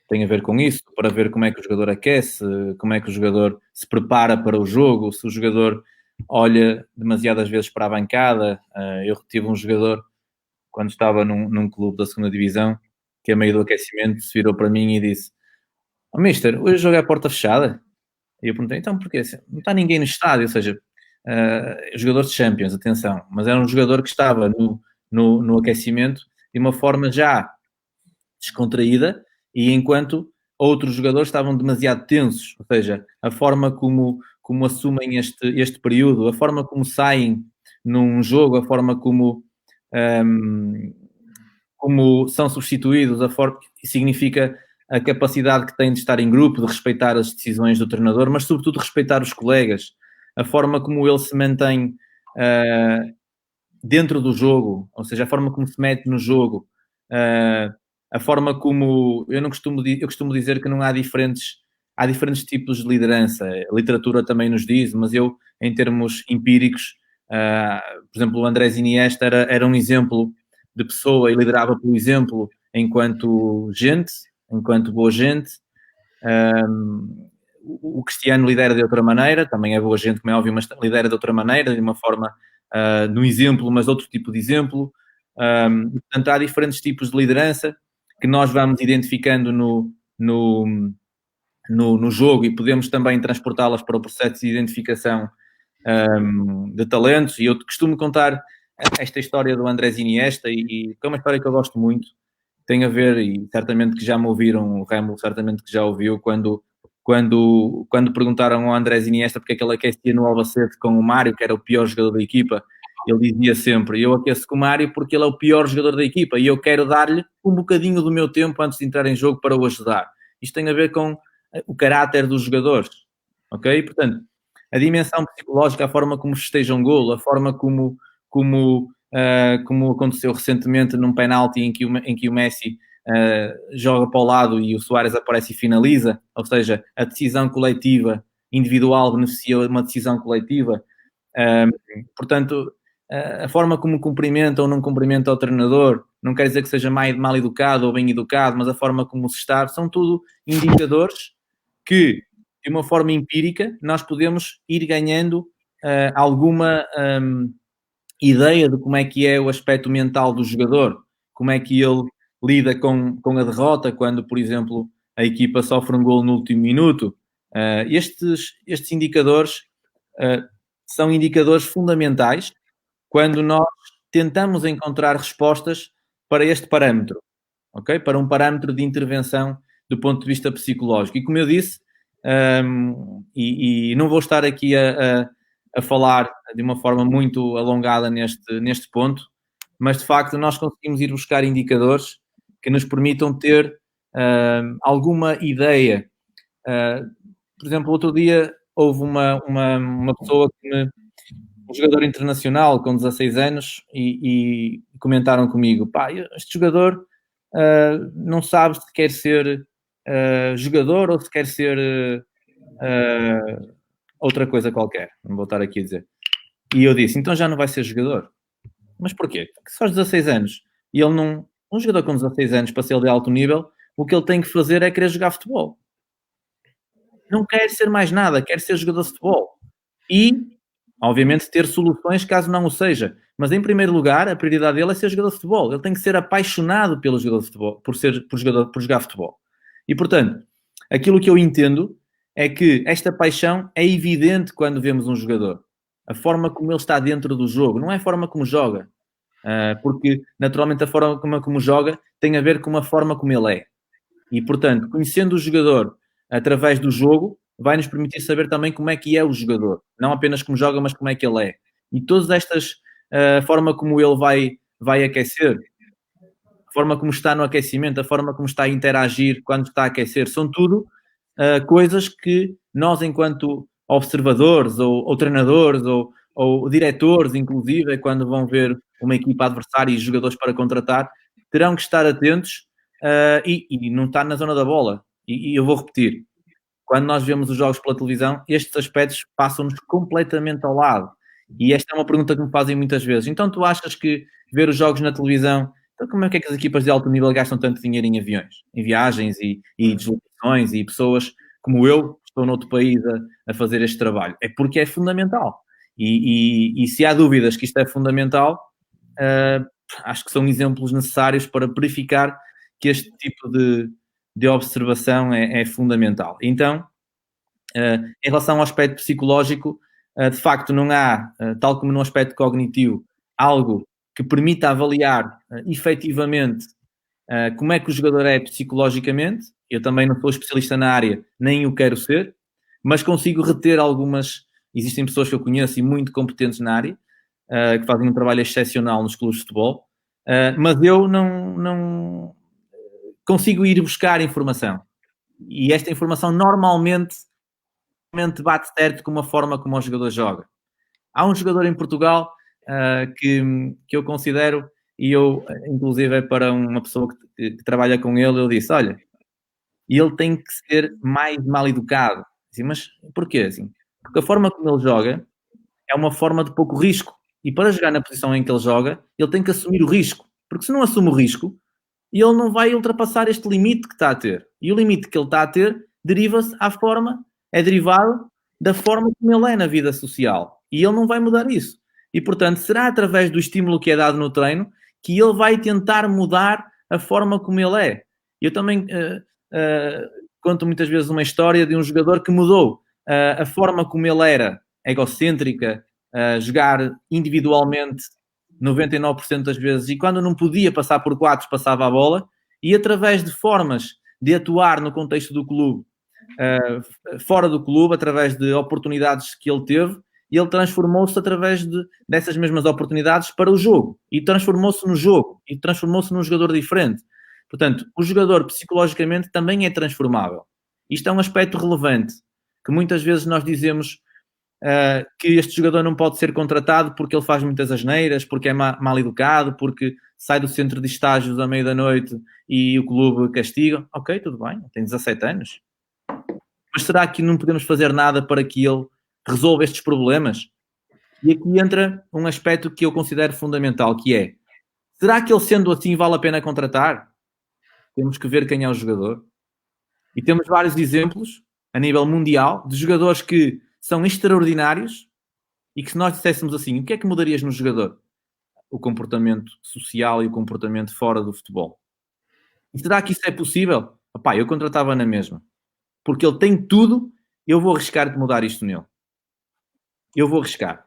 tem a ver com isso, para ver como é que o jogador aquece, como é que o jogador se prepara para o jogo, se o jogador olha demasiadas vezes para a bancada. Eu tive um jogador, quando estava num clube da segunda divisão, que a meio do aquecimento se virou para mim e disse: "Oh, mister, hoje o jogo é a porta fechada?" E eu perguntei: "Então porquê? Não está ninguém no estádio." Ou seja, jogador de Champions, atenção, mas era um jogador que estava no aquecimento de uma forma já descontraída, e enquanto outros jogadores estavam demasiado tensos. Ou seja, a forma como assumem este período, a forma como saem num jogo, a forma como são substituídos, a forma significa a capacidade que têm de estar em grupo, de respeitar as decisões do treinador, mas sobretudo respeitar os colegas, a forma como ele se mantém dentro do jogo, ou seja, a forma como se mete no jogo, a forma como eu costumo dizer que não há diferentes tipos de liderança. A literatura também nos diz, mas eu, em termos empíricos, por exemplo, o Andrés Iniesta era um exemplo de pessoa e liderava pelo exemplo enquanto boa gente. O Cristiano lidera de outra maneira, também é boa gente, como é óbvio, mas lidera de outra maneira, de uma forma, no exemplo, mas outro tipo de exemplo. Portanto, há diferentes tipos de liderança que nós vamos identificando no jogo, e podemos também transportá-las para o processo de identificação de talentos. E eu costumo contar esta história do Andrés Iniesta, e é uma história que eu gosto muito. Tem a ver, e certamente que já me ouviram, o Remo certamente que já ouviu, quando perguntaram ao Andrés Iniesta porque é que ele aquecia no Albacete com o Mário, que era o pior jogador da equipa, Ele dizia sempre, eu aqueço com o Mário porque ele é o pior jogador da equipa e eu quero dar-lhe um bocadinho do meu tempo antes de entrar em jogo para o ajudar. Isto tem a ver com o caráter dos jogadores, ok? Portanto, a dimensão psicológica, a forma como festeja um golo, a forma como aconteceu recentemente num penalti em que o Messi joga para o lado e o Suárez aparece e finaliza, ou seja, a decisão coletiva individual beneficia uma decisão coletiva. Portanto, a forma como cumprimenta ou não cumprimenta o treinador não quer dizer que seja mal educado ou bem educado, mas a forma como se está, são tudo indicadores que, de uma forma empírica, nós podemos ir ganhando alguma ideia de como é que é o aspecto mental do jogador, como é que ele lida com a derrota quando, por exemplo, a equipa sofre um golo no último minuto. Estes indicadores são indicadores fundamentais quando nós tentamos encontrar respostas para este parâmetro, ok? Para um parâmetro de intervenção do ponto de vista psicológico. E como eu disse, e não vou estar aqui a falar de uma forma muito alongada neste ponto, mas de facto nós conseguimos ir buscar indicadores que nos permitam ter alguma ideia. Por exemplo, outro dia houve uma pessoa um jogador internacional com 16 anos e comentaram comigo, pá, este jogador não sabe se quer ser jogador ou se quer ser outra coisa qualquer, não vou estar aqui a dizer. E eu disse, então já não vai ser jogador. Mas porquê? Porque só aos 16 anos e ele não... Um jogador com 16 anos para ser de alto nível, o que ele tem que fazer é querer jogar futebol. Não quer ser mais nada, quer ser jogador de futebol. E, obviamente, ter soluções caso não o seja. Mas, em primeiro lugar, a prioridade dele é ser jogador de futebol. Ele tem que ser apaixonado pelo jogador de futebol, por jogar futebol. E, portanto, aquilo que eu entendo é que esta paixão é evidente quando vemos um jogador. A forma como ele está dentro do jogo, não é a forma como joga. Porque, naturalmente, a forma como joga tem a ver com a forma como ele é. E, portanto, conhecendo o jogador através do jogo, vai-nos permitir saber também como é que é o jogador. Não apenas como joga, mas como é que ele é. E todas estas, a forma como ele vai aquecer, a forma como está no aquecimento, a forma como está a interagir quando está a aquecer, são tudo coisas que nós, enquanto observadores ou treinadores ou diretores, inclusive, quando vão ver uma equipa adversária e jogadores para contratar, terão que estar atentos e não estar na zona da bola. E eu vou repetir, quando nós vemos os jogos pela televisão, estes aspectos passam-nos completamente ao lado. E esta é uma pergunta que me fazem muitas vezes. Então tu achas que ver os jogos na televisão, então como é que as equipas de alto nível gastam tanto dinheiro em aviões, em viagens e deslocações e pessoas como eu, que estou noutro país a fazer este trabalho? É porque é fundamental. E se há dúvidas que isto é fundamental, acho que são exemplos necessários para verificar que este tipo de observação é fundamental. Então, em relação ao aspecto psicológico, de facto não há, tal como no aspecto cognitivo, algo que permita avaliar efetivamente como é que o jogador é psicologicamente. Eu também não sou especialista na área, nem o quero ser, mas consigo reter algumas... Existem pessoas que eu conheço e muito competentes na área, que fazem um trabalho excepcional nos clubes de futebol, mas eu não consigo ir buscar informação. E esta informação normalmente bate certo com a forma como o jogador joga. Há um jogador em Portugal que eu considero, e eu, inclusive, é para uma pessoa que trabalha com ele, eu disse, olha, ele tem que ser mais mal educado. Assim, mas porquê? Assim, porque a forma como ele joga é uma forma de pouco risco. E para jogar na posição em que ele joga, ele tem que assumir o risco. Porque se não assume o risco, ele não vai ultrapassar este limite que está a ter. E o limite que ele está a ter deriva-se é derivado da forma como ele é na vida social. E ele não vai mudar isso. E, portanto, será através do estímulo que é dado no treino que ele vai tentar mudar a forma como ele é. Eu também conto muitas vezes uma história de um jogador que mudou a forma como ele era egocêntrica, jogar individualmente 99% das vezes, e quando não podia passar por quatro, passava a bola, e através de formas de atuar no contexto do clube, fora do clube, através de oportunidades que ele teve, e ele transformou-se através dessas mesmas oportunidades para o jogo, e transformou-se no jogo, e transformou-se num jogador diferente. Portanto, o jogador psicologicamente também é transformável. Isto é um aspecto relevante, que muitas vezes nós dizemos que este jogador não pode ser contratado porque ele faz muitas asneiras, porque é mal educado, porque sai do centro de estágios à meia da noite e o clube castiga. Ok, tudo bem, tem 17 anos. Mas será que não podemos fazer nada para que ele resolva estes problemas? E aqui entra um aspecto que eu considero fundamental, que é, será que ele sendo assim vale a pena contratar? Temos que ver quem é o jogador. E temos vários exemplos, a nível mundial, de jogadores que são extraordinários e que se nós disséssemos assim, o que é que mudarias no jogador? O comportamento social e o comportamento fora do futebol. E será que isso é possível? Epá, eu contratava na mesma. Porque ele tem tudo, eu vou arriscar de mudar isto nele. Eu vou arriscar.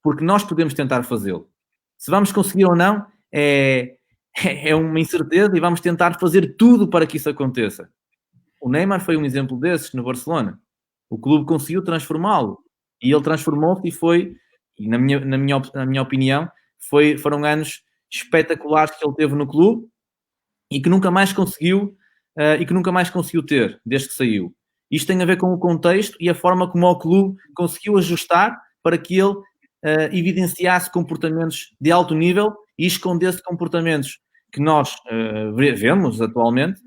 Porque nós podemos tentar fazê-lo. Se vamos conseguir ou não, é uma incerteza e vamos tentar fazer tudo para que isso aconteça. O Neymar foi um exemplo desses no Barcelona. O clube conseguiu transformá-lo. E ele transformou-se e foi, e na minha opinião, foram anos espetaculares que ele teve no clube e que nunca mais conseguiu ter, desde que saiu. Isto tem a ver com o contexto e a forma como o clube conseguiu ajustar para que ele evidenciasse comportamentos de alto nível e escondesse comportamentos que nós vemos atualmente,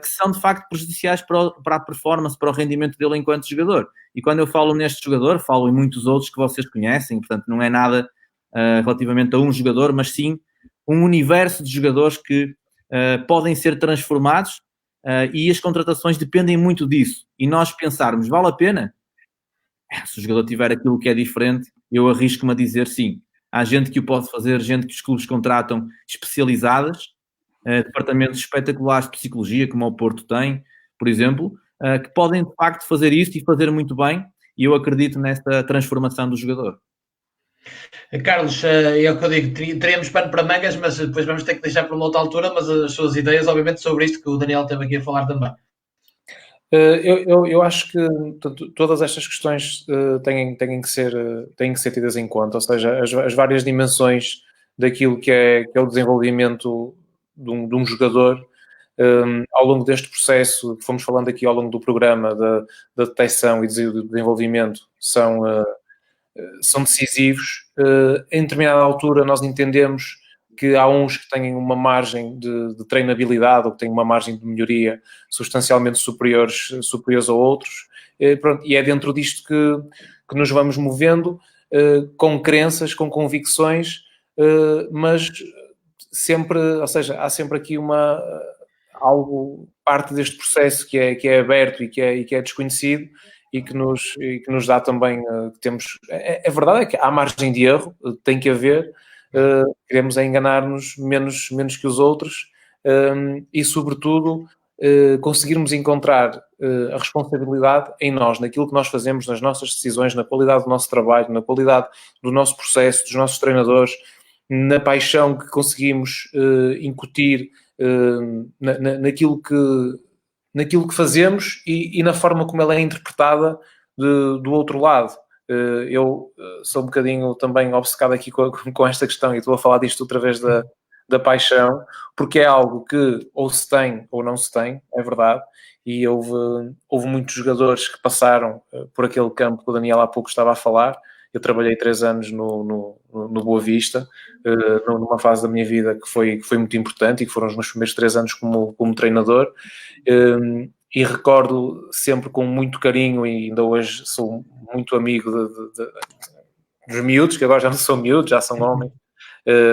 que são de facto prejudiciais para a performance, para o rendimento dele enquanto jogador. E quando eu falo neste jogador, falo em muitos outros que vocês conhecem, portanto não é nada relativamente a um jogador, mas sim um universo de jogadores que podem ser transformados e as contratações dependem muito disso. E nós pensarmos, vale a pena? Se o jogador tiver aquilo que é diferente, eu arrisco-me a dizer sim. Há gente que o pode fazer, gente que os clubes contratam especializadas, departamentos espetaculares de psicologia, como o Porto tem, por exemplo, que podem de facto fazer isto e fazer muito bem, e eu acredito nesta transformação do jogador. Carlos, é o que eu digo, teríamos pano para mangas, mas depois vamos ter que deixar para uma outra altura, mas as suas ideias, obviamente, sobre isto que o Daniel esteve aqui a falar também. Eu acho que todas estas questões têm que ser tidas em conta, ou seja, as várias dimensões daquilo que é o desenvolvimento de um jogador ao longo deste processo que fomos falando aqui ao longo do programa da detecção e do desenvolvimento são decisivos. Em determinada altura nós entendemos que há uns que têm uma margem de treinabilidade ou que têm uma margem de melhoria substancialmente superiores a outros. Pronto, e é dentro disto que nos vamos movendo, com crenças, com convicções, mas sempre, ou seja, há sempre aqui parte deste processo que é aberto e que é desconhecido e que nos dá também, que temos, é verdade, é que há margem de erro, tem que haver, queremos enganar-nos menos que os outros e, sobretudo, conseguirmos encontrar a responsabilidade em nós, naquilo que nós fazemos, nas nossas decisões, na qualidade do nosso trabalho, na qualidade do nosso processo, dos nossos treinadores, na paixão que conseguimos incutir naquilo que fazemos e na forma como ela é interpretada do outro lado. Eu sou um bocadinho também obcecado aqui com esta questão e estou a falar disto através da paixão, porque é algo que ou se tem ou não se tem, é verdade, e houve muitos jogadores que passaram por aquele campo que o Daniel há pouco estava a falar. Eu trabalhei 3 anos no Boa Vista, numa fase da minha vida que foi muito importante e que foram os meus primeiros 3 anos como treinador, e recordo sempre com muito carinho, e ainda hoje sou muito amigo dos miúdos, que agora já não são miúdos, já são homens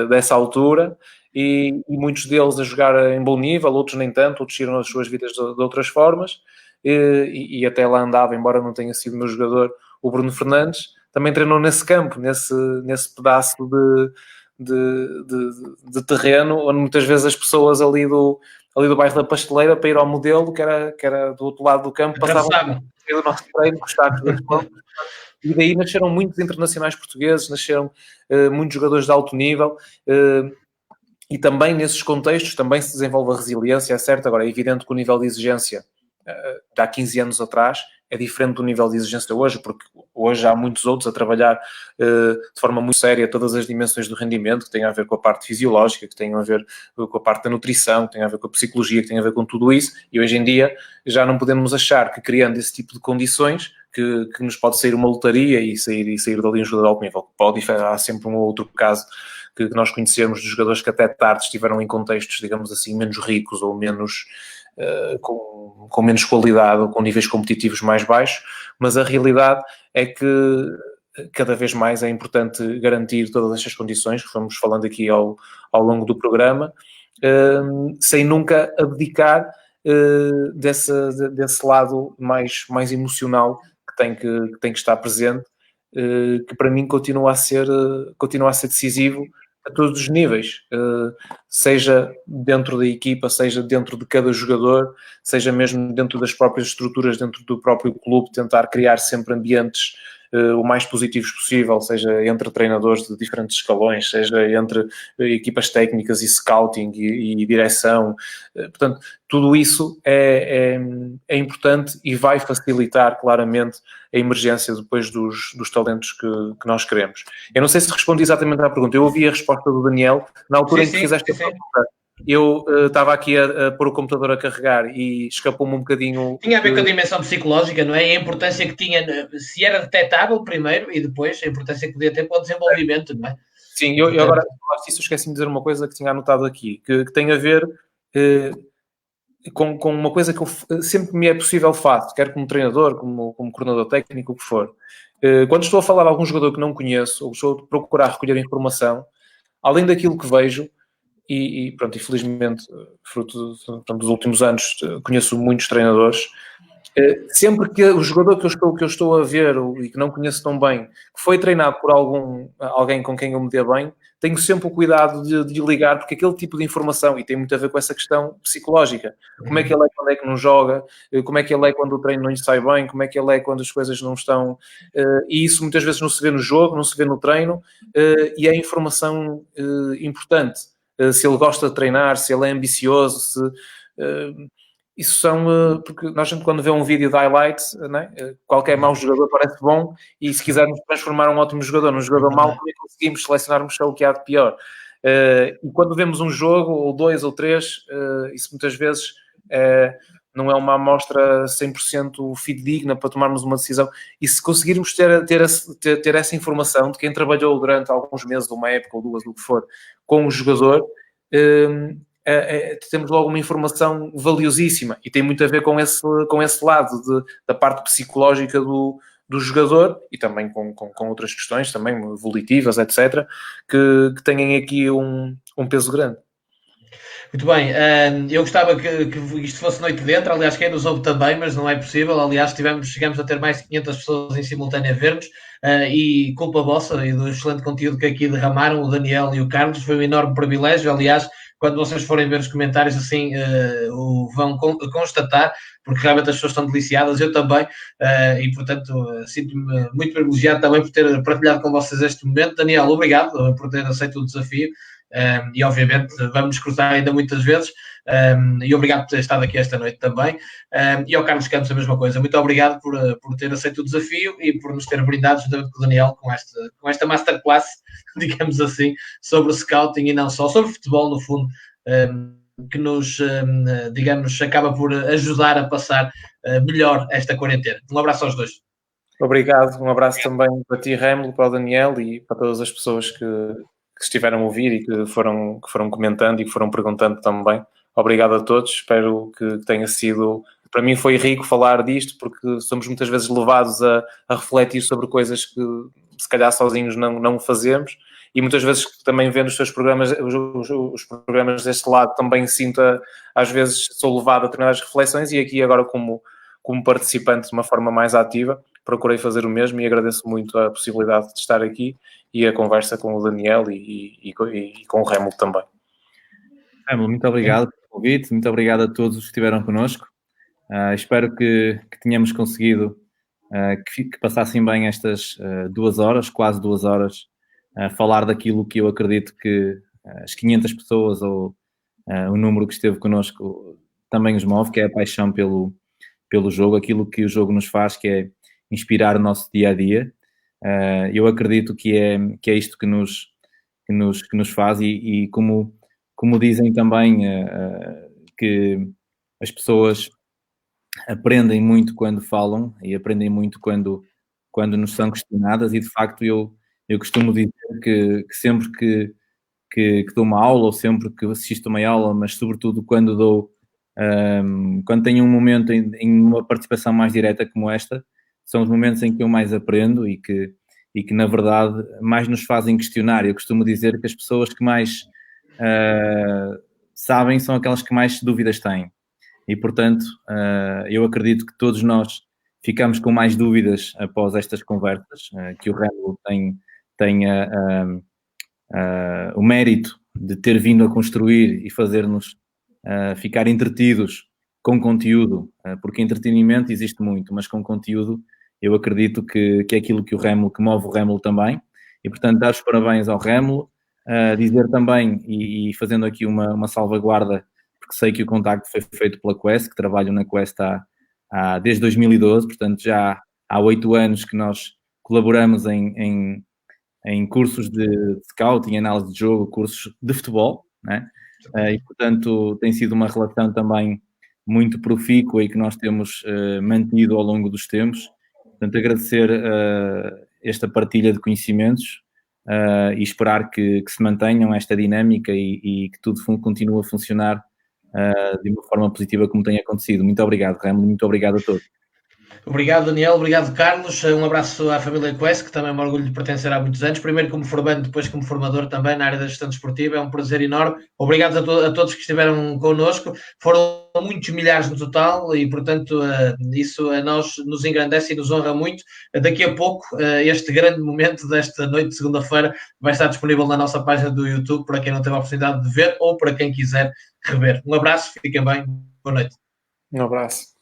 dessa altura, e muitos deles a jogar em bom nível, outros nem tanto, outros tiram as suas vidas de outras formas, e até lá andava, embora não tenha sido meu jogador, o Bruno Fernandes, também treinou nesse campo, nesse pedaço de terreno, onde muitas vezes as pessoas ali do bairro da Pasteleira, para ir ao modelo, que era do outro lado do campo, passavam do nosso treino, com os tacos das mãos. E daí nasceram muitos internacionais portugueses, nasceram muitos jogadores de alto nível, e também nesses contextos também se desenvolve a resiliência, é certo. Agora é evidente que o nível de exigência de há 15 anos atrás é diferente do nível de exigência hoje, porque hoje há muitos outros a trabalhar de forma muito séria todas as dimensões do rendimento, que têm a ver com a parte fisiológica, que têm a ver com a parte da nutrição, que têm a ver com a psicologia, que têm a ver com tudo isso, e hoje em dia já não podemos achar que criando esse tipo de condições que nos pode sair uma lotaria e sair dali um jogador de alto nível. Há sempre um outro caso que nós conhecemos de jogadores que até tarde estiveram em contextos, digamos assim, menos ricos ou menos com menos qualidade ou com níveis competitivos mais baixos, mas a realidade é que cada vez mais é importante garantir todas estas condições que fomos falando aqui ao longo do programa, sem nunca abdicar desse lado mais emocional que tem que estar presente, que para mim continua a ser decisivo a todos os níveis, seja dentro da equipa, seja dentro de cada jogador, seja mesmo dentro das próprias estruturas, dentro do próprio clube, tentar criar sempre ambientes o mais positivos possível, seja entre treinadores de diferentes escalões, seja entre equipas técnicas e scouting e direção. Portanto, tudo isso é importante e vai facilitar claramente a emergência depois dos talentos que nós queremos. Eu não sei se respondi exatamente à pergunta. Eu ouvi a resposta do Daniel na altura em que fizeste a pergunta. Eu estava aqui a pôr o computador a carregar e escapou-me um bocadinho... Tinha a ver com a dimensão psicológica, não é? E a importância que tinha, se era detectável primeiro e depois a importância que podia ter para o desenvolvimento, não é? Sim, eu agora, esqueci-me de dizer uma coisa que tinha anotado aqui, que tem a ver com uma coisa que eu sempre me é possível faço, quer como treinador, como coordenador técnico, o que for. Quando estou a falar de algum jogador que não conheço, ou estou a procurar recolher informação, além daquilo que vejo, e pronto, infelizmente, fruto dos últimos anos, conheço muitos treinadores. Sempre que o jogador que eu estou a ver e que não conheço tão bem, que foi treinado por alguém com quem eu me dê bem, tenho sempre o cuidado de ligar, porque aquele tipo de informação, e tem muito a ver com essa questão psicológica, como é que ele é quando é que não joga, como é que ele é quando o treino não lhe sai bem, como é que ele é quando as coisas não estão... E isso muitas vezes não se vê no jogo, não se vê no treino, e é informação importante. Se ele gosta de treinar, se ele é ambicioso, isso são... porque nós sempre quando vê um vídeo de highlights, né, qualquer mau jogador parece bom, e se quisermos transformar um ótimo jogador num jogador mau, como é que conseguimos selecionarmos só o que há de pior? E quando vemos um jogo, ou 2 ou 3, isso muitas vezes não é uma amostra 100% fidedigna para tomarmos uma decisão. E se conseguirmos ter essa informação de quem trabalhou durante alguns meses, uma época ou 2, o que for, com o jogador, temos logo uma informação valiosíssima e tem muito a ver com esse lado da parte psicológica do jogador e também com outras questões também volitivas, etc., que têm aqui um peso grande. Muito bem, eu gostava que isto fosse noite dentro, aliás quem nos ouve também, mas não é possível, aliás chegamos a ter mais de 500 pessoas em simultâneo a ver-nos, e culpa vossa e do excelente conteúdo que aqui derramaram, o Daniel e o Carlos, foi um enorme privilégio, aliás, quando vocês forem ver os comentários assim, o vão constatar, porque realmente as pessoas estão deliciadas, eu também, e portanto sinto-me muito privilegiado também por ter partilhado com vocês este momento. Daniel, obrigado por ter aceito o desafio. E obviamente vamos nos cruzar ainda muitas vezes, e obrigado por ter estado aqui esta noite também, e ao Carlos Campos a mesma coisa, muito obrigado por ter aceito o desafio e por nos ter brindado juntamente com o Daniel com esta masterclass, digamos assim, sobre o scouting e não só, sobre futebol no fundo, que nos, digamos, acaba por ajudar a passar melhor esta quarentena. Um abraço aos dois. Obrigado, um abraço também para ti, Rémulo, para o Daniel e para todas as pessoas que estiveram a ouvir e que foram comentando e que foram perguntando também. Obrigado a todos, espero que tenha sido... Para mim foi rico falar disto, porque somos muitas vezes levados a refletir sobre coisas que se calhar sozinhos não fazemos, e muitas vezes também vendo os seus programas, os programas deste lado, também sinto, às vezes sou levado a determinadas reflexões, e aqui agora como participante de uma forma mais ativa, procurei fazer o mesmo e agradeço muito a possibilidade de estar aqui e a conversa com o Daniel e com o Rémulo também. Rémulo, muito obrigado pelo convite, muito obrigado a todos os que estiveram connosco. Espero que tenhamos conseguido que passassem bem estas 2 horas, quase 2 horas, falar daquilo que eu acredito que as 500 pessoas ou o número que esteve connosco também os move, que é a paixão pelo pelo jogo, aquilo que o jogo nos faz, que é inspirar o nosso dia-a-dia. Eu acredito que é isto que nos faz e como dizem também que as pessoas aprendem muito quando falam e aprendem muito quando nos são questionadas, e de facto eu costumo dizer que sempre que dou uma aula, ou sempre que assisto uma aula, mas sobretudo quando tenho um momento em uma participação mais direta como esta, são os momentos em que eu mais aprendo e que na verdade mais nos fazem questionar. Eu costumo dizer que as pessoas que mais sabem são aquelas que mais dúvidas têm. E, portanto, eu acredito que todos nós ficamos com mais dúvidas após estas conversas, que o Rémulo tem o mérito de ter vindo a construir e fazer-nos ficar entretidos com conteúdo, porque entretenimento existe muito, mas com conteúdo eu acredito que é aquilo que move o Rémulo também. E, portanto, dar os parabéns ao Rémulo, dizer também, e fazendo aqui uma salvaguarda, porque sei que o contacto foi feito pela Quest, que trabalho na Quest desde 2012, portanto já há 8 anos que nós colaboramos em cursos de scouting, análise de jogo, cursos de futebol, né? E portanto tem sido uma relação também muito profícua e que nós temos mantido ao longo dos tempos. Portanto, agradecer esta partilha de conhecimentos e esperar que se mantenham esta dinâmica e que tudo continue a funcionar de uma forma positiva como tem acontecido. Muito obrigado, Rémulo, muito obrigado a todos. Obrigado, Daniel. Obrigado, Carlos. Um abraço à família Quest, que também me orgulho de pertencer há muitos anos. Primeiro como formando, depois como formador também na área da gestão desportiva. É um prazer enorme. Obrigado a todos que estiveram connosco. Foram muitos milhares no total e, portanto, isso a nós nos engrandece e nos honra muito. Daqui a pouco, este grande momento desta noite de segunda-feira vai estar disponível na nossa página do YouTube para quem não teve a oportunidade de ver ou para quem quiser rever. Um abraço, fiquem bem. Boa noite. Um abraço.